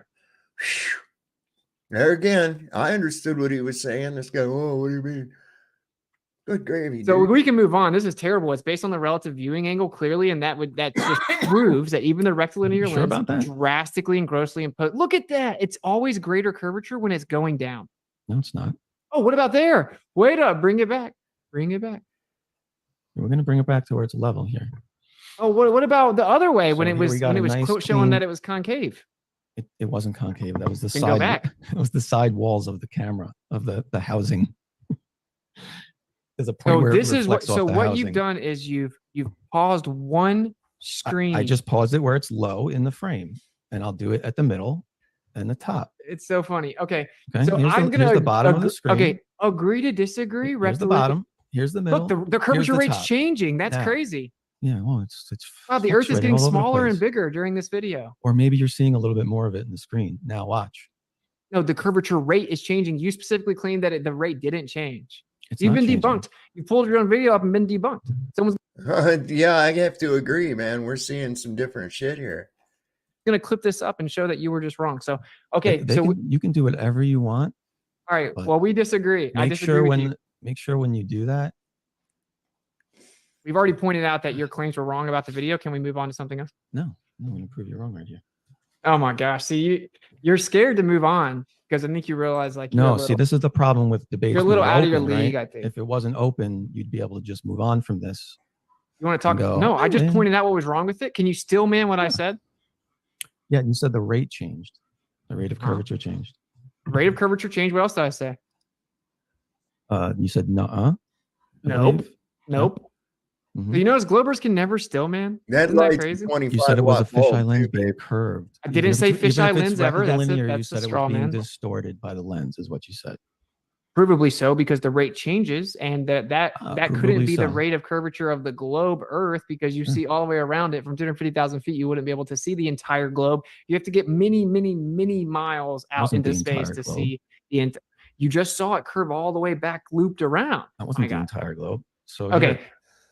There again, I understood what he was saying. This guy, oh, what do you mean? Good gravy, So dude. we can move on. This is terrible. It's based on the relative viewing angle clearly, and that just proves that even the rectilinear Sure lens about that? drastically and grossly imposed. Look at that. It's always greater curvature when it's going down. No, it's not. Oh, what about there? Wait up. Bring it back. Bring it back. We're going to bring it back to where it's level here. Oh, what about the other way when So it here was we got a nice showing clean- that it was concave? It wasn't concave. That was the Then go side. back. It was the side walls of the camera of the housing. There's a point So where this it is what. reflects off So the what housing. you've done is you've paused one screen. I just paused it where it's low in the frame, and I'll do it at the middle and the top. It's so funny. Okay. Okay. So here's I'm the, gonna here's the bottom of the ag- screen. Okay. Agree to disagree. Here's the Rectilinear- bottom. Here's the middle. Look, the curvature the rate's top. changing. That's Now, crazy. Yeah. Well, it's Wow, the Earth is fluctuating getting all over the smaller and place. bigger during this video. Or maybe you're seeing a little bit more of it in the screen. Now watch. No, the curvature rate is changing. You specifically claimed that the rate didn't change. It's You've not been changing. debunked. You pulled your own video up and been debunked. Someone's Yeah, I have to agree, man. We're seeing some different shit here. gonna clip this up and show that you were just wrong. So, okay, They so can, you can do whatever you want. all right. but Well, we disagree. I Make disagree sure with you. when you do that. We've already pointed out that your claims were wrong about the video. Can we move on to something else? No, I'm going to prove you wrong right here. Oh my gosh. See, you're scared to move on because I think you realize like No, see, this is the problem with debates. you're a when little they're out of your open, league, right? I think. If it wasn't open, you'd be able to just move on from this. You want to talk? go, No, I just "Eh." pointed out what was wrong with it. Can you still man what I said? Yeah, you said the rate changed. The rate of Huh? curvature changed. Rate of curvature change. What else did I say? You said nuh-uh. I Nope. believe. Nope. Mhm. So you notice Globers can never still man. That Isn't that light's crazy? 25 You said it was a watt bulb, fisheye lens too, being babe. curved. I didn't Even say if it's fisheye lens ever. That's rectilinear, a you said it straw was being man. distorted by the lens, is what you said. Provably so, because the rate changes, and that couldn't provably be the so. rate of curvature of the globe Earth, because you see all the way around it from 250,000 feet. You wouldn't be able to see the entire globe. You have to get many, many, many miles out Wasn't into the space entire to globe. see the. You just saw it curve all the way back, looped around. That My wasn't the God. entire globe. So Okay. here-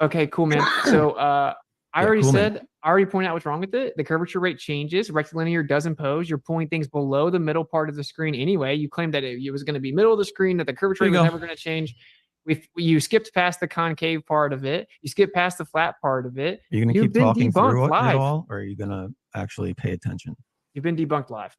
Okay, cool, man. So I Yeah, already cool, man. said, I already pointed out what's wrong with it. The curvature rate changes. Rectilinear does impose. You're pulling things below the middle part of the screen anyway. You claimed that it was going to be middle of the screen, that the curvature There rate you was go. never going to change. You skipped past the concave part of it. You skipped past the flat part of it. Are you going to You've keep been talking debunked through it live. all, or are you going to actually pay attention? You've been debunked live.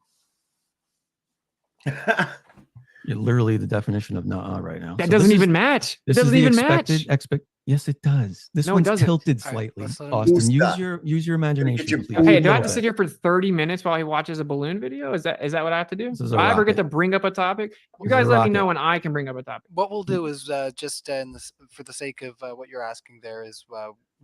You're literally the definition of nuh-uh right now. That So doesn't this even is- match. It This is doesn't the even match. expected. Yes, it does. This No, it one's doesn't. tilted All right, slightly. let's let him- Austin, Stop. use your imagination. your please. pool Hey, A do I have little to sit bit. here for 30 minutes while he watches a balloon video? Is that what I have to do? This is Do a I ever get rocket. to bring up a topic? You This is guys a let me know rocket. when I can bring up a topic. What we'll do is just for the sake of what you're asking there is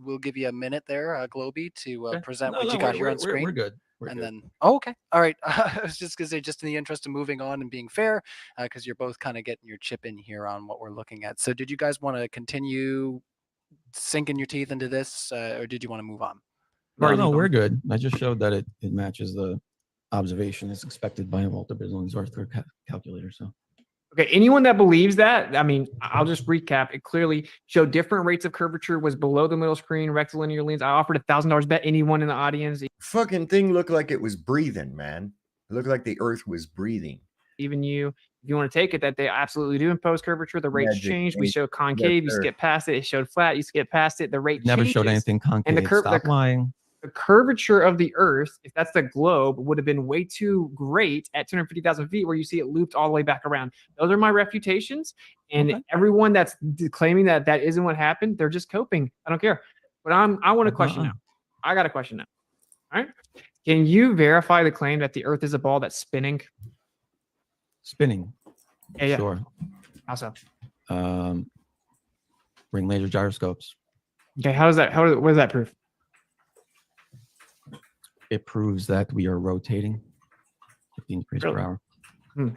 we'll give you a minute there, Globy, to present what No, you got here we're, on screen. We're good. We're And good. then, oh, okay, all right. I was just gonna say, just in the interest of moving on and being fair, because you're both kind of getting your chip in here on what we're looking at. So, did you guys want to continue sinking your teeth into this, or did you want to move on? No, we're good. I just showed that it matches the observation as expected by Walter Bislin's Arthur calculator. So. Okay, anyone that believes that, I mean, I'll just recap. It clearly showed different rates of curvature, was below the middle screen, rectilinear leans. I offered $1,000 bet anyone in the audience, Fucking thing looked like it was breathing, man. It looked like the earth was breathing. even you, if you want to take it, that they absolutely do impose curvature. The rates Magic change. We eight. showed concave, you sir. skip past it. It showed flat, you skip past it. The rate Never showed changes. anything concave. And the Stop lying. The curvature of the Earth, if that's the globe, would have been way too great at 250,000 feet, where you see it looped all the way back around. Those are my refutations, and Okay. everyone that's claiming that that isn't what happened, they're just coping. I don't care. But I want a question now. I got a question now. All right. Can you verify the claim that the Earth is a ball that's spinning? Spinning. Yeah. Sure. How so? Ring laser gyroscopes. Okay. What does that prove? It proves that we are rotating 15 degrees per hour.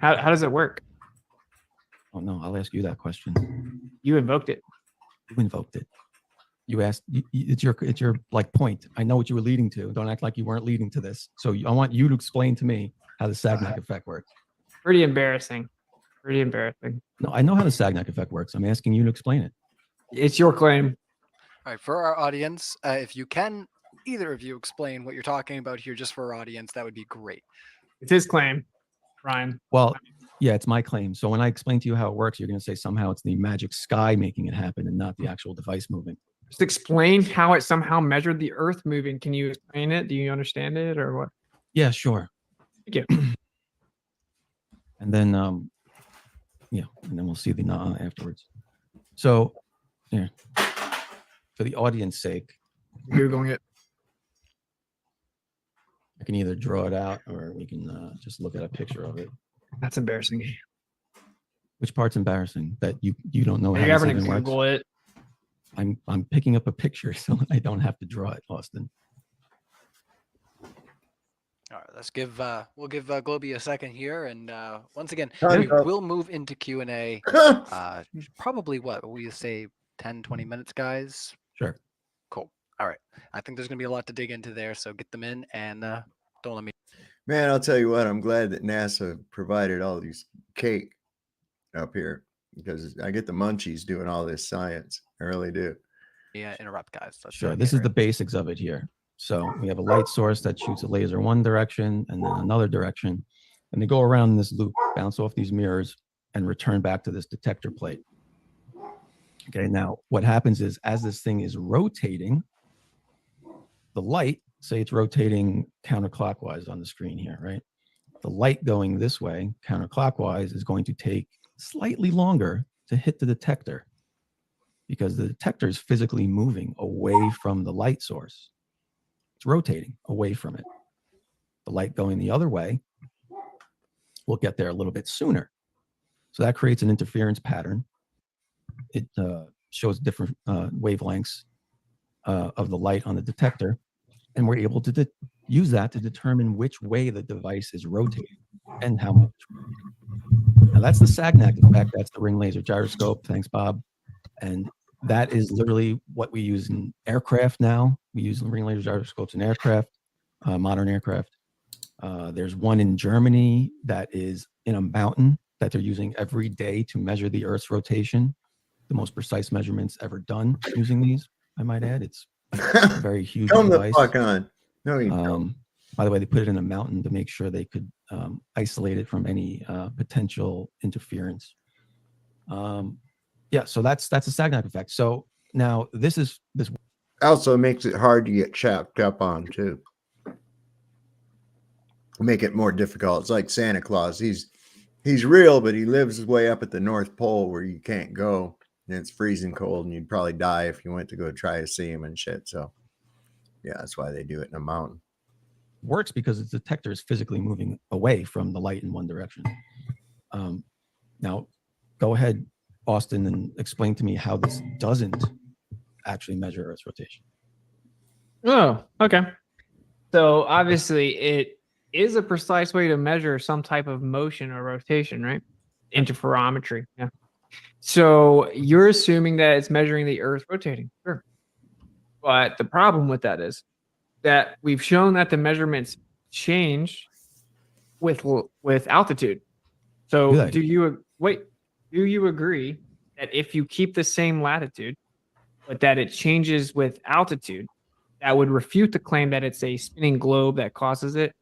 How does it work? Oh no, I'll ask you that question. You invoked it. You invoked it. You asked. It's your like point. I know what you were leading to. Don't act like you weren't leading to this. So I want you to explain to me how the Sagnac effect works. Pretty embarrassing. Pretty embarrassing. No, I know how the Sagnac effect works. I'm asking you to explain it. It's your claim. All right, for our audience, if you can, either of you explain what you're talking about here, just for our audience, that would be great. It's his claim, Ryan. Well, yeah, it's my claim. So when I explain to you how it works, you're going to say somehow it's the magic sky making it happen and not the actual device moving. Just explain how it somehow measured the Earth moving. Can you explain it? Do you understand it, or what? Yeah, sure. Thank you. And then, and then we'll see the afterwards. So, yeah, for the audience sake, Googling it. I can either draw it out or we can just look at a picture of it. That's embarrassing. Which part's embarrassing? That you don't know how You're this ever gonna even works? Google it. I'm picking up a picture so I don't have to draw it, Austin. All right, let's give we'll give Globy a second here, and once again, Time's we up. will move into Q&A. Probably what we say 10-20 minutes, guys. Sure. Cool. All right, I think there's gonna be a lot to dig into there, so get them in, and don't let me. Man, I'll tell you what, I'm glad that NASA provided all these cake up here because I get the munchies doing all this science. I really do. Yeah, interrupt, guys. Let's Sure. get This is right. the basics of it here. So we have a light source that shoots a laser one direction and then another direction. And they go around in this loop, bounce off these mirrors, and return back to this detector plate. Okay, now what happens is as this thing is rotating, the light, say it's rotating counterclockwise on the screen here, right? The light going this way, counterclockwise, is going to take slightly longer to hit the detector because the detector is physically moving away from the light source. It's rotating away from it. The light going the other way will get there a little bit sooner. So that creates an interference pattern. It shows different wavelengths of the light on the detector, and we're able to use that to determine which way the device is rotating and how much. Now that's the Sagnac effect. That's the ring laser gyroscope. Thanks, Bob. And that is literally what we use in aircraft now. We use ring laser gyroscopes in aircraft, modern aircraft. There's one in Germany that is in a mountain that they're using every day to measure the Earth's rotation. The most precise measurements ever done using these, I might add. It's a very huge Come the device. fuck on. No, you don't. By the way, they put it in a mountain to make sure they could isolate it from any potential interference. Yeah, so that's a Sagnac effect. So now this Also makes it hard to get chapped up on too. Make it more difficult. It's like Santa Claus. He's real, but he lives way up at the North Pole where you can't go. And it's freezing cold, and you'd probably die if you went to go try to see him and shit. So yeah, that's why they do it in a mountain. works because the detector is physically moving away from the light in one direction. Now, go ahead, Austin, and explain to me how this doesn't actually measure Earth's rotation. Oh, okay. So obviously it is a precise way to measure some type of motion or rotation, right? Interferometry. Yeah. So you're assuming that it's measuring the Earth rotating. Sure. But the problem with that is that we've shown that the measurements change with altitude. So Do they? do you agree that if you keep the same latitude, but that it changes with altitude, that would refute the claim that it's a spinning globe that causes it?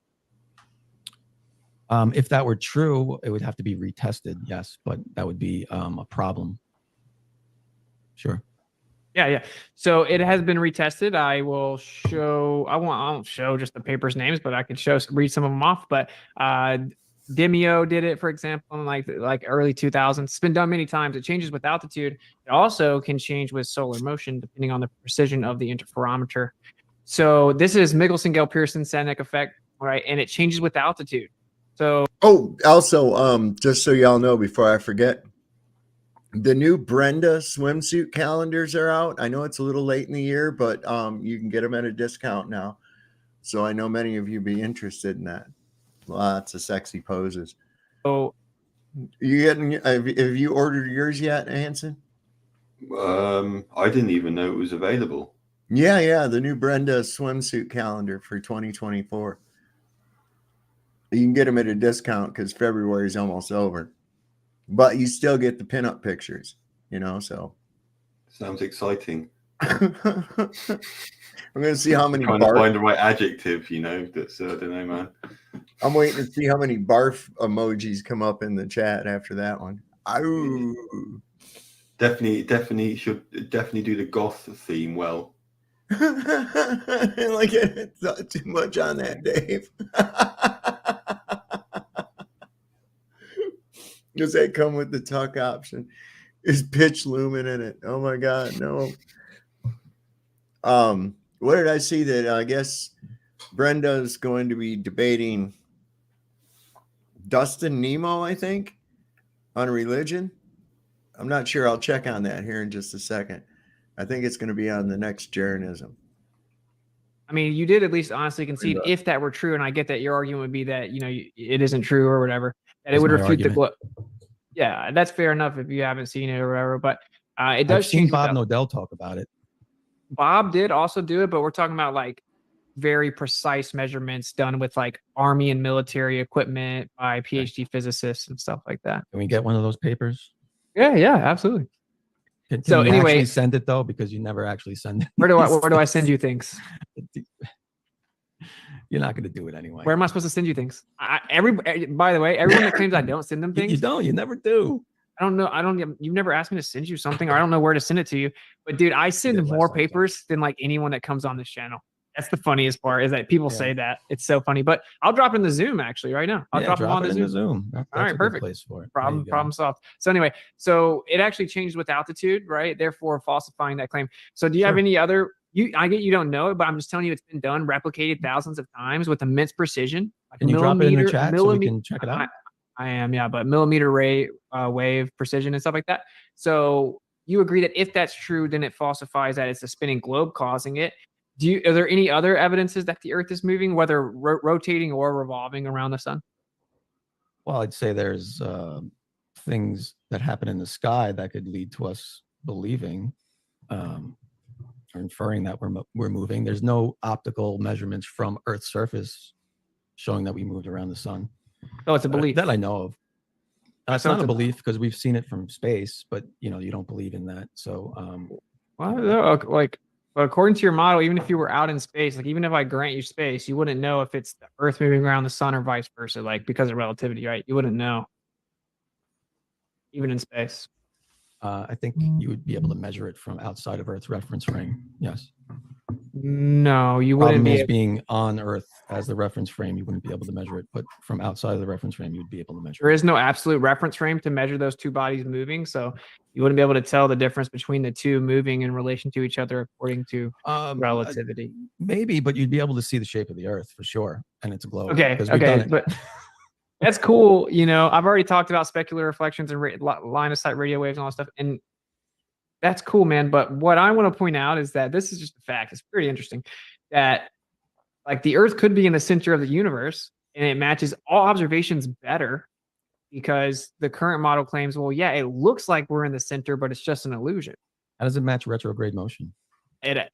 If that were true, it would have to be retested. Yes, but that would be a problem. Sure. Yeah. So it has been retested. I won't show just the papers' names, but I can read some of them off. But Demio did it, for example, in like early 2000s. It's been done many times. It changes with altitude. It also can change with solar motion, depending on the precision of the interferometer. So this is Michelson-Gale-Pearson Sagnac effect, right? And it changes with altitude. So also, just so y'all know, before I forget, the new Brenda swimsuit calendars are out. I know it's a little late in the year, but you can get them at a discount now. So I know many of you be interested in that. Lots of sexy poses. So Have you ordered yours yet, Hanson? I didn't even know it was available. Yeah, the new Brenda swimsuit calendar for 2024. You can get them at a discount because February is almost over, but you still get the pinup pictures, so. Sounds exciting. I'm going to see how many trying to find the right adjective, that's, I don't know, man. I'm waiting to see how many barf emojis come up in the chat after that one. Definitely should do the goth theme well. Like it's not too much on that, Dave. Does that come with the tuck option? Is pitch lumen in it? Oh my God, no. What did I see that I guess Brenda's going to be debating Dustin Nemo, I think, on religion. I'm not sure. I'll check on that here in just a second. I think it's going to be on the next Jeranism. I mean, you did at least honestly concede if that were true, and I get that your argument would be that it isn't true or whatever, that it would refute the globe. Yeah, that's fair enough if you haven't seen it or whatever. But it does. I've seen Bob Nodell talk about it. Bob did also do it, but we're talking about like very precise measurements done with like Army and military equipment by PhD physicists and stuff like that. Can we get one of those papers? Yeah, absolutely. Can so you anyway, actually send it though, because you never actually send it. Where do I send you things? You're not going to do it anyway. Where am I supposed to send you things? By the way, everyone that claims I don't send them things, you don't. You never do. I don't know. You've never asked me to send you something, or I don't know where to send it to you. But dude, I send more papers than like anyone that comes on this channel. That's the funniest part, is that people say that. It's so funny. But I'll drop in the Zoom actually right now. I'll drop them on the Zoom. That's all right, perfect. Place for it. Problem solved. So anyway, so it actually changed with altitude, right? Therefore, falsifying that claim. So do you have any other? I get you don't know it, but I'm just telling you it's been done, replicated thousands of times with immense precision. Like can you drop it in the chat so we can check it out? I am, yeah, but millimeter wave precision and stuff like that. So you agree that if that's true, then it falsifies that it's a spinning globe causing it. Are there any other evidences that the Earth is moving, whether rotating or revolving around the sun? Well, I'd say there's things that happen in the sky that could lead to us believing or inferring that we're moving. There's no optical measurements from Earth's surface showing that we moved around the sun. Oh, it's a belief that I know of. It's not a belief because we've seen it from space, but you don't believe in that. So, But according to your model, even if you were out in space, like even if I grant you space, you wouldn't know if it's the Earth moving around the sun or vice versa, like because of relativity, right? You wouldn't know, even in space. I think you would be able to measure it from outside of Earth's reference frame. Yes. No, you wouldn't be. Being on Earth as the reference frame, you wouldn't be able to measure it. But from outside of the reference frame, you'd be able to measure it. There is no absolute reference frame to measure those two bodies moving, so you wouldn't be able to tell the difference between the two moving in relation to each other according to relativity. Maybe, but you'd be able to see the shape of the Earth for sure, and it's a globe. Okay, but that's cool. I've already talked about specular reflections and line of sight radio waves and all that stuff, and That's cool, man. But what I want to point out is that this is just a fact. It's pretty interesting that like the Earth could be in the center of the universe, and it matches all observations better because the current model claims, well, yeah, it looks like we're in the center, but it's just an illusion. How does it match retrograde motion? It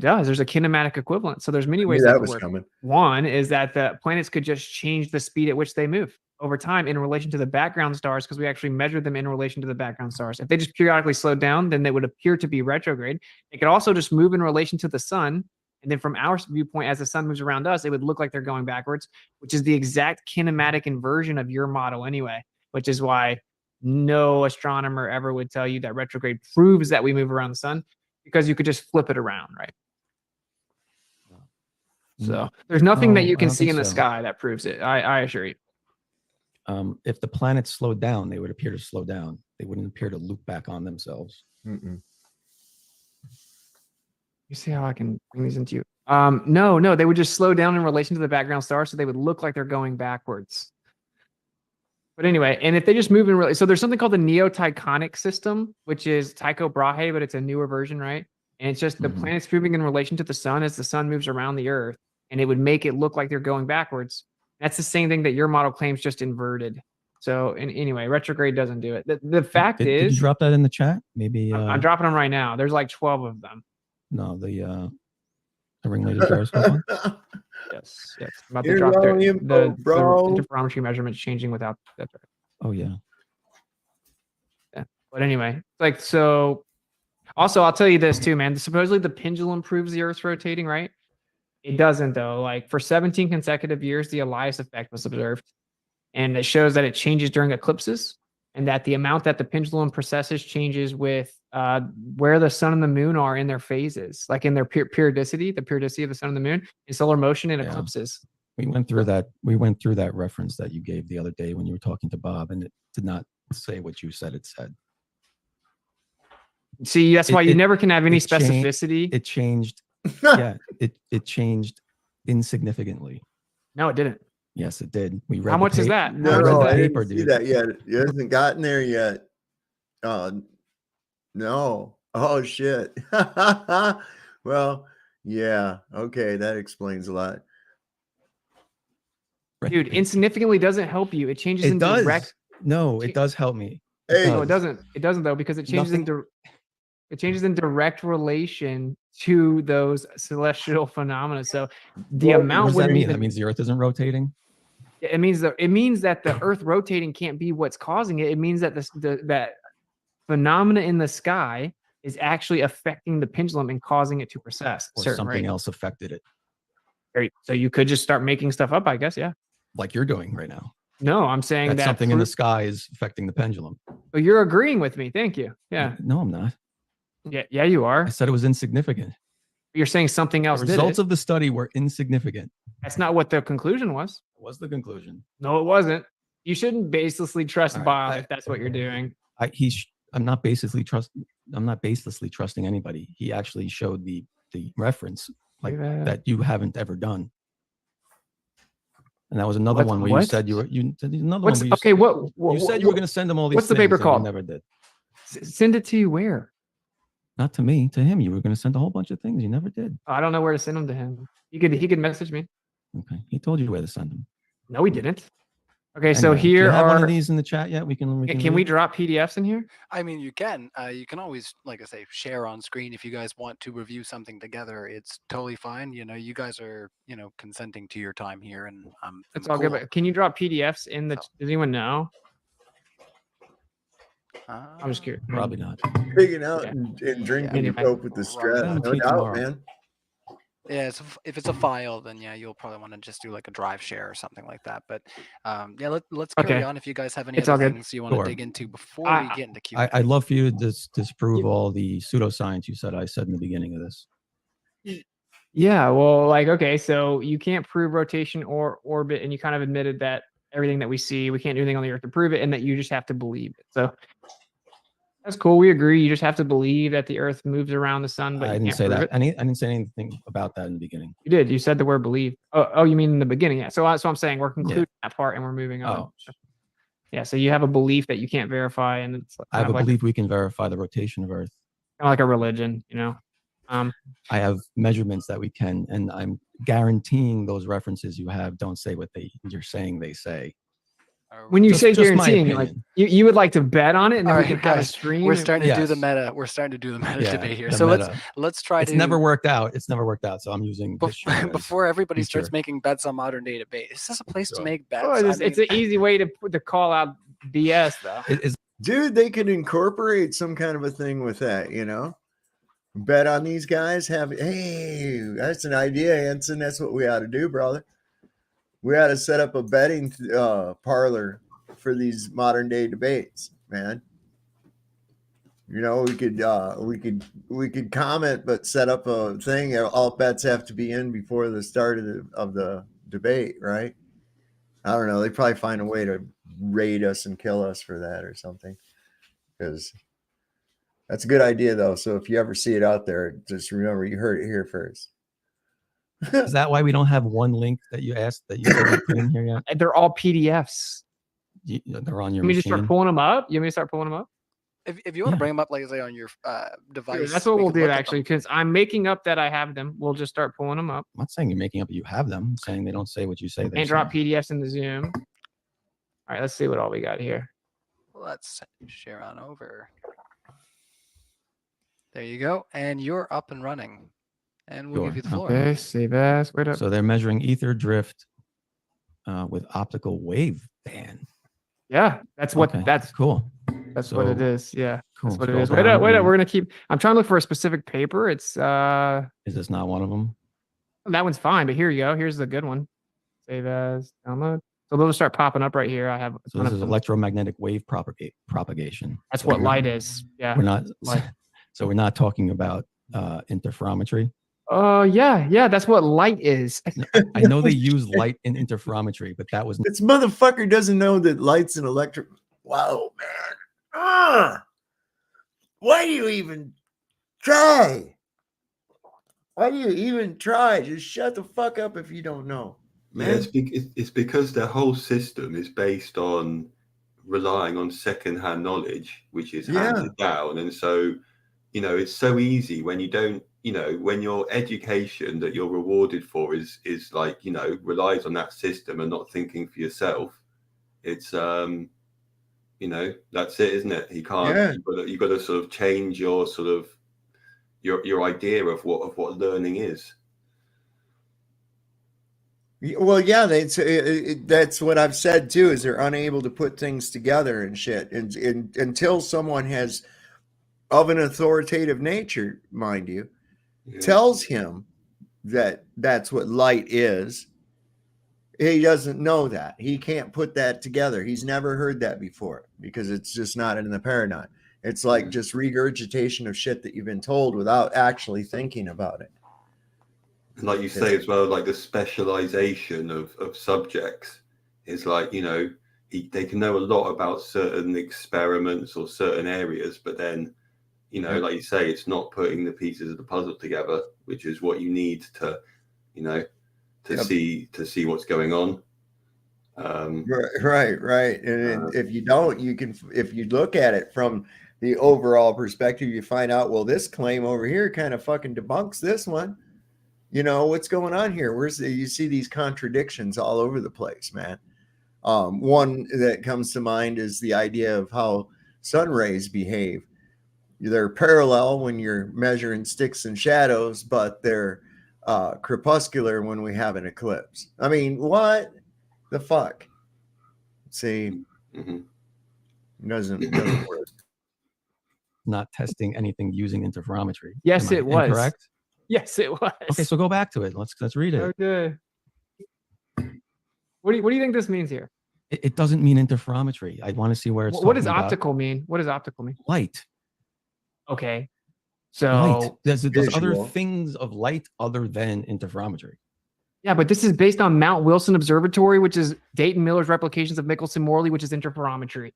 does. There's a kinematic equivalent. So there's many I knew ways that that could was work. coming. One is that the planets could just change the speed at which they move over time in relation to the background stars, because we actually measured them in relation to the background stars. If they just periodically slowed down, then they would appear to be retrograde. They could also just move in relation to the sun. And then from our viewpoint, as the sun moves around us, it would look like they're going backwards, which is the exact kinematic inversion of your model anyway, which is why no astronomer ever would tell you that retrograde proves that we move around the sun, because you could just flip it around, right? So there's nothing that No, you I can don't see think in the so. sky that proves it. I assure you. If the planets slowed down, they would appear to slow down. They wouldn't appear to loop back on themselves. Mm-mm. You see how I can bring these into you? No, they would just slow down in relation to the background star, so they would look like they're going backwards. But anyway, and if they just move in so there's something called the Neo-Tychonic system, which is Tycho Brahe, but it's a newer version, right? And it's just the planets moving in relation to the sun as the sun moves around the Earth, and it would make it look like they're going backwards. That's the same thing that your model claims, just inverted. So anyway, retrograde doesn't do it. The fact Did is, you drop that in the chat? Maybe I'm dropping them right now. There's like 12 of them. no, the ringleader gyroscope one? Yes. I'm about to Here's drop all the the info, bro. interferometry measurements changing without that. Oh yeah. But anyway, like, so also I'll tell you this too, man. Supposedly the pendulum proves the Earth's rotating, right? It doesn't though. Like for 17 consecutive years, the Elias effect was observed. And it shows that it changes during eclipses, and that the amount that the pendulum processes changes with where the sun and the moon are in their phases, like in their periodicity, the periodicity of the sun and the moon, in solar motion and Yeah. eclipses. We went through that. We went through that reference that you gave the other day when you were talking to Bob, and it did not say what you said it said. See, that's why you never can have any it changed- specificity. It changed. Yeah, it changed insignificantly. No, it didn't. Yes, it did. We read. How the much is pa- that? No, I read no, the I paper, didn't see dude. that yet. It hasn't gotten there yet. No. Oh shit. Well, yeah. Okay, that explains a lot. Dude, insignificantly doesn't help you. It changes It in does. direct. No, it does help me. Hey, No, it doesn't. It doesn't though, because it changes Nothing- it changes in direct relation to those celestial phenomena. So the Well, What amount does that wouldn't mean? even, That means the Earth isn't rotating. it means that the Earth rotating can't be what's causing it. It means that that phenomena in the sky is actually affecting the pendulum and causing it to precess Or certain something rate. else affected it, So you could just start making stuff up, I guess. Yeah. like you're doing right now. No, I'm saying That that something in the sky is affecting the pendulum. Well, you're agreeing with me. Thank you. Yeah. No, I'm not. Yeah, you are. I said it was insignificant. You're saying something else The did results it. of the study were insignificant. That's not what the conclusion was. Was the conclusion? No, it wasn't. You shouldn't baselessly trust All right, Bob I- if that's what you're doing. I'm not baselessly trusting anybody. He actually showed the reference like Yeah. that you haven't ever done. And that was another What? one where you What? said you another What's one where you, okay? you said you were going to send him all these what's the things paper and called? You never did. Send it to you where? Not to me, to him. You were going to send a whole bunch of things. You never did. I don't know where to send them to him. He could message me. Okay. He told you where to send them. No, he didn't. Okay, so Anyway, do you here have one are. of these in the chat yet? Can Can we read? drop PDFs in here? I mean, you can. You can always, like I say, share on screen if you guys want to review something together. It's totally fine. You know, you guys are, consenting to your time here, and It's I'm all good. cool. But can you drop PDFs in the? So- Does anyone know? I'm just curious. Probably not. Pigging out Yeah. and drinking Anyway. to cope with the stress. Send them No to you doubt, tomorrow. man. Yeah, so if it's a file, then yeah, you'll probably want to just do like a drive share or something like that. But yeah, let's carry Okay. on. If you guys have any It's other all good. things you want to Sure. dig into before I- we get into Q&A. I'd love for you to disprove all the pseudoscience you said I said in the beginning of this. Yeah, well, like, okay, so you can't prove rotation or orbit, and you kind of admitted that everything that we see, we can't do anything on the Earth to prove it, and that you just have to believe it. So that's cool. We agree. You just have to believe that the Earth moves around the sun, but I you didn't can't say prove that. it. I didn't say anything about that in the beginning. You did. You said the word believe. Oh, you mean in the beginning? Yeah. So that's what I'm saying. We're concluding that part, and we're moving on. Oh, Yeah. So you have a belief that you can't verify, and it's I have kind a of like, belief we can verify the rotation of Earth. of like a religion, you know. I have measurements that we can, and I'm guaranteeing those references you have don't say what you're saying they say. When you say just my guaranteeing, like opinion. you would like to bet on it, and then All we can right, have a guys, stream. we're starting to do the Yes. meta. We're starting to do the meta Yeah, debate here. the So meta. let's try It's to never worked out. It's never worked out. So I'm using this show as before everybody future. starts making bets on modern day debate. Is this a place to Sure. make bets? Oh, it's an easy way to call out BS, though. Dude, they could incorporate some kind of a thing with that, you know? Bet on these guys. Hey, that's an idea, Anson. That's what we ought to do, brother. We ought to set up a betting parlor for these modern day debates, man. You know, we could comment, but set up a thing. All bets have to be in before the start of the debate, right? I don't know. They probably find a way to raid us and kill us for that or something. Because that's a good idea, though. So if you ever see it out there, just remember you heard it here first. Is that why we don't have one link that you asked that you said you put in here yet? They're all PDFs. They're on your You machine. mean just start pulling them up? You want me to start pulling them up? If you want to bring them up, like say on your device, That's what we we'll can do look at actually, them. because I'm making up that I have them. We'll just start pulling them up I'm not saying you're making up, you have them. I'm saying they don't say what you say they and say. drop PDFs in the Zoom. All right, let's see what all we got here. Let's share on over. There you go, and you're up and running, and we'll give you the floor. Okay, save as. Wait up. So they're measuring ether drift with optical wave band. Yeah, that's what Okay, that's cool. That's what it So, is. Yeah, cool. that's what it Scroll is. Wait up, down wait up. and- We're gonna keep. I'm trying to look for a specific paper. It's Is this not one of them? that one's fine, but here you go. Here's the good one. Save as, download. So they'll start popping up right here. I have. So this is electromagnetic wave propagation. That's So what we're- light is. Yeah. We're not. Light. So we're not talking about interferometry. Yeah. That's what light is. I know they use light in interferometry, but that was This motherfucker doesn't know that light's an electric. Wow, man. Why do you even try? Why do you even try? Just shut the fuck up if you don't know. Yeah, Man. it's because their whole system is based on relying on secondhand knowledge, which is handed down. And so, you know, it's so easy when you don't, you know, when your education that you're rewarded for is like, you know, relies on that system and not thinking for yourself. It's, you know, that's it, isn't it? You can't, you've got to sort of change your sort of, your idea of what learning is. Well, yeah, that's what I've said too. Is they're unable to put things together and shit, and until someone has, of an authoritative nature, mind you, tells him that that's what light is. He doesn't know that. He can't put that together. He's never heard that before because it's just not in the paradigm. It's like just regurgitation of shit that you've been told without actually thinking about it. And like you say as well, like the specialization of subjects is like, you know, they can know a lot about certain experiments or certain areas, but then, you know, like you say, it's not putting the pieces of the puzzle together, which is what you need to, you know, to see what's going on. Right. And if you don't, if you look at it from the overall perspective, you find out, well, this claim over here kind of fucking debunks this one. You know, what's going on here? You see these contradictions all over the place, man. One that comes to mind is the idea of how sun rays behave. They're parallel when you're measuring sticks and shadows, but they're crepuscular when we have an eclipse. I mean, what the fuck? See, doesn't work. not testing anything using interferometry. Yes, it was. Correct. Yes, it was. Okay, so go back to it. Let's read it. Okay. What do you think this means here? It doesn't mean interferometry. I want to see where it's. What does talking about optical mean? What does optical mean? Light. Okay. So Light. There's other visual. things of light other than interferometry. yeah, but this is based on Mount Wilson Observatory, which is Dayton Miller's replications of Michelson-Morley, which is interferometry.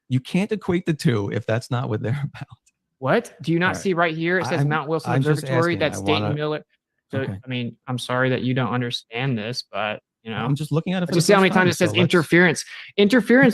You can't equate the two if that's not what they're about. What? Do you not All right. see right here? It says I'm- Mount Wilson I'm just Observatory. asking. That's I Dayton wanna- Miller. So, Okay. I mean, I'm sorry that you don't understand this, but You know, I'm just looking at it. Just see how many times it says interference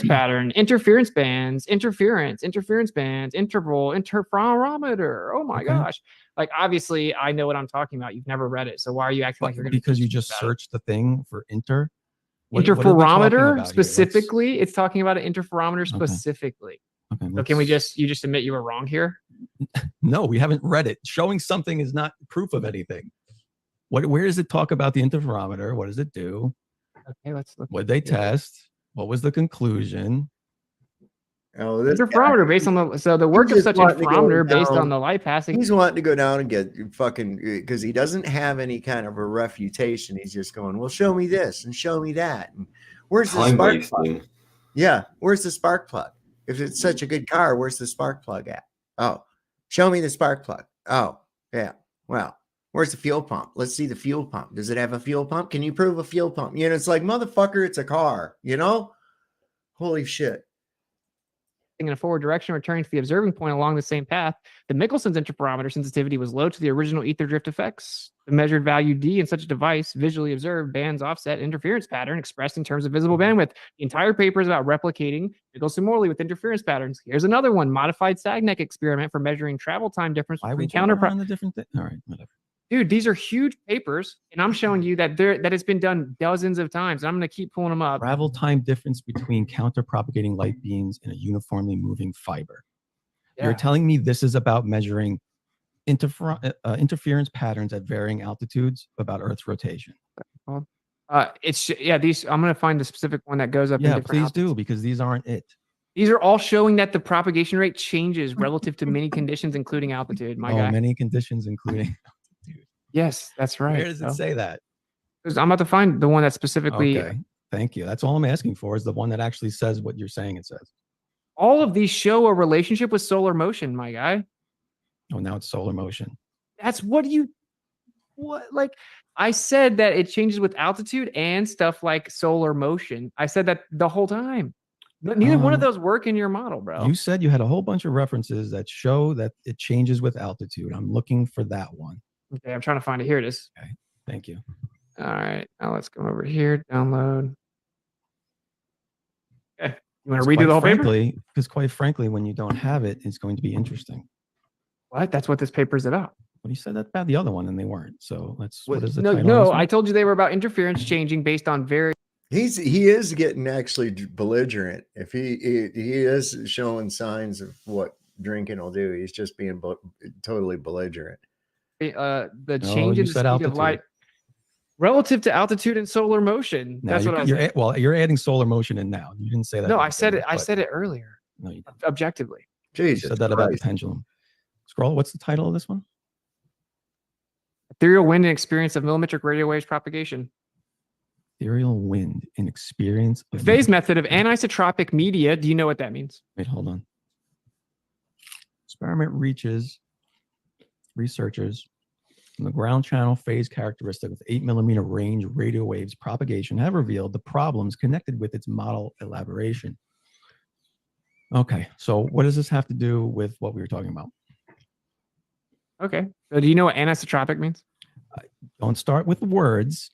pattern, interference bands, interference bands, interval, interferometer. Oh my gosh. Like, obviously I know what I'm talking about. You've never read it. So why are you acting like you're going to? Because you just searched the thing for interferometer specifically. It's talking about an interferometer specifically. Okay. So can you just admit you were wrong here? No, we haven't read it. Showing something is not proof of anything. Where does it talk about the interferometer? What does it do? Okay, let's look. What did they test? What was the conclusion? Oh, this interferometer based on the work of such interferometer based on the light passing. He's wanting to go down and get fucking, because he doesn't have any kind of a refutation. He's just going, well, show me this and show me that. And where's the spark plug? Yeah, where's the spark plug? If it's such a good car, where's the spark plug at? Oh, show me the spark plug. Oh, yeah. Well, where's the fuel pump? Let's see the fuel pump. Does it have a fuel pump? Can you prove a fuel pump? You know, it's like, motherfucker, it's a car, you know? Holy shit. In a forward direction, returning to the observing point along the same path, the Michelson's interferometer sensitivity was low to the original ether drift effects. The measured value D in such a device visually observed bands offset interference pattern expressed in terms of visible bandwidth. The entire paper is about replicating Michelson-Morley with interference patterns. Here's another one: modified Sagnac experiment for measuring travel time difference between on the different thing. All right, whatever. Dude, these are huge papers, and I'm showing you that it's been done dozens of times. And I'm going to keep pulling them up. Travel time difference between counter-propagating light beams in a uniformly moving fiber. Yeah. You're telling me this is about measuring interference patterns at varying altitudes about Earth's rotation. These. I'm going to find the specific one that goes up. Yeah, please do, because these aren't it. These are all showing that the propagation rate changes relative to many conditions, including altitude. Many conditions, including. Yes, that's right. Where does it say that? I'm about to find the one that specifically. Okay, thank you. That's all I'm asking for, is the one that actually says what you're saying it says. All of these show a relationship with solar motion, my guy. Oh, now it's solar motion. That's what like I said that it changes with altitude and stuff like solar motion. I said that the whole time. Neither one of those work in your model, bro. You said you had a whole bunch of references that show that it changes with altitude. I'm looking for that one. Okay, I'm trying to find it. Here it is. Okay, thank you. All right, now let's come over here, download. Okay, you want to redo the whole paper? Because quite frankly, when you don't have it, it's going to be interesting. What? That's what this paper is about. Well, you said that about the other one, and they weren't. So let's. What is the title? No, I told you they were about interference changing based on very. He is getting actually belligerent. If he is showing signs of what drinking will do, he's just being totally belligerent. The change in the speed of light relative to altitude and solar motion. That's what I was saying. You're adding solar motion in now. You didn't say that. No, I said it. I said it earlier. No, you didn't. Objectively. Jesus, you said that about the pendulum. Scroll. What's the title of this one? Ethereal wind and experience of millimetric radio waves propagation. Ethereal wind and experience of phase method of anisotropic media. Do you know what that means? Wait, hold on. Experiment reaches researchers from the ground channel phase characteristic with 8 millimeter range radio waves propagation have revealed the problems connected with its model elaboration. Okay, so what does this have to do with what we were talking about? Okay, so do you know what anisotropic means? Don't start with the words.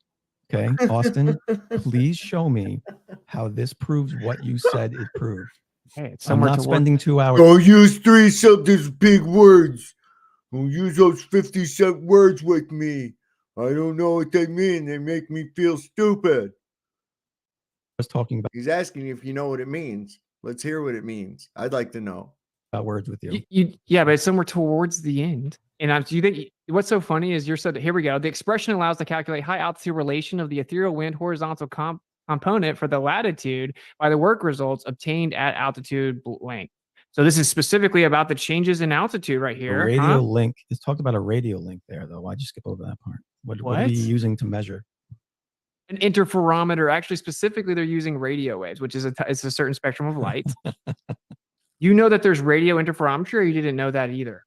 Okay, Austin, please show me how this proves what you said it proved. Hey, it's I'm not spending 2 hours. Don't use 3 these big words. Don't use those 50-cent words with me. I don't know what they mean. They make me feel stupid. I was talking about. He's asking if you know what it means. Let's hear what it means. I'd like to know. About words with you. Yeah, but it's somewhere towards the end. And do you think what's so funny is you're said, here we go. The expression allows to calculate high altitude relation of the ethereal wind horizontal component for the latitude by the work results obtained at altitude length. So this is specifically about the changes in altitude right here. A radio link. It's talked about a radio link there, though. Why'd you skip over that part? What are you using to measure? An interferometer. Actually, specifically, they're using radio waves, which is it's a certain spectrum of light. You know that there's radio interferometry, or you didn't know that either?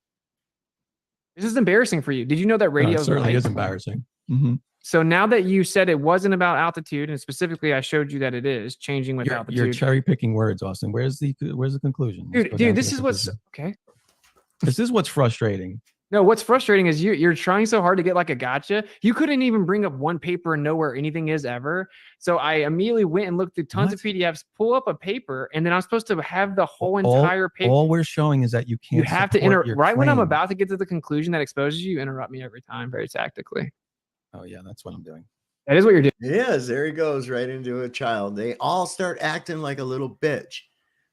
This is embarrassing for you. Did you know that radio certainly is embarrassing? Mm-hmm. So now that you said it wasn't about altitude, and specifically I showed you that it is changing with altitude. You're cherry picking words, Austin. Where's the conclusion? Dude, this is what's okay. This is what's frustrating. No, what's frustrating is you're trying so hard to get like a gotcha. You couldn't even bring up one paper and know where anything is ever. So I immediately went and looked through tons of PDFs, pull up a paper, and then I'm supposed to have the whole entire paper. All we're showing is that you can't. You have to your right when I'm claim. about to get to the conclusion that exposes you, interrupt me every time very tactically. Oh yeah, that's what I'm doing. That is what you're doing. It is. There he goes, right into a child. They all start acting like a little bitch.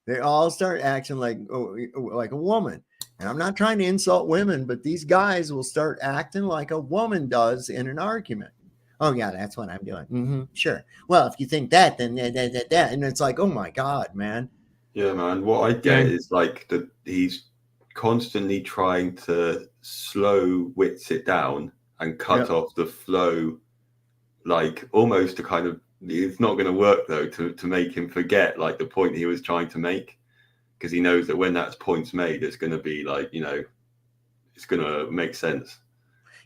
They all start acting like a woman. And I'm not trying to insult women, but these guys will start acting like a woman does in an argument. Oh yeah, that's what I'm doing. Sure. Well, if you think that, then that, and it's like, oh my God, man. Yeah, man. What I get is like he's constantly trying to slow wits it down and cut off the flow, like almost to kind of. It's not going to work though to make him forget like the point he was trying to make. Because he knows that when that point's made, it's going to be like, it's going to make sense.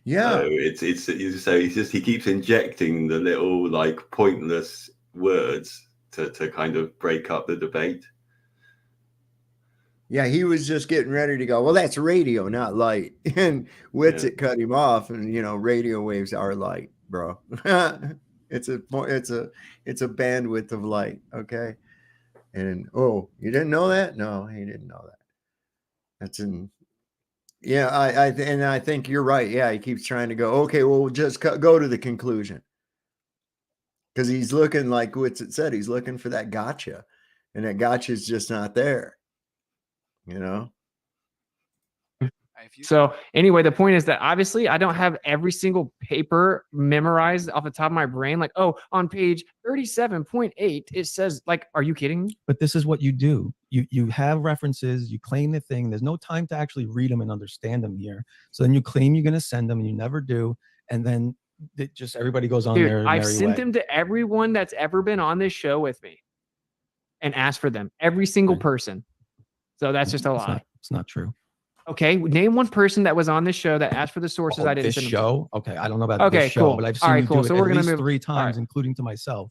Yeah. So he keeps injecting the little like pointless words to kind of break up the debate. Yeah, he was just getting ready to go, well, that's radio, not light. And Witsit cut him off, and radio waves are light, bro. It's a bandwidth of light, okay? And you didn't know that? No, he didn't know that. That's in. Yeah, I think you're right. Yeah, he keeps trying to go. Okay, well, we'll just go to the conclusion, because he's looking like what's it said. He's looking for that gotcha, and that gotcha is just not there. So anyway, the point is that obviously I don't have every single paper memorized off the top of my brain. Like, on page 37.8, it says, like, are you kidding me? But this is what you do. You have references, you claim the thing. There's no time to actually read them and understand them here. So then you claim you're going to send them and you never do. And then everybody goes on their I've merry sent way. them to everyone that's ever been on this show with me and asked for them. Every single person. So that's just a lie. It's not true. Okay, name one person that was on this show that asked for the sources. I didn't. This show? Okay, I don't know about this show, but I've seen you do it at least 3 times, including to myself.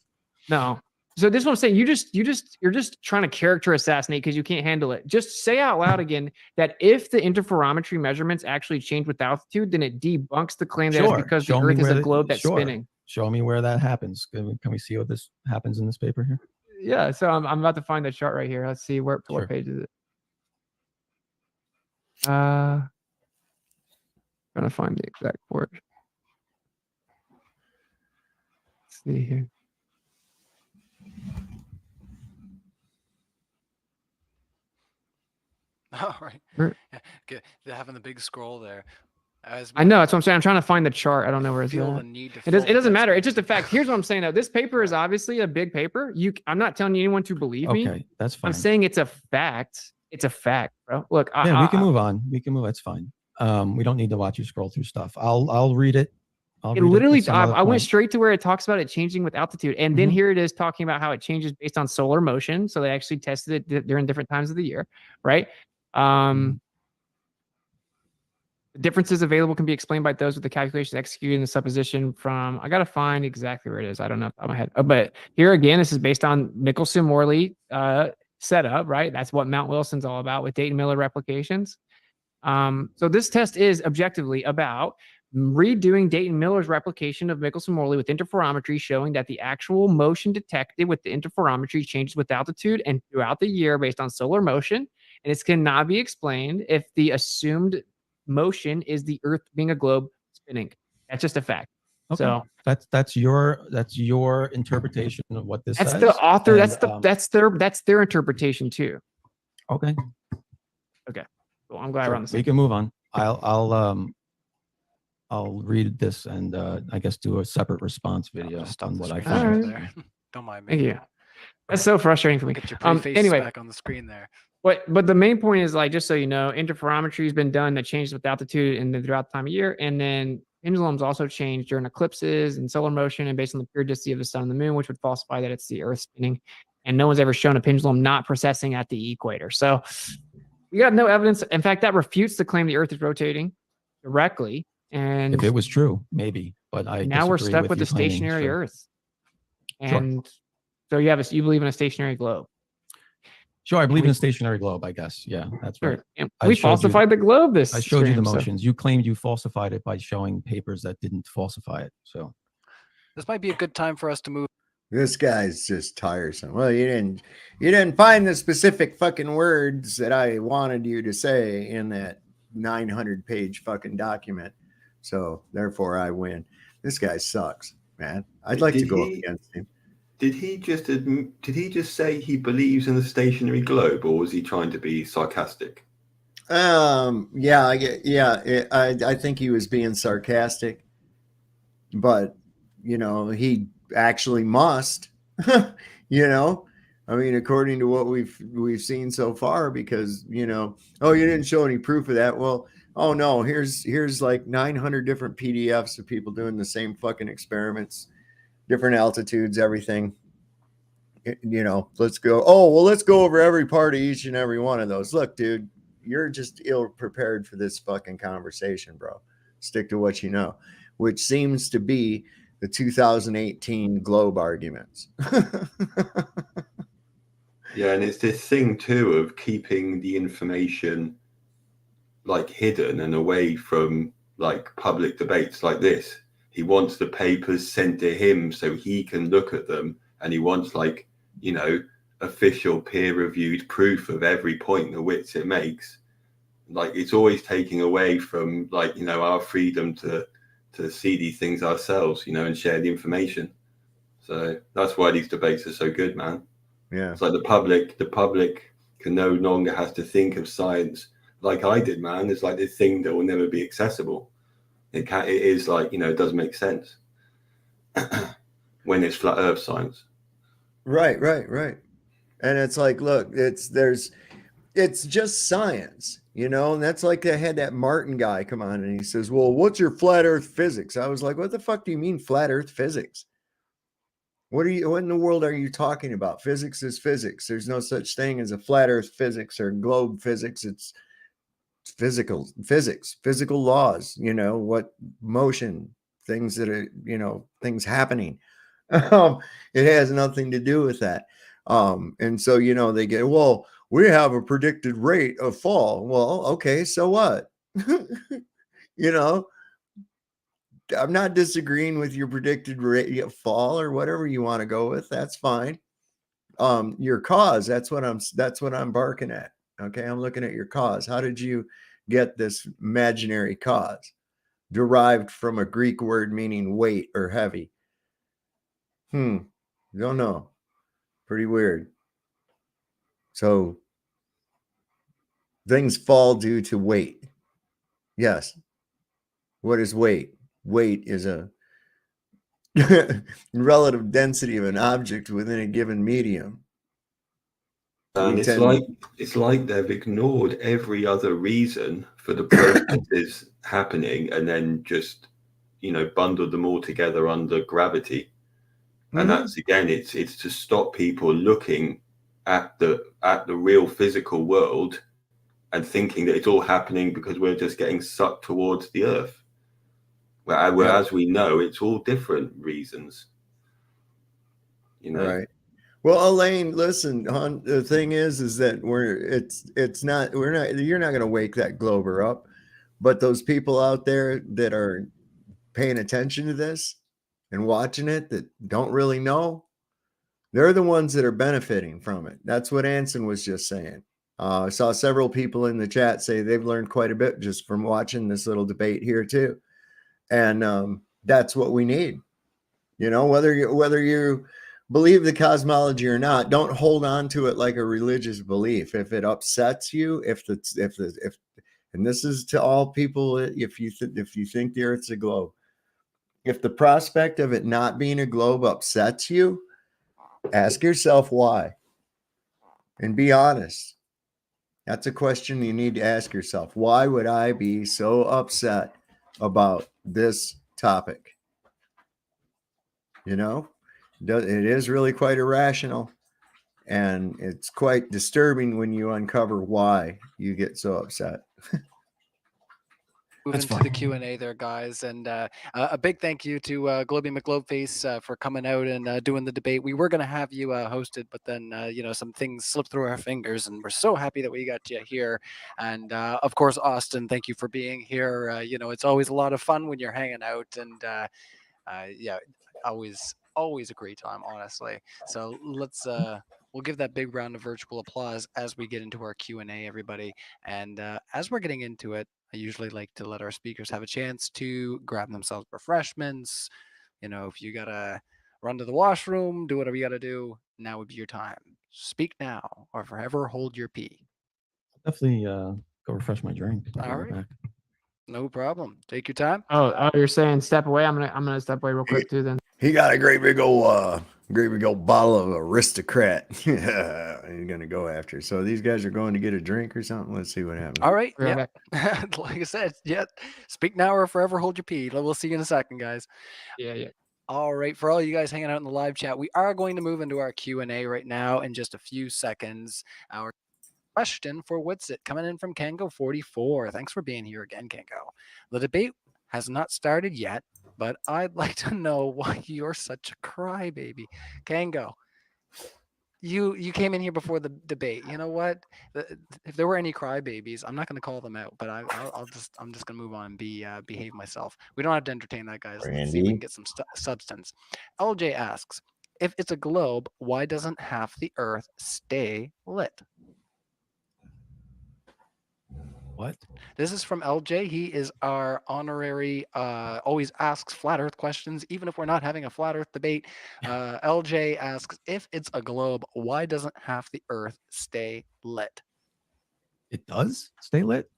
No. So this is what I'm saying. You're just trying to character assassinate because you can't handle it. Just say out loud again that if the interferometry measurements actually change with altitude, then it debunks the claim that it's because the Earth is a globe that's spinning. Show me where that happens. Can we see what this happens in this paper here? Yeah. So I'm about to find the chart right here. Let's see what page is it. Trying to find the exact word. Let's see here. All right. Yeah, they're having the big scroll there. I know, that's what I'm saying. I'm trying to find the chart. I don't know where it's at. It doesn't matter. It's just a fact. Here's what I'm saying though. This paper is obviously a big paper. I'm not telling anyone to believe me. Okay, that's fine. I'm saying it's a fact. It's a fact, bro. Look, yeah, we can move on. We can move. That's fine. We don't need to watch you scroll through stuff. I'll read it. It literally, I went straight to where it talks about it changing with altitude. And then here it is talking about how it changes based on solar motion. So they actually tested it during different times of the year, right? Differences available can be explained by those with the calculations executed in the supposition from, I got to find exactly where it is. I don't know off the top of my head. But here again, this is based on Michelson-Morley setup, right? That's what Mount Wilson's all about with Dayton-Miller replications. So this test is objectively about redoing Dayton-Miller's replication of Michelson-Morley with interferometry, showing that the actual motion detected with the interferometry changes with altitude and throughout the year based on solar motion. And this cannot be explained if the assumed motion is the Earth being a globe spinning. That's just a fact. Okay. So that's your interpretation of what this says. That's the author. And, that's their interpretation too. Okay. Well, I'm glad we're on the same. We can move on. I'll read this and I guess do a separate response video on what I found. There. Don't mind me. Thank you. That's so frustrating for me. Get your pretty face anyway, back on the screen there. But the main point is, like, just so you know, interferometry has been done that changes with altitude and then throughout the time of year, and then pendulums also change during eclipses and solar motion and based on the periodicity of the sun and the moon, which would falsify that it's the Earth spinning. And no one's ever shown a pendulum not precessing at the equator. So we got no evidence. In fact, that refutes the claim the Earth is rotating directly. And if it was true, maybe. But now we're stuck with the stationary Earth. And so you believe in a stationary globe. Sure, I believe in a stationary globe, I guess. Yeah, that's right. Sure. And I we showed you- falsified the globe this I showed you the stream, so- motions. You claimed you falsified it by showing papers that didn't falsify it. So This might be a good time for us to move. This guy's just tiresome. Well, you didn't find the specific fucking words that I wanted you to say in that 900-page fucking document. So therefore I win. This guy sucks, man. I'd like to go up against him. Did he just say he believes in the stationary globe, or was he trying to be sarcastic? Yeah, I think he was being sarcastic, but he actually must. I mean, according to what we've seen so far, because oh, you didn't show any proof of that. Well, oh no, here's like 900 different PDFs of people doing the same fucking experiments, different altitudes, everything. Let's go. Oh, well, let's go over every part of each and every one of those. Look, dude, you're just ill prepared for this fucking conversation, bro. Stick to what you know, which seems to be the 2018 globe arguments. Yeah, and it's this thing too of keeping the information like hidden and away from like public debates like this. He wants the papers sent to him so he can look at them, and he wants like official peer-reviewed proof of every point of which it makes. Like, it's always taking away from our freedom to see these things ourselves, and share the information. So that's why these debates are so good, man. Yeah, it's like the public can no longer have to think of science like I did, man. It's like this thing that will never be accessible. It is like, it does make sense when it's flat earth science. Right. And it's like, look, it's just science, and that's like I had that Martin guy come on and he says, well, what's your flat earth physics? I was like, what the fuck do you mean flat earth physics? What in the world are you talking about? Physics is physics. There's no such thing as a flat earth physics or globe physics. It's physical laws, what motion, things that are, things happening. It has nothing to do with that. And so, they get, well, we have a predicted rate of fall. Well, okay, so what? I'm not disagreeing with your predicted rate of fall or whatever you want to go with. That's fine. Your cause, that's what I'm barking at. Okay, I'm looking at your cause. How did you get this imaginary cause derived from a Greek word meaning weight or heavy? Don't know. Pretty weird. So things fall due to weight. Yes. What is weight? Weight is a relative density of an object within a given medium. And it's like they've ignored every other reason for the processes happening, and then just bundled them all together under gravity. And that's, again, it's to stop people looking at the real physical world and thinking that it's all happening because we're just getting sucked towards the earth. Whereas we know it's all different reasons. Right. Well, Elaine, listen, hon, the thing is that you're not going to wake that glober up, but those people out there that are paying attention to this and watching it that don't really know, they're the ones that are benefiting from it. That's what Anson was just saying. I saw several people in the chat say they've learned quite a bit just from watching this little debate here too. And that's what we need. Whether you believe the cosmology or not, don't hold on to it like a religious belief. If it upsets you, and this is to all people, if you think the Earth's a globe, if the prospect of it not being a globe upsets you, ask yourself why, and be honest. That's a question you need to ask yourself. Why would I be so upset about this topic? It is really quite irrational, and it's quite disturbing when you uncover why you get so upset. Move That's into fine. the Q&A there, guys, and a big thank you to Globy McGlobeface for coming out and doing the debate. We were going to have you hosted, but then some things slipped through our fingers, and we're so happy that we got you here. And of course, Austin, thank you for being here. It's always a lot of fun when you're hanging out, and yeah, always a great time, honestly. So let's we'll give that big round of virtual applause as we get into our Q&A, everybody. And as we're getting into it, I usually like to let our speakers have a chance to grab themselves refreshments. If you gotta run to the washroom, do whatever you gotta do, now would be your time. Speak now or forever hold your pee. Definitely go refresh my drink. I'll be All right right. back. No problem. Take your time. Oh, you're saying step away? I'm gonna step away real quick too. Then He got a great big old bottle of Aristocrat. He's gonna go after. So these guys are going to get a drink or something. Let's see what happens. All right. Be right Yeah. back. Like I said, yeah. Speak now or forever hold your pee. We'll see you in a second, guys. Yeah. All right, for all you guys hanging out in the live chat, we are going to move into our Q&A right now in just a few seconds. Our question for What's It coming in from Kango44. Thanks for being here again, Kango. The debate has not started yet, but I'd like to know why you're such a crybaby. Kango, you came in here before the debate. You know what? If there were any crybabies, I'm not going to call them out, but I'm just going to move on and behave myself. We don't have to entertain that, guys. Let's see if we can get some substance. LJ asks, if it's a globe, why doesn't half the Earth stay lit? What? This is from LJ. He is our honorary, always asks flat Earth questions, even if we're not having a flat Earth debate. LJ asks, if it's a globe, why doesn't half the Earth stay lit? It does stay lit.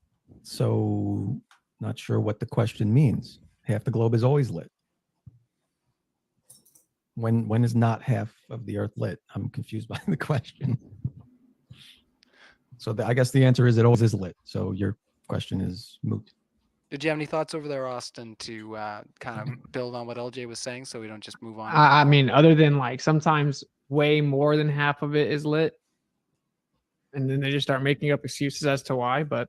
So not sure what the question means. Half the globe is always lit. When is not half of the Earth lit? I'm confused by the question. So I guess the answer is it always is lit. So your question is moot. Did you have any thoughts over there, Austin, to kind of build on what LJ was saying so we don't just move on? I mean, other than like sometimes way more than half of it is lit, and then they just start making up excuses as to why. But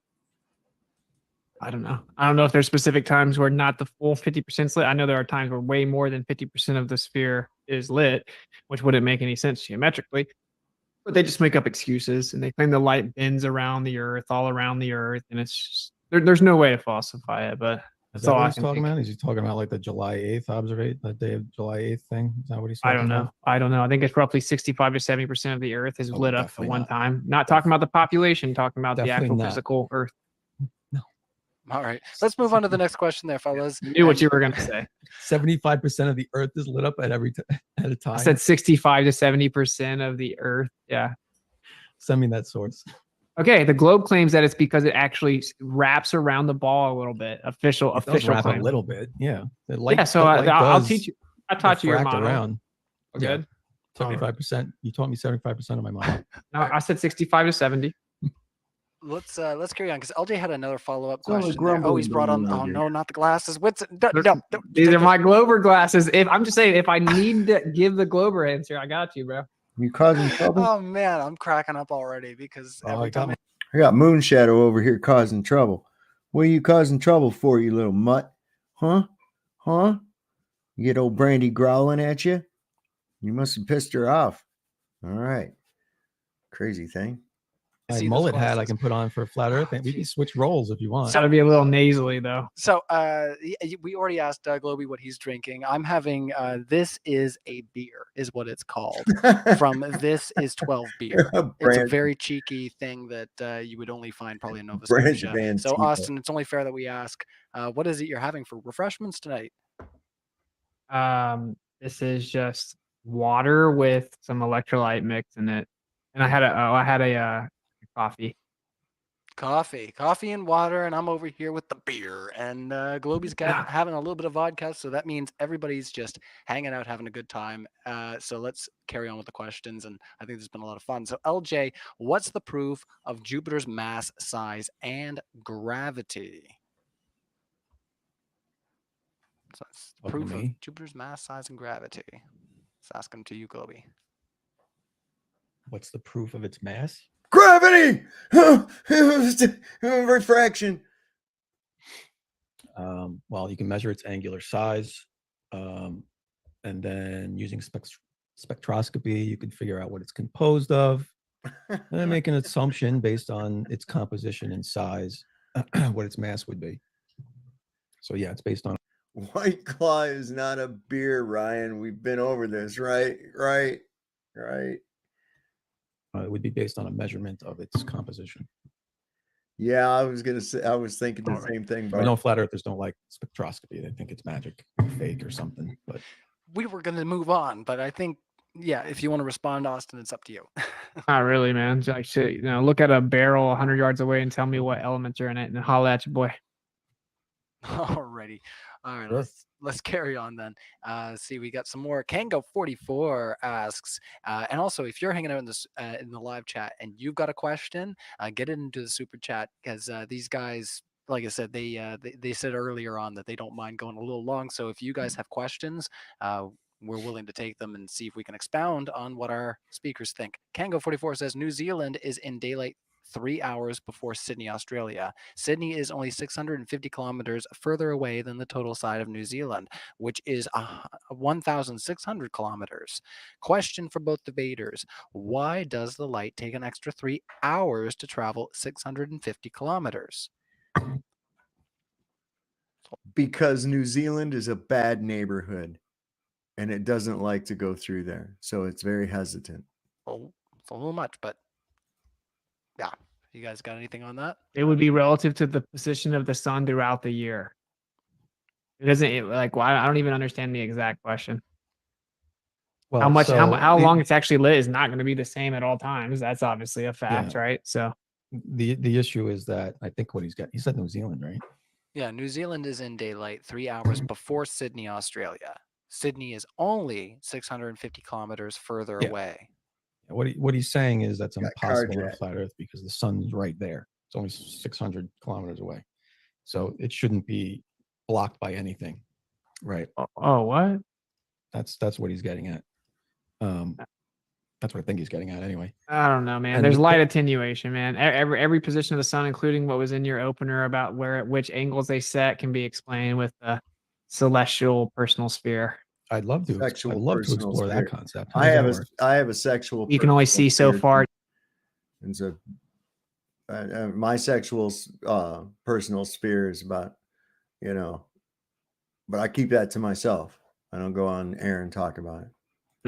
I don't know. I don't know if there's specific times where not the full 50% is lit. I know there are times where way more than 50% of the sphere is lit, which wouldn't make any sense geometrically. But they just make up excuses and they claim the light bends around the Earth, all around the Earth, and it's just there's no way to falsify it. But Is that's that all what I he's can talking think. about? Is he talking about like the July 8th observation, the day of July 8th thing? Is that what he's I talking don't know. about? I don't know. I think it's roughly 65 to 70% of the Earth is Oh, lit up at definitely one not. time. Not talking about the population, talking about the Definitely actual not. physical Earth. All right. Let's move on to the next question there, fellas. Knew what you were going to say. 75% of the Earth is lit up at a time. I said 65 to 70% of the Earth. Yeah. Send me that source. Okay. The globe claims that it's because it actually wraps around the ball a little bit. Official Wrap claim. a little bit. Yeah. Yeah. So I'll teach you. I taught you your diffract model. around. Yeah. Good. 75%. You taught me 75% of my model. No, I said 65 to 70. Let's carry on because LJ had another follow-up It's only question there. Oh, grumbling he's brought on. going Oh on no, not the glasses. What's it? These are my Glober glasses. If I'm just saying, if I need to give the Glober answer, I got you, bro. You causing trouble? Oh man, I'm cracking up already because every time I got Moonshadow over here causing trouble. What are you causing trouble for, you little mutt? Huh? You get old Brandy growling at you? You must have pissed her off. All right. Crazy thing. My see those mullet hat I glasses. can put on for flat Earth. We can switch roles if you want. Got to be a little nasally though. So we already asked Globy what he's drinking. I'm having This Is a Beer is what it's called. From This Is 12 Beer. It's a very cheeky thing that you would only find probably in Nova Scotia. So Austin, it's only fair that we ask, what is it you're having for refreshments tonight? This is just water with some electrolyte mix in it, and I had a coffee. Coffee and water, and I'm over here with the beer. And Globy's having a little bit of vodka, so that means everybody's just hanging out, having a good time. So let's carry on with the questions, and I think there's been a lot of fun. So LJ, what's the proof of Jupiter's mass, size, and gravity? So it's proof of Jupiter's mass, size, and gravity. Let's ask him to you, Globy. What's the proof of its mass? Gravity! Refraction. Well, you can measure its angular size, and then using spectroscopy, you can figure out what it's composed of, and then make an assumption based on its composition and size, what its mass would be. So yeah, it's based on. White Claw is not a beer, Ryan. We've been over this, right? Right. It would be based on a measurement of its composition. Yeah, I was gonna say. I was thinking the same thing. I know flat earthers don't like spectroscopy; they think it's magic, fake, or something. But we were going to move on, but I think, yeah, if you want to respond, Austin, it's up to you. Not really, man. Like, shit, look at a barrel 100 yards away and tell me what elements are in it, and holla at your boy. Alrighty. All right, Sure. let's carry on then. See, we got some more. Kango44 asks, and also if you're hanging out in this in the live chat and you've got a question, get it into the super chat, because these guys, like I said, they said earlier on that they don't mind going a little long. So if you guys have questions, we're willing to take them and see if we can expound on what our speakers think. Kango44 says New Zealand is in daylight 3 hours before Sydney, Australia. Sydney is only 650 kilometers further away than the total side of New Zealand, which is 1,600 kilometers. Question for both debaters: why does the light take an extra 3 hours to travel 650 kilometers? Because New Zealand is a bad neighborhood, and it doesn't like to go through there, so it's very hesitant. Oh, it's a little much, but yeah. You guys got anything on that? It would be relative to the position of the sun throughout the year. It doesn't like. Well, I don't even understand the exact question. well, How much? so How the- long it's actually lit is not going to be the same at all times. That's obviously a fact, right? So The issue is that I think what he said New Zealand, right? Yeah, New Zealand is in daylight 3 hours before Sydney, Australia. Sydney is only 650 kilometers further Yeah. away. What he's saying is that's Got impossible on carjacked. flat Earth because the sun's right there. It's only 600 kilometers away, so it shouldn't be blocked by anything, right? oh, what? That's what he's getting at. That's what I think he's getting at anyway. I don't know, man. And There's the- light attenuation, man. Every position of the sun, including what was in your opener about which angles they set, can be explained with the celestial personal sphere. I'd love to. Sexual I'd love to personal explore spirit. that concept. How I does have that work? I have a sexual. You can only personal see so spirit, far. and so my sexual personal sphere is about, but I keep that to myself. I don't go on air and talk about it.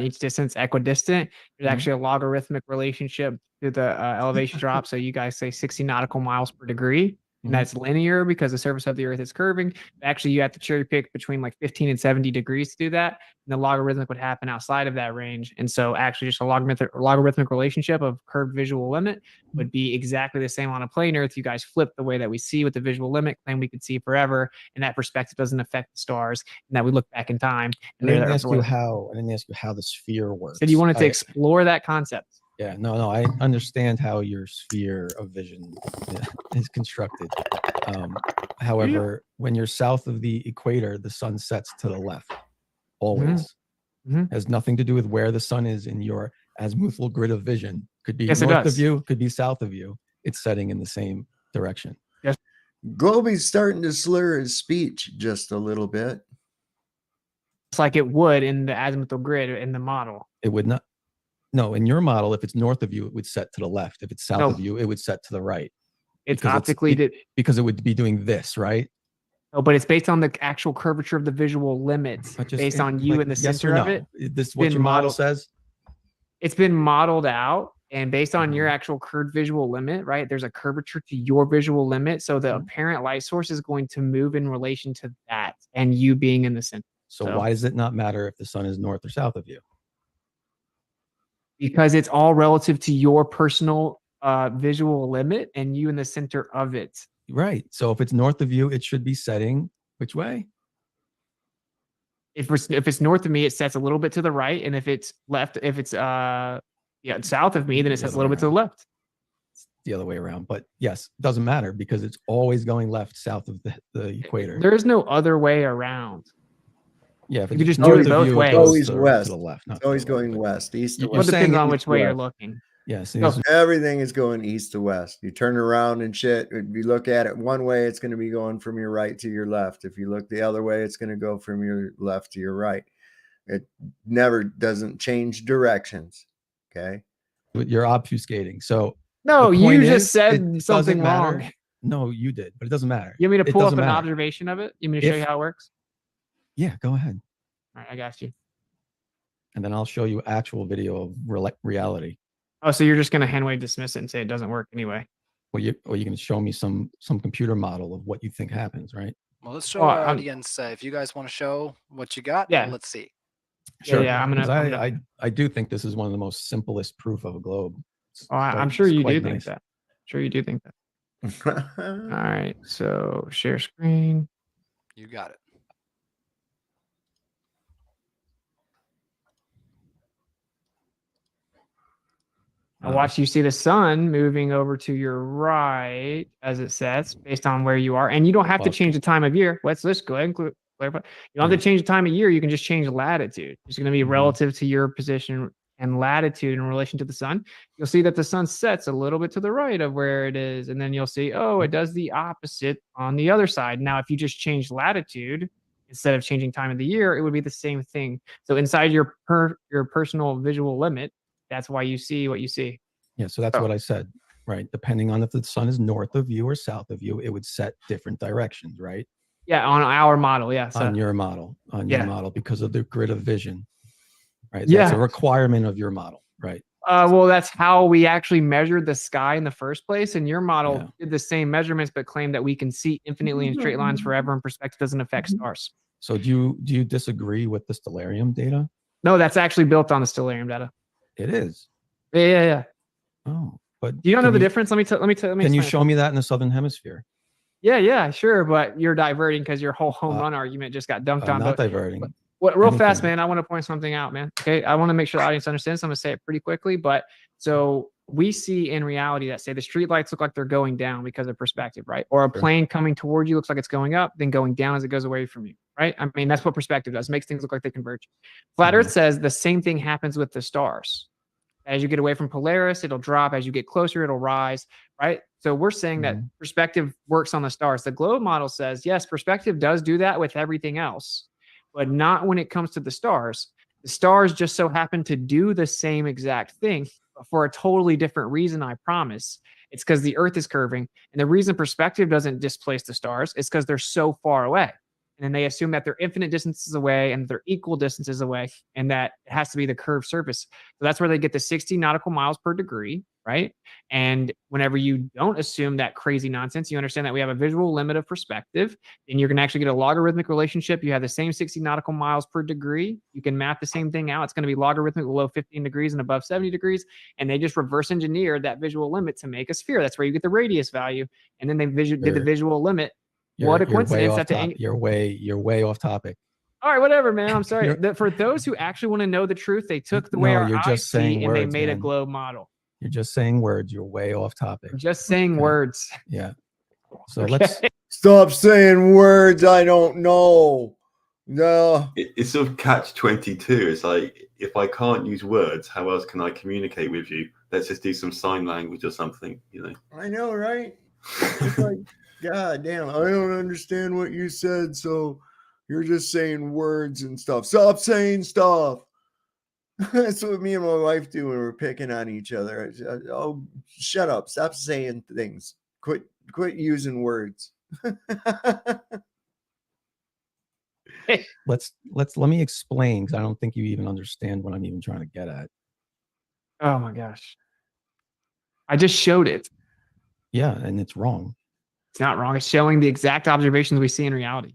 Each distance equidistant. There's Mhm. actually a logarithmic relationship to the elevation drop. So you guys say 60 nautical miles per degree. And Mhm. that's linear because the surface of the earth is curving. Actually, you have to cherry pick between like 15 and 70 degrees to do that. And the logarithmic would happen outside of that range. And so actually just a logarithmic relationship of curved visual limit would be exactly the same on a plane earth. You guys flip the way that we see with the visual limit, claim we could see forever. And that perspective doesn't affect the stars. And that we look back in time. I didn't ask you how the sphere works. Said you wanted to explore that concept. Yeah, no, I understand how your sphere of vision is constructed. However, when you're south of the equator, the sun sets to the left, always. Mhm. Has nothing to do with where the sun is in your azimuthal grid of vision. Could be Yes, it north of does. you, could be south of you. It's setting in the same direction. Globey's starting to slur his speech just a little bit. It's like it would in the azimuthal grid in the model. It would not. No, in your model, if it's north of you, it would set to the left. If it's south No. of you, it would set to the right. It's Because optically because it would be doing this, right? no, but it's based on the actual curvature of the visual limits, But just based on you like, in the yes or center of no? it. This is what been your model modeled- says. It's been modeled out, and based on your actual curved visual limit, right? There's a curvature to your visual limit, so the apparent light source is going to move in relation to that, and you being in the center. So why does it not matter if the sun is north or south of you? Because it's all relative to your personal visual limit and you in the center of it. Right. So if it's north of you, it should be setting which way? If it's north of me, it sets a little bit to the right, and if it's south of me, then it sets a little bit to the left. It's the other way around. But yes, it doesn't matter because it's always going left south of the equator. There is no other way around. Yeah, if You it's could just north do it of both you, ways. it goes Always to west. the left. Not It's always to the right, going but west, east to You're Well, it west. saying depends on east which to way you're west. looking. Yes. Everything is going east to west. You turn around and shit. If you look at it one way, it's going to be going from your right to your left. If you look the other way, it's going to go from your left to your right. It never doesn't change directions. Okay. You're obfuscating. So No, the you point just is, said it something doesn't matter. wrong. No, you did, but it doesn't matter. You want me to It pull up doesn't an matter. observation of it? You want me to show you how it works? Yeah, go ahead. All right, I got you. And then I'll show you actual video of reality. Oh, so you're just going to hand wave dismiss it and say it doesn't work anyway? Or you can show me some computer model of what you think happens, right? Well, let's show our audience. If you guys want to show what you got, yeah, let's see. Sure. Yeah, I do think this is one of the most simplest proof of a globe. I'm sure you do think nice. that. Sure you do think that. All right, so share screen. You got it. Now watch, you see the sun moving over to your right as it sets based on where you are. And you don't have to change the time of year. Let's go ahead and clarify. You don't have to change the time of year. You can just change latitude. It's going to be relative to your position and latitude in relation to the sun. You'll see that the sun sets a little bit to the right of where it is. And then you'll see, oh, it does the opposite on the other side. Now, if you just change latitude instead of changing time of the year, it would be the same thing. So inside your personal visual limit, that's why you see what you see. Yeah, so that's what I said, right? Depending on if the sun is north of you or south of you, it would set different directions, right? Yeah, on our model, yeah. On your model, because of the grid of vision, right? That's a requirement of your model, right? Well, that's how we actually measured the sky in the first place. And your model did the same measurements, but claimed that we can see infinitely in straight lines forever, and perspective doesn't affect stars. So do you disagree with the stellarium data? No, that's actually built on the stellarium data. It is. Yeah. Oh, but you don't know the difference? Let me tell. Can you show me that in the southern hemisphere? Yeah, sure. But you're diverting because your whole home run argument just got dunked on. Not diverting. Real fast, man. I want to point something out, man. Okay, I want to make sure the audience understands. So I'm gonna say it pretty quickly. But so we see in reality that say the street lights look like they're going down because of perspective, right? Or a plane coming toward you looks like it's going up, then going down as it goes away from you, right? I mean, that's what perspective does. It makes things look like they converge. Flat Earth says the same thing happens with the stars. As you get away from Polaris, it'll drop. As you get closer, it'll rise, right? So we're saying that perspective works on the stars. The globe model says, yes, perspective does do that with everything else, but not when it comes to the stars. The stars just so happen to do the same exact thing, but for a totally different reason, I promise. It's because the Earth is curving. And the reason perspective doesn't displace the stars is because they're so far away. And then they assume that they're infinite distances away and they're equal distances away, and that it has to be the curved surface. So that's where they get the 60 nautical miles per degree, right? And whenever you don't assume that crazy nonsense, you understand that we have a visual limit of perspective, and you're going to actually get a logarithmic relationship. You have the same 60 nautical miles per degree. You can map the same thing out. It's going to be logarithmic below 15 degrees and above 70 degrees. And they just reverse engineered that visual limit to make a sphere. That's where you get the radius value. And then they did the visual limit. What a coincidence that you're way off topic. All right, whatever, man. I'm sorry. For those who actually want to know the truth, they took the way our eyes see and they made a globe model. You're just saying words. You're way off topic. Just saying words. Yeah. So let's stop saying words. I don't know. No. It's sort of catch-22. It's like, if I can't use words, how else can I communicate with you? Let's just do some sign language or something, you know. I know, right? It's like, God damn, I don't understand what you said, so you're just saying words and stuff. Stop saying stuff. That's what me and my wife do when we're picking on each other. Oh, shut up. Stop saying things. Quit using words. let me explain, because I don't think you even understand what I'm even trying to get at. Oh my gosh. I just showed it. Yeah, and it's wrong. It's not wrong. It's showing the exact observations we see in reality.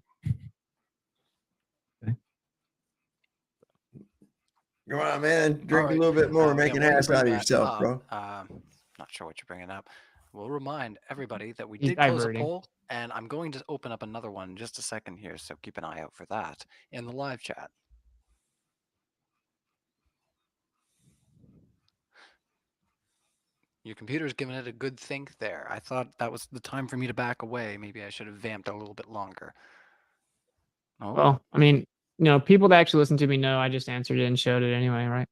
Okay. Come on, man. Drink a little bit more. Make an ass out of yourself, bro. Not sure what you're bringing up. We'll remind everybody that we did close a poll, and I'm going to open up another one in just a second here, so keep an eye out for that in the live chat. Your computer's giving it a good think there. I thought that was the time for me to back away. Maybe I should have vamped a little bit longer. Oh. Well, I mean, people that actually listen to me know I just answered it and showed it anyway, right?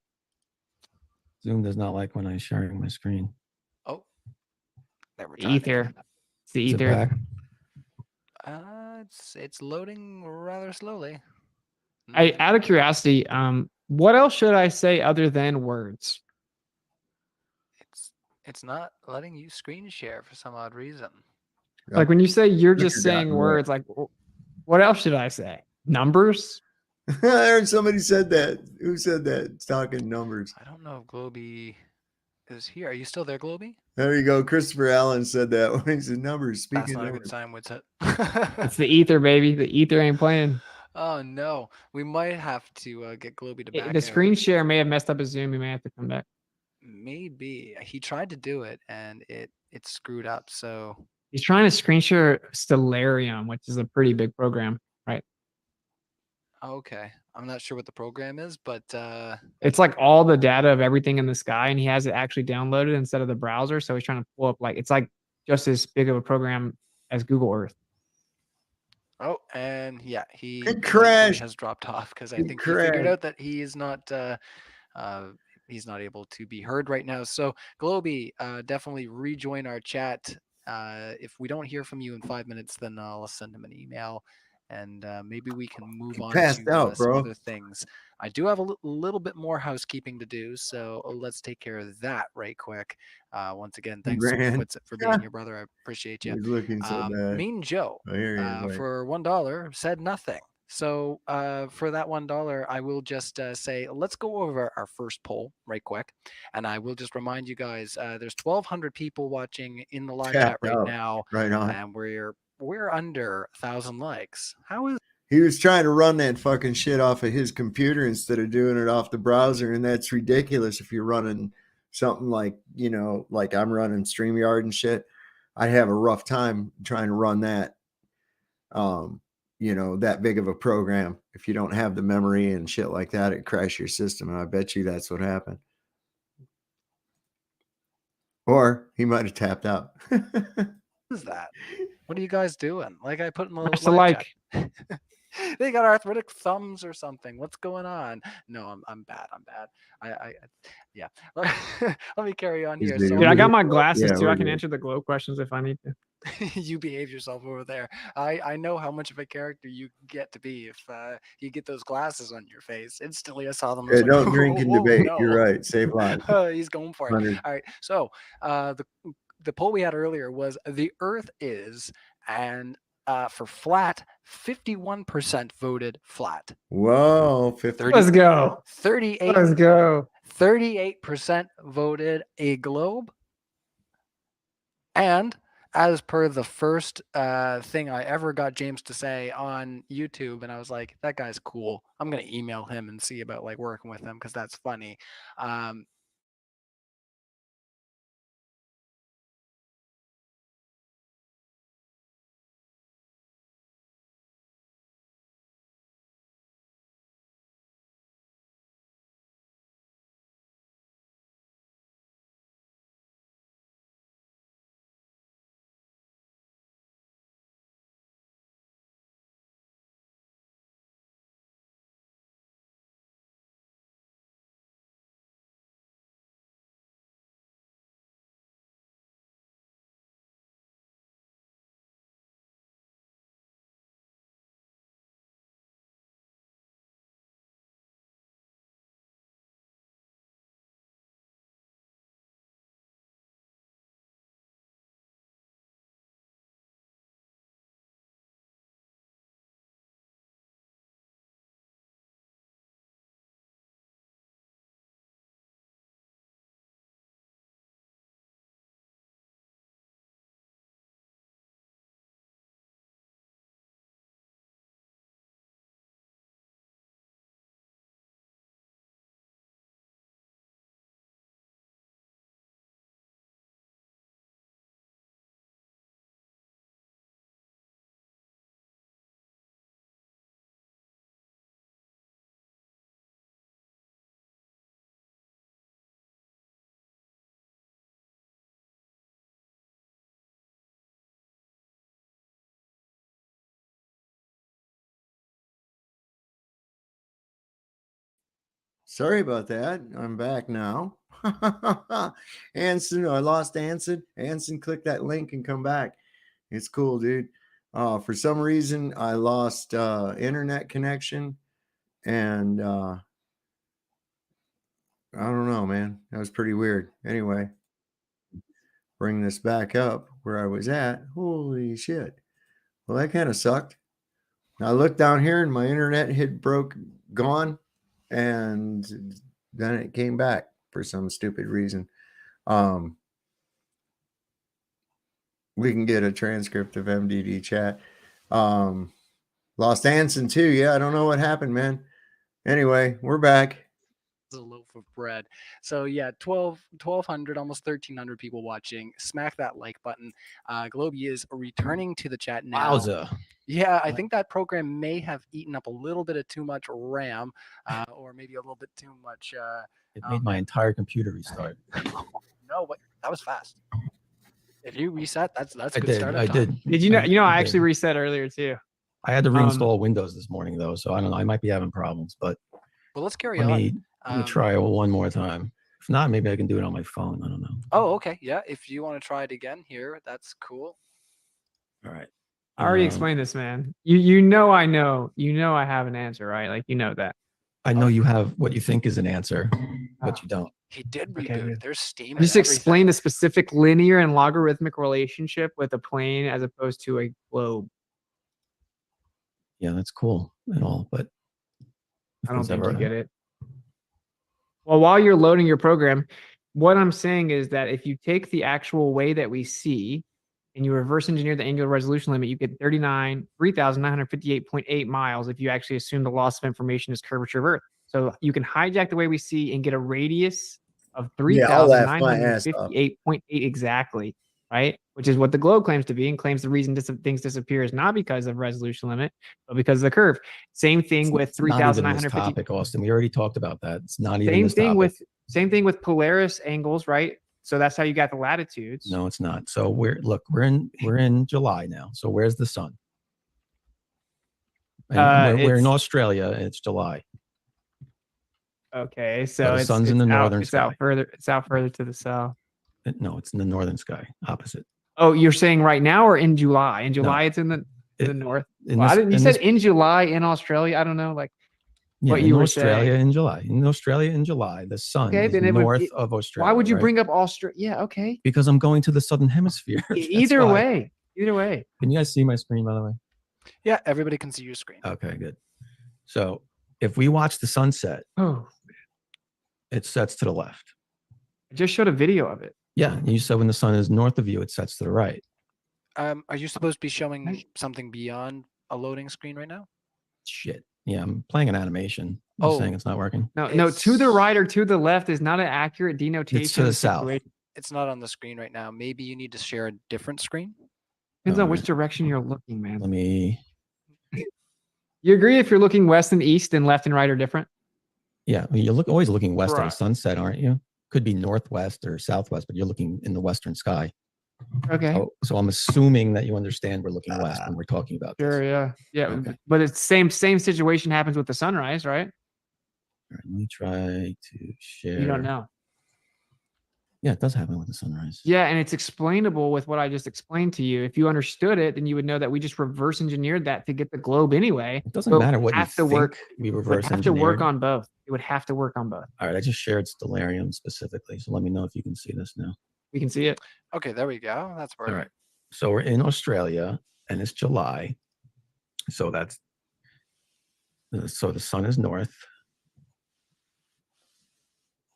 Zoom does not like when I'm sharing my screen. Oh, there we're Ether. It's the Is it ether. back? It's loading rather slowly. Out of curiosity, what else should I say other than words? It's not letting you screen share for some odd reason. Like when you say you're Twitter just got saying me there. words, like what else should I say? Numbers? I heard somebody said that. Who said that? It's talking numbers. I don't know if Globy is here. Are you still there, Globy? There you go. Christopher Allen said that when he said numbers. That's Speaking not of a good sign, would it? It's the ether, baby. The ether ain't playing. Oh no, we might have to get Globy to back The out. screen share may have messed up his Zoom. He may have to come back. Maybe he tried to do it and it screwed up. So He's trying to screen share Stellarium, which is a pretty big program, right? okay, I'm not sure what the program is, but It's like all the data of everything in the sky, and he has it actually downloaded instead of the browser. So he's trying to pull up like it's like just as big of a program as Google Earth. oh, and yeah, he It crashed. has dropped off because I He think he figured crashed. out that he is not he's not able to be heard right now. So Globy, definitely rejoin our chat. If we don't hear from you in 5 minutes, then I'll send him an email, and maybe we can move He on passed to out, some bro. other things. I do have a little bit more housekeeping to do, so let's take care of that right quick. Once again, thanks ran. for being here, brother. I appreciate you. He's looking so bad. Mean Joe, Oh, here he is. Wait. for $1 said nothing. So for that $1, I will just say, let's go over our first poll right quick. And I will just remind you guys, there's 1,200 people watching in the live chat Tapped right out. now. Right on. And we're under 1,000 likes. How is He was trying to run that fucking shit off of his computer instead of doing it off the browser, and that's ridiculous. If you're running something like, you know, like I'm running StreamYard and shit, I'd have a rough time trying to run that. You know, that big of a program. If you don't have the memory and shit like that, it crash your system. And I bet you that's what happened. Or he might have tapped out. that? What are you guys doing? Like I put in the Much to live like. chat. They got arthritic thumbs or something. What's going on? No, I'm bad. I'm bad. Yeah. Let me carry on here. So Dude, I got my glasses Yeah, too. we're I can good. answer the glow questions if I need to. you behave yourself over there. I know how much of a character you get to be if you get those glasses on your face. Instantly, I saw them. I was Yeah, like, don't drink and "Oh, debate. no." You're right. Save lives. He's going for it. 100. All right. So the poll we had earlier was the Earth is, and for flat, 51% voted flat. Whoa, 50. Let's go. 38. Let's go. 38% voted a globe. And as per the first thing I ever got James to say on YouTube, and I was like, that guy's cool. I'm going to email him and see about like working with him because that's funny. Sorry about that. I'm back now. Anson, I lost Anson. Anson, click that link and come back. It's cool, dude. For some reason, I lost internet connection, and I don't know, man. That was pretty weird. Anyway, bring this back up where I was at. Holy shit. Well, that kind of sucked. I looked down here and my internet had gone, and then it came back for some stupid reason. We can get a transcript of MDD chat. Lost Anson too. Yeah, I don't know what happened, man. Anyway, we're back. A loaf of bread. So yeah, 1,200, almost 1,300 people watching. Smack that like button. Globey is returning to the chat now. Wowza. Yeah, I think that program may have eaten up a little bit of too much RAM, or maybe a little bit too much. It made my entire computer restart. No, but that was fast. If you reset, that's a I good did. start. I did. Did you know? You know, I did. actually reset earlier too. I had to reinstall Windows this morning though, so I don't know. I might be having problems, but Well, let's carry let on. me try one more time. If not, maybe I can do it on my phone. I don't know. Oh, okay. Yeah, if you want to try it again here, that's cool. All right. I already explained this, man. You know I know. You know I have an answer, right? Like you know that. I know you have what you think is an answer, but you don't. He did reboot. Okay, There's Steam. Just explain the specific linear and logarithmic relationship with a plane as opposed to a globe. Yeah, that's cool and all, but I don't think you get it. Well, while you're loading your program, what I'm saying is that if you take the actual way that we see and you reverse engineer the angular resolution limit, you get 3,958.8 miles if you actually assume the loss of information is curvature of Earth. So you can hijack the way we see and get a radius of 3,958.8 exactly, right? Which is what the globe claims to be, and claims the reason things disappear is not because of resolution limit, but because of the curve. Same thing with 3,950. Topic, Austin. We already talked about that. It's not even this topic. Same thing with Polaris angles, right? So that's how you got the latitudes. No, it's not. So we're in July now. So where's the sun? We're in Australia. It's July. Okay, so the sun's in the northern sky. sky. It's out further to the south. No, it's in the northern sky, opposite. Oh, you're saying right now or in July? In July, it's in the north. You said in July in Australia. I don't know, like what you were saying. In Australia in July, the sun is north of Australia. Why would you bring up Australia? Yeah, okay. Because I'm going to the southern hemisphere. Either way. Can you guys see my screen, by the way? Yeah, everybody can see your screen. Okay, good. So if we watch the sunset, it sets to the left. I just showed a video of it. Yeah, you said when the sun is north of you, it sets to the right. Are you supposed to be showing something beyond a loading screen right now? Shit. Yeah, I'm playing an animation. I'm saying it's not working. No, to the right or to the left is not an accurate denotation. It's to the south. It's not on the screen right now. Maybe you need to share a different screen. Depends on which direction you're looking, man. Let me. You agree if you're looking west and east and left and right are different? Yeah, I mean, you're always looking west at a sunset, aren't you? Could be northwest or southwest, but you're looking in the western sky. Okay. So I'm assuming that you understand we're looking west when we're talking about this. Sure, yeah. Okay. But it's same situation happens with the sunrise, right? All right, let me try to share. You don't know. Yeah, it does happen with the sunrise. Yeah, and it's explainable with what I just explained to you. If you understood it, then you would know that we just reverse engineered that to get the globe anyway. It doesn't matter what you think. We reverse engineered. It would have to work on both. It would have to work on both. All right, I just shared Stellarium specifically, so let me know if you can see this now. We can see it. Okay, there we go. That's perfect. All right. So we're in Australia, and it's July. So the sun is north.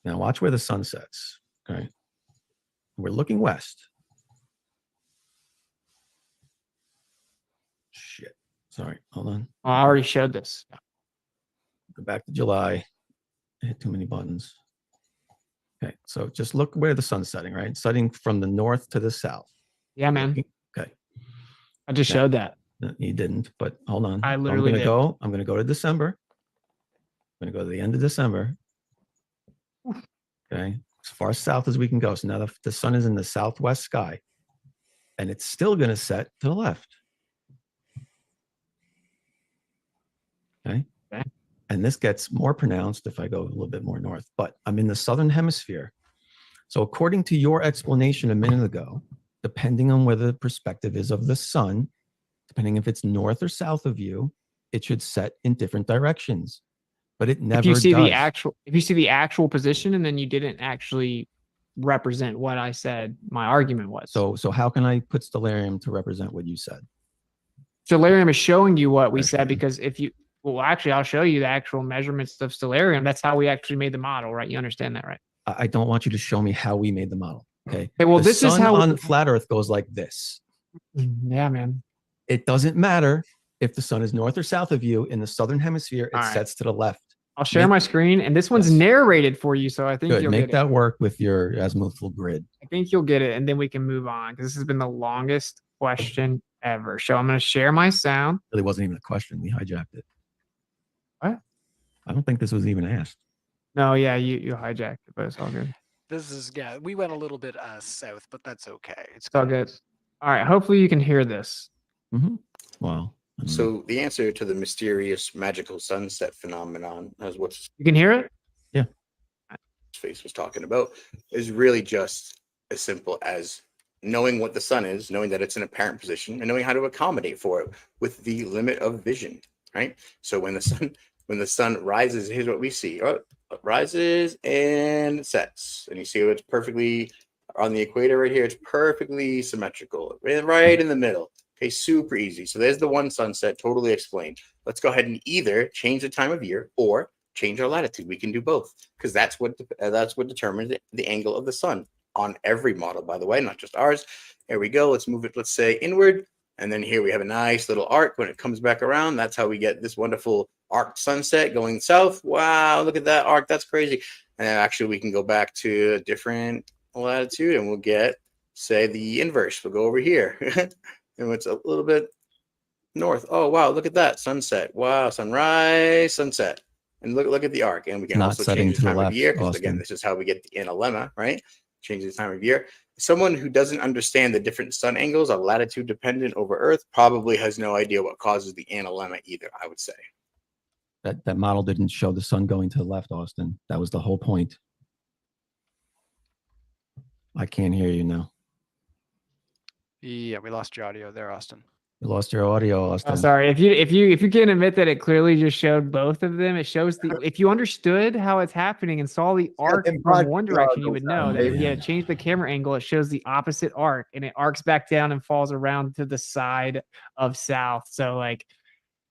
Now watch where the sun sets. Okay. We're looking west. Shit. Sorry. Hold on. Oh, I already showed this. Go back to July. I hit too many buttons. Okay. So just look where the sun's setting, right? Setting from the north to the south. Yeah, man. Okay. I just showed that. No, you didn't, but hold on. I literally did. I'm going to go to December. I'm going to go to the end of December. Okay. As far south as we can go. So now the sun is in the southwest sky, and it's still going to set to the left. Okay. And this gets more pronounced if I go a little bit more north, but I'm in the southern hemisphere. So according to your explanation a minute ago, depending on whether the perspective is of the sun, depending if it's north or south of you, it should set in different directions. But it never If you see does. if you see the actual position and then you didn't actually represent what I said my argument was. So how can I put stellarium to represent what you said? Stellarium is showing you what we said, because if you, well, actually, I'll show you the actual measurements of stellarium. That's how we actually made the model, right? You understand that, right? I don't want you to show me how we made the model. Okay. Okay, well, The this is sun how on flat Earth goes like this. Yeah, man. It doesn't matter if the sun is north or south of you. In the southern hemisphere, it All right. sets to the left. I'll share my screen, and this one's Yes. narrated for you, so I think Good. you'll Make get that it. work with your azimuthal grid. I think you'll get it, and then we can move on, because this has been the longest question ever. So I'm going to share my sound. Really wasn't even a question. We hijacked it. What? I don't think this was even asked. No, yeah, you hijacked it, but it's all good. This is, yeah, we went a little bit south, but that's okay. It's all good. All right, hopefully you can hear this. Mm-hmm. Wow. So the answer to the mysterious magical sunset phenomenon, as what's You can hear it? Yeah. face was talking about, is really just as simple as knowing what the sun is, knowing that it's in apparent position, and knowing how to accommodate for it with the limit of vision, right? So when the sun rises, here's what we see. Oh, it rises and sets, and you see it's perfectly on the equator right here. It's perfectly symmetrical, right in the middle. Okay, super easy. So there's the one sunset, totally explained. Let's go ahead and either change the time of year or change our latitude. We can do both, because that's what determines the angle of the sun on every model, by the way, not just ours. Here we go. Let's move it, let's say inward. And then here we have a nice little arc. When it comes back around, that's how we get this wonderful arc sunset going south. Wow, look at that arc. That's crazy. And then actually we can go back to a different latitude and we'll get, say, the inverse. We'll go over here. And it's a little bit north. Oh, wow, look at that sunset. Wow, sunrise, sunset. And look at the arc. And we can Not also setting change to the the time of left, year, because Austin. again, this is how we get the analemma, right? Change the time of year. Someone who doesn't understand the different sun angles are latitude dependent over Earth probably has no idea what causes the analemma either, I would say. That model didn't show the sun going to the left, Austin. That was the whole point. I can't hear you now. Yeah, we lost your audio there, Austin. You lost your audio, Austin. Oh, sorry. If you can admit that it clearly just showed both of them, it shows the, if you understood how it's happening and saw the arc them from one broad direction, you would goggles know on, that if baby. you had changed the camera angle, it shows the opposite arc, and it arcs back down and falls around to the side of south. So like,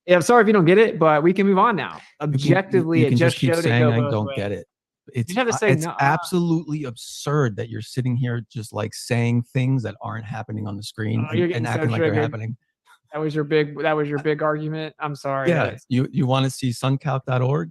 yeah, I'm sorry if you don't get it, but we can move on now. Objectively, you it can just keep showed it saying go I both don't ways. get it. It's, have to say it's no. absolutely absurd that you're sitting here just like saying things that aren't happening on the screen Oh, you're and getting so acting like they're triggered. happening. That was your big argument. I'm sorry. Yeah, you want to see suncalc.org?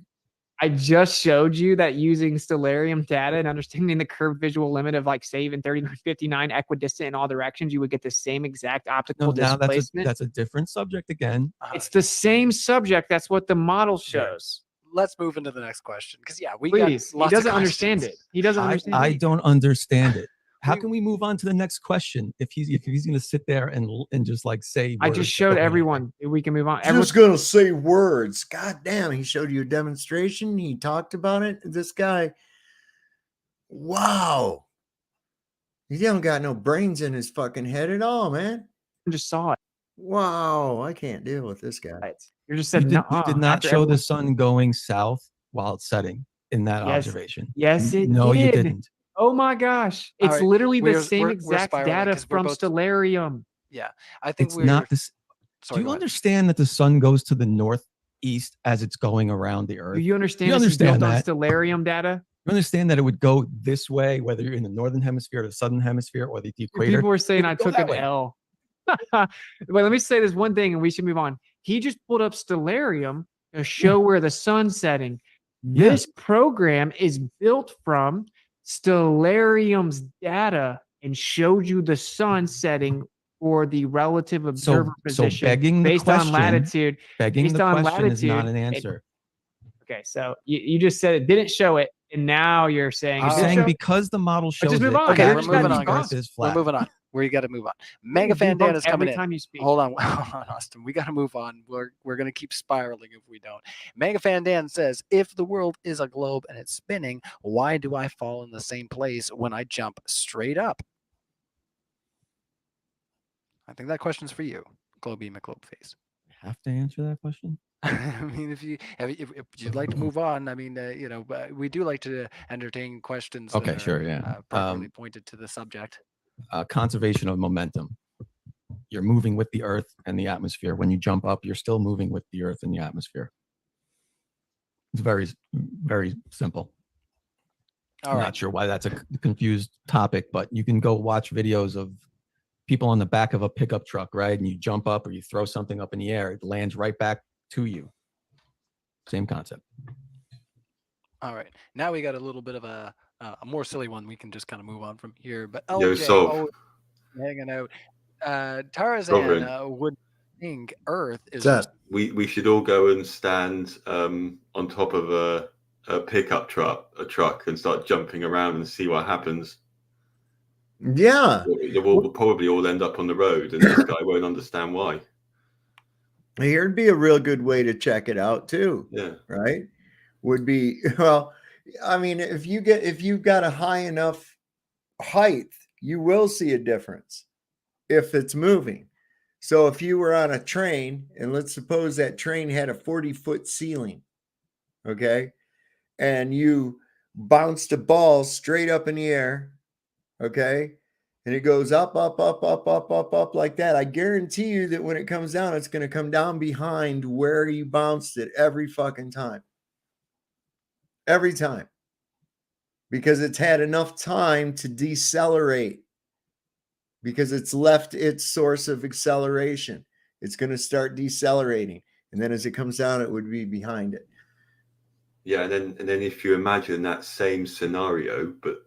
I just showed you that using stellarium data and understanding the curved visual limit of like say even 3959 equidistant in all directions, you would get the same exact optical No, now displacement. that's a different subject again. It's the same subject. That's what the model shows. Let's move into the next question, because yeah, we Please, got he lots of doesn't understand questions. it. He doesn't understand I it. don't understand it. How can we move on to the next question if he's going to sit there and just like say? I just showed everyone. We can move on. Just gonna say words. God damn, he showed you a demonstration. He talked about it. This guy, wow. He don't got no brains in his fucking head at all, man. I just saw it. Wow, I can't deal with this guy. You just said you no. did not show the sun going south while it's setting in that observation. Yes, it no, did. you didn't. Oh my gosh. It's All right, literally the we're- same we're exact spiraling data 'cause we're from both- Stellarium. Yeah, I think It's we're not this. Sorry, Do you go ahead. understand that the sun goes to the northeast as it's going around the Earth? Do you understand You this is understand built that? on Stellarium data? You understand that it would go this way, whether you're in the northern hemisphere or the southern hemisphere or the equator? People were saying It I would go took that an way. L. But let me say this one thing and we should move on. He just pulled up Stellarium to show where the sun's setting. Yeah. This program is built from Stellarium's data and showed you the sun setting for the relative observer position begging the based on question- latitude. Begging based the on question is not latitude, an it- answer. Okay, so you just said it didn't show it, and now you're saying You're it did saying show it? because the model shows just move it, on. Okay, We're we're just gonna moving move on, on. guys. Earth is We're flat. moving on. We got to move on. Mega Getting Fan Dan debunked is coming every in. time you speak. Hold on, Austin. We got to move on. We're going to keep spiraling if we don't. Mega Fan Dan says, if the world is a globe and it's spinning, why do I fall in the same place when I jump straight up? I think that question's for you, Globey McGlobeface. Have to answer that question. I mean, if you'd like to move on, I mean, we do like to entertain questions. Okay, that are, sure, yeah. properly pointed to the subject. Conservation of momentum. You're moving with the earth and the atmosphere. When you jump up, you're still moving with the earth and the atmosphere. It's very, very simple. I'm not sure why that's a confused topic, but you can go watch videos of people on the back of a pickup truck, right? And you jump up or you throw something up in the air, it lands right back to you. Same concept. All right. Now we got a little bit of a more silly one. We can just kind of move on from here. But Yo, LJ, so hanging out. Tarzan would think Earth is What's just. we should all go and stand on top of a pickup truck and start jumping around and see what happens. Yeah. We'll probably all end up on the road, and this guy won't understand why. Here'd be a real good way to check it out too. Yeah. Right. Would be, well, I mean, if you've got a high enough height, you will see a difference if it's moving. So if you were on a train, and let's suppose that train had a 40-foot ceiling, okay, and you bounced a ball straight up in the air, okay, and it goes up, up, up, up, up, up, up like that, I guarantee you that when it comes down, it's going to come down behind where you bounced it every fucking time. Every time. Because it's had enough time to decelerate. Because it's left its source of acceleration. It's going to start decelerating. And then as it comes down, it would be behind it. Yeah, and then if you imagine that same scenario, but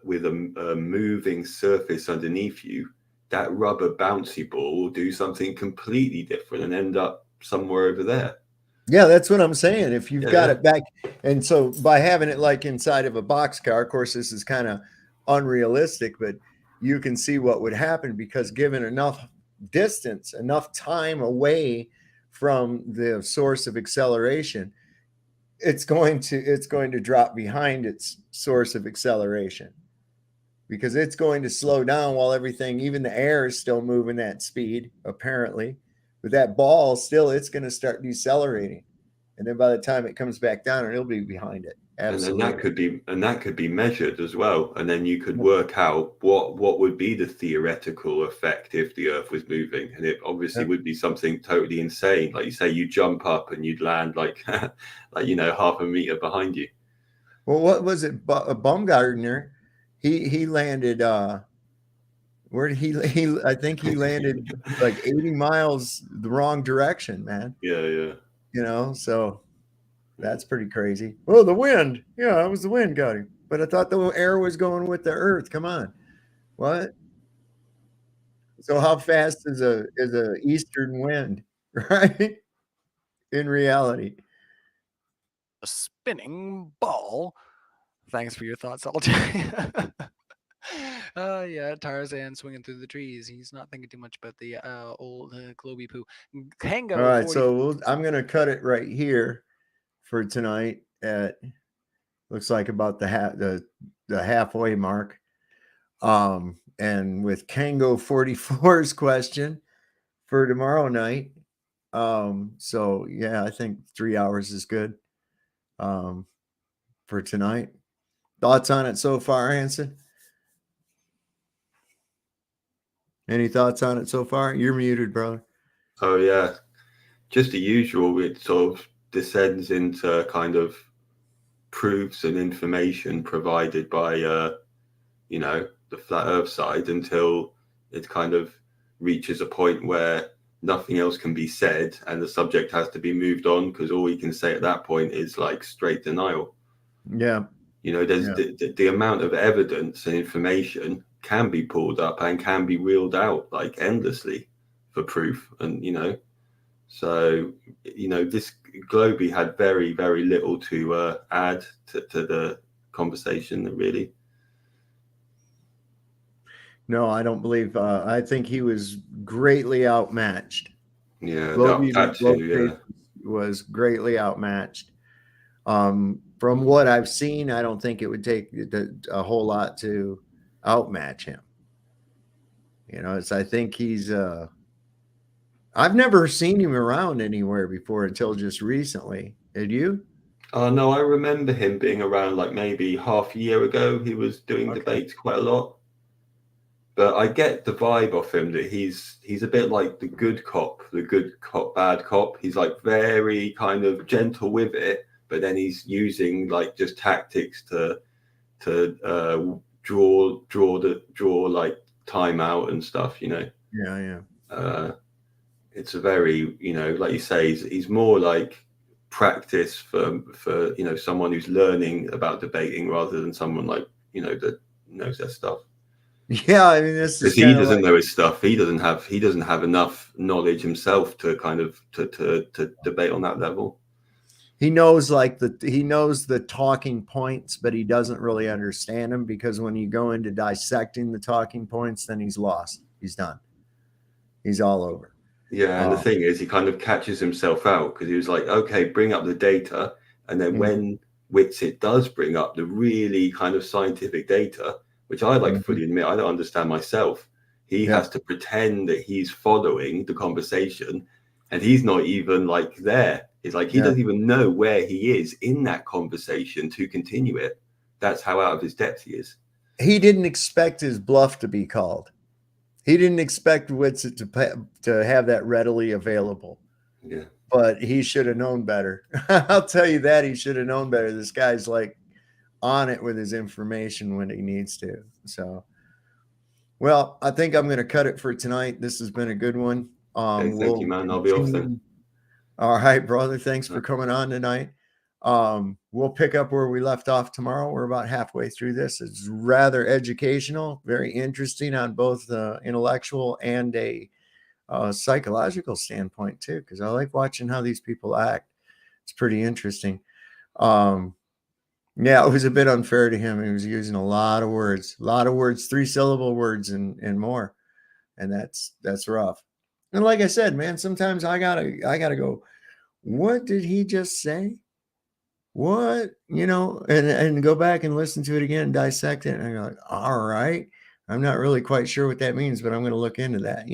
with a moving surface underneath you, that rubber bouncy ball will do something completely different and end up somewhere over there. Yeah, that's what I'm saying. If you've got it back, and so by having it like inside of a boxcar, of course, this is kind of unrealistic, but you can see what would happen because given enough distance, enough time away from the source of acceleration, it's going to drop behind its source of acceleration because it's going to slow down while everything, even the air, is still moving that speed, apparently. But that ball still, it's going to start decelerating. And then by the time it comes back down, it'll be behind it. Absolutely. And that could be measured as well. And then you could work out what would be the theoretical effect if the Earth was moving. And it obviously would be something totally insane. Like you say, you jump up and you'd land like half a meter behind you. Well, what was it? Baumgartner, he landed where did he I think he landed like 80 miles the wrong direction, man. Yeah. So that's pretty crazy. Oh, the wind. Yeah, it was the wind got him. But I thought the air was going with the earth. Come on. What? So how fast is a eastern wind, right? In reality. A spinning ball. Thanks for your thoughts, LJ. Yeah, Tarzan swinging through the trees. He's not thinking too much about the old Globy poo. Kango. All right, so I'm going to cut it right here for tonight at looks like about the halfway mark. And with Kango 44's question for tomorrow night. So yeah, I think 3 hours is good for tonight. Thoughts on it so far, Hanson? Any thoughts on it so far? You're muted, brother. Oh yeah, just the usual. It sort of descends into kind of proofs and information provided by the flat Earth side until it kind of reaches a point where nothing else can be said and the subject has to be moved on because all we can say at that point is like straight denial. Yeah. There's the amount of evidence and information can be pulled up and can be reeled out like endlessly for proof. And, so, this Globy had very, very little to add to the conversation, really. No, I don't believe. I think he was greatly outmatched. Yeah, Globe too. Yeah. was greatly outmatched. From what I've seen, I don't think it would take a whole lot to outmatch him. You know, I think he's. I've never seen him around anywhere before until just recently. Did you? Oh no, I remember him being around like maybe half a year ago. He was doing Okay. debates quite a lot. But I get the vibe off him that he's a bit like the good cop, bad cop. He's like very kind of gentle with it, but then he's using like just tactics to draw like time out and stuff. You know. Yeah, yeah. It's a very, you know, like you say, he's more like practice for someone who's learning about debating rather than someone like that knows their stuff. Yeah, I mean, this is Because he kind of doesn't like know his stuff. He doesn't have enough knowledge himself to kind of to debate on that level. he knows the talking points, but he doesn't really understand them because when you go into dissecting the talking points, then he's lost. He's done. He's all over. Yeah, and the thing is, he kind of catches himself out because he was like, okay, bring up the data, and then when Whitsitt does bring up the really kind of scientific data, which I like fully admit I don't understand myself, he has to pretend that he's following the conversation, and he's not even like there. It's like he doesn't even know where he is in that conversation to continue it. That's how out of his depth he is. He didn't expect his bluff to be called. He didn't expect Whitsitt to have that readily available. Yeah. But he should have known better. I'll tell you that he should have known better. This guy's like on it with his information when he needs to. So, well, I think I'm going to cut it for tonight. This has been a good one. Okay, thank you, man. I'll be off then. All right, brother. Thanks for coming on tonight. We'll pick up where we left off tomorrow. We're about halfway through this. It's rather educational, very interesting on both the intellectual and a psychological standpoint too, because I like watching how these people act. It's pretty interesting. Yeah, it was a bit unfair to him. He was using a lot of words, 3-syllable words and more. And that's rough. And like I said, man, sometimes I gotta go, what did he just say? What? And go back and listen to it again and dissect it. And I go, like, all right. I'm not really quite sure what that means, but I'm gonna look into that,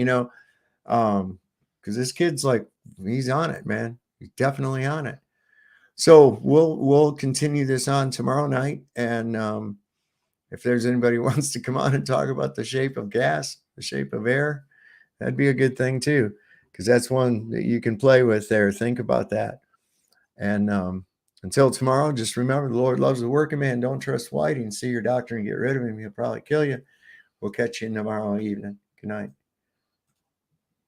because this kid's like, he's on it, man. He's definitely on it. So we'll continue this on tomorrow night. And if there's anybody who wants to come on and talk about the shape of gas, the shape of air, that'd be a good thing too, because that's one that you can play with there. Think about that. And until tomorrow, just remember the Lord loves the working man. Don't trust whiting. See your doctor and get rid of him. He'll probably kill you. We'll catch you tomorrow evening. Good night.